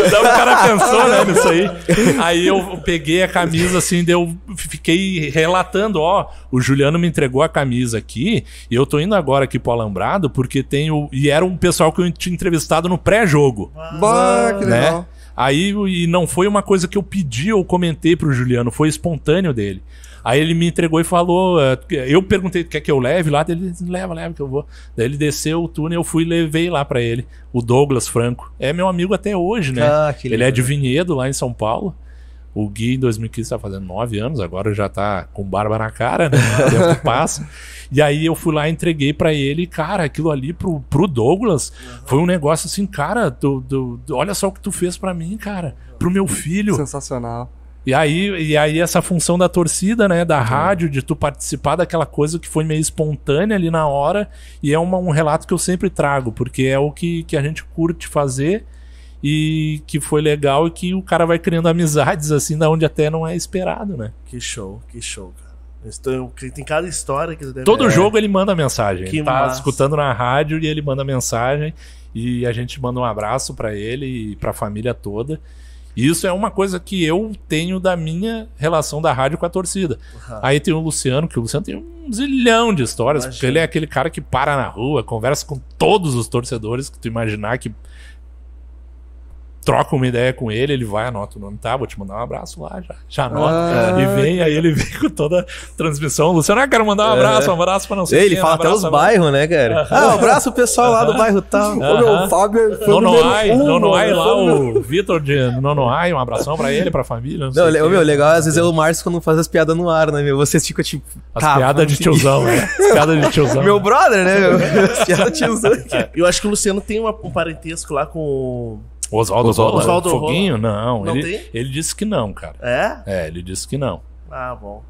Então o cara pensou, né, nisso aí. Aí eu peguei a camisa assim, fiquei relatando, o Juliano me entregou a camisa aqui, e eu tô indo agora aqui pro Alambrado, porque e era um pessoal que eu tinha entrevistado no pré-jogo. Que legal. Aí, e não foi uma coisa que eu pedi ou comentei pro Juliano, foi espontâneo dele. Aí ele me entregou e falou, eu perguntei, quer que eu leve lá? Ele disse, leva que eu vou. Daí ele desceu o túnel, eu fui e levei lá pra ele, o Douglas Franco. É meu amigo até hoje, né? Ele é de Vinhedo, lá em São Paulo. O Gui, em 2015, tá fazendo 9 anos, agora já tá com barba na cara, né? O tempo passa. E aí eu fui lá e entreguei pra ele, cara, aquilo ali pro Douglas foi um negócio assim, cara, olha só o que tu fez pra mim, cara, pro meu filho. Sensacional. E aí essa função da torcida, né, da rádio, de tu participar daquela coisa que foi meio espontânea ali na hora, e é um relato que eu sempre trago, porque é o que a gente curte fazer e que foi legal, e que o cara vai criando amizades assim, da onde até não é esperado, né? Que show, cara. Tem cada história que você deve... Todo jogo ele manda mensagem. Que ele tá massa. Escutando na rádio e ele manda mensagem, e a gente manda um abraço pra ele e pra família toda. E isso é uma coisa que eu tenho da minha relação da rádio com a torcida. Aí tem o Luciano, que o Luciano tem um zilhão de histórias, porque ele é aquele cara que para na rua, conversa com todos os torcedores que tu imaginar, que troca uma ideia com ele, ele vai, anota o nome, tá, vou te mandar um abraço lá, já anota. E vem, aí ele vem com toda a transmissão. Luciano, quero mandar um abraço pra não sei Ele fala até os bairros, né, cara? Um abraço o pessoal lá do bairro tal. O Fábio foi Nonoai lá, o Vitor de Nonoai, um abração pra ele, pra família. Legal, às vezes é o Márcio quando faz as piadas no ar, né, meu? Vocês ficam tipo... As piadas de tiozão, né? As piadas de tiozão. Meu brother, né, meu? As piadas de tiozão. Eu acho que o Luciano tem um parentesco lá com... Oswaldo Foguinho? Não, ele disse que não, cara. Ele disse que não. Bom.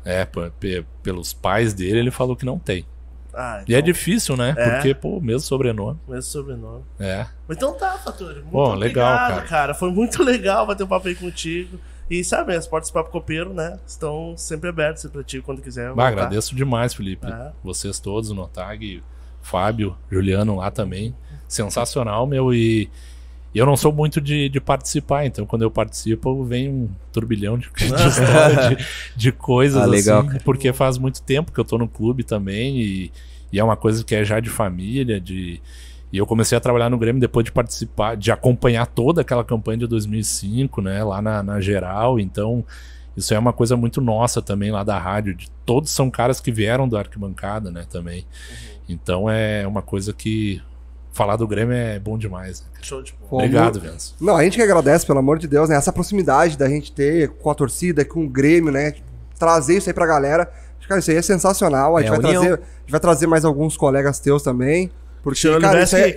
Pelos pais dele, ele falou que não tem. Então... E é difícil, né? Porque, mesmo sobrenome. Então tá, Faturi. Muito obrigado, legal, cara. Foi muito legal bater um papo aí contigo. E sabe, as portas do Papo Copeiro, né? Estão sempre abertas pra ti quando quiser. Agradeço demais, Felipe. Vocês todos, o Notag, Fábio, Juliano lá também. Sensacional, meu. E eu não sou muito de participar, então quando eu participo vem um turbilhão de história, de coisas legal, assim, porque faz muito tempo que eu tô no clube também, e é uma coisa que é já de família, E eu comecei a trabalhar no Grêmio depois de participar, de acompanhar toda aquela campanha de 2005, né, lá na geral. Então, isso é uma coisa muito nossa também lá da rádio. Todos são caras que vieram da arquibancada, né, também. Então, é uma coisa que falar do Grêmio é bom demais. Né? Show de bola. Obrigado, Vence. Não, a gente que agradece, pelo amor de Deus, né? Essa proximidade da gente ter com a torcida, com o Grêmio, né? Trazer isso aí pra galera. Cara, isso aí é sensacional. A gente vai trazer mais alguns colegas teus também. Porque, cara, isso aí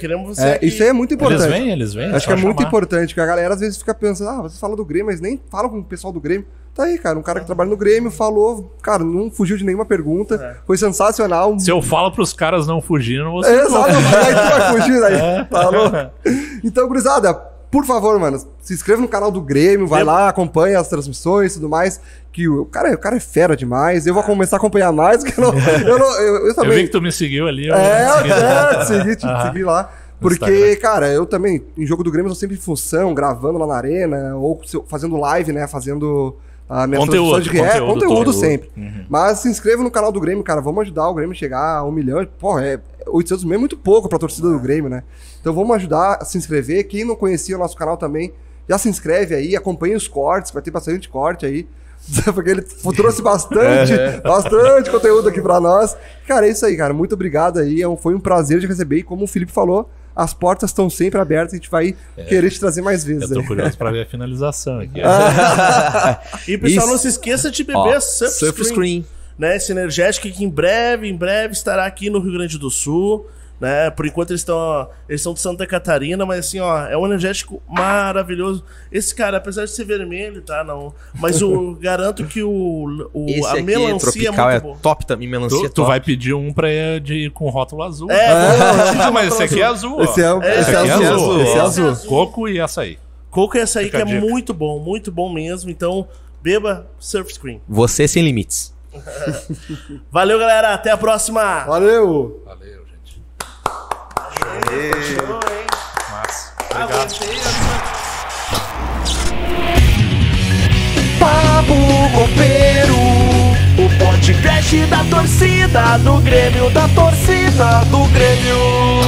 é muito importante. Eles vêm. Acho que é muito importante, porque a galera às vezes fica pensando, você fala do Grêmio, mas nem fala com o pessoal do Grêmio. Tá aí, cara, um cara que trabalha no Grêmio falou, cara, não fugiu de nenhuma pergunta, foi sensacional. Se eu falo pros caras não fugirem, você exato, aí tu vai fugir aí, falou. Então, gurizada, por favor, mano, se inscreva no canal do Grêmio, vai lá, acompanha as transmissões e tudo mais, que o cara é fera demais, eu vou começar a acompanhar mais, porque eu também... Eu vi que tu me seguiu ali. Segui lá. Porque, cara, eu também, em jogo do Grêmio, eu tô sempre em função, gravando lá na arena, ou fazendo live, né, fazendo a minha produção de conteúdo sempre. Mas se inscreva no canal do Grêmio, cara, vamos ajudar o Grêmio a chegar a 1 milhão. Pô, 800 mil é muito pouco pra torcida do Grêmio, né? Então vamos ajudar a se inscrever. Quem não conhecia o nosso canal também, já se inscreve aí, acompanha os cortes, vai ter bastante corte aí. Porque ele trouxe bastante conteúdo aqui pra nós. Cara, é isso aí, cara. Muito obrigado aí. Foi um prazer de receber. E como o Felipe falou, as portas estão sempre abertas e a gente vai querer te trazer mais vezes. Eu tô curioso pra ver a finalização aqui. E pessoal, não se esqueça de beber Surf Screen. Né? Esse energético que em breve estará aqui no Rio Grande do Sul. Né? Por enquanto eles são de Santa Catarina, mas assim, ó, é um energético maravilhoso. Esse cara, apesar de ser vermelho, tá? Não. Mas eu garanto que a melancia tropical é muito boa. Top também, melancia Tu vai pedir um com rótulo azul. Mas esse aqui é azul. Ó. Esse é azul. Coco e açaí. Coco e açaí, que é muito bom mesmo. Então, beba Surf Screen. Você sem limites. Valeu, galera. Até a próxima. Valeu, gente. Show, hein? Massa. Obrigado. Papo Copeiro, o podcast da torcida do Grêmio, da torcida do Grêmio.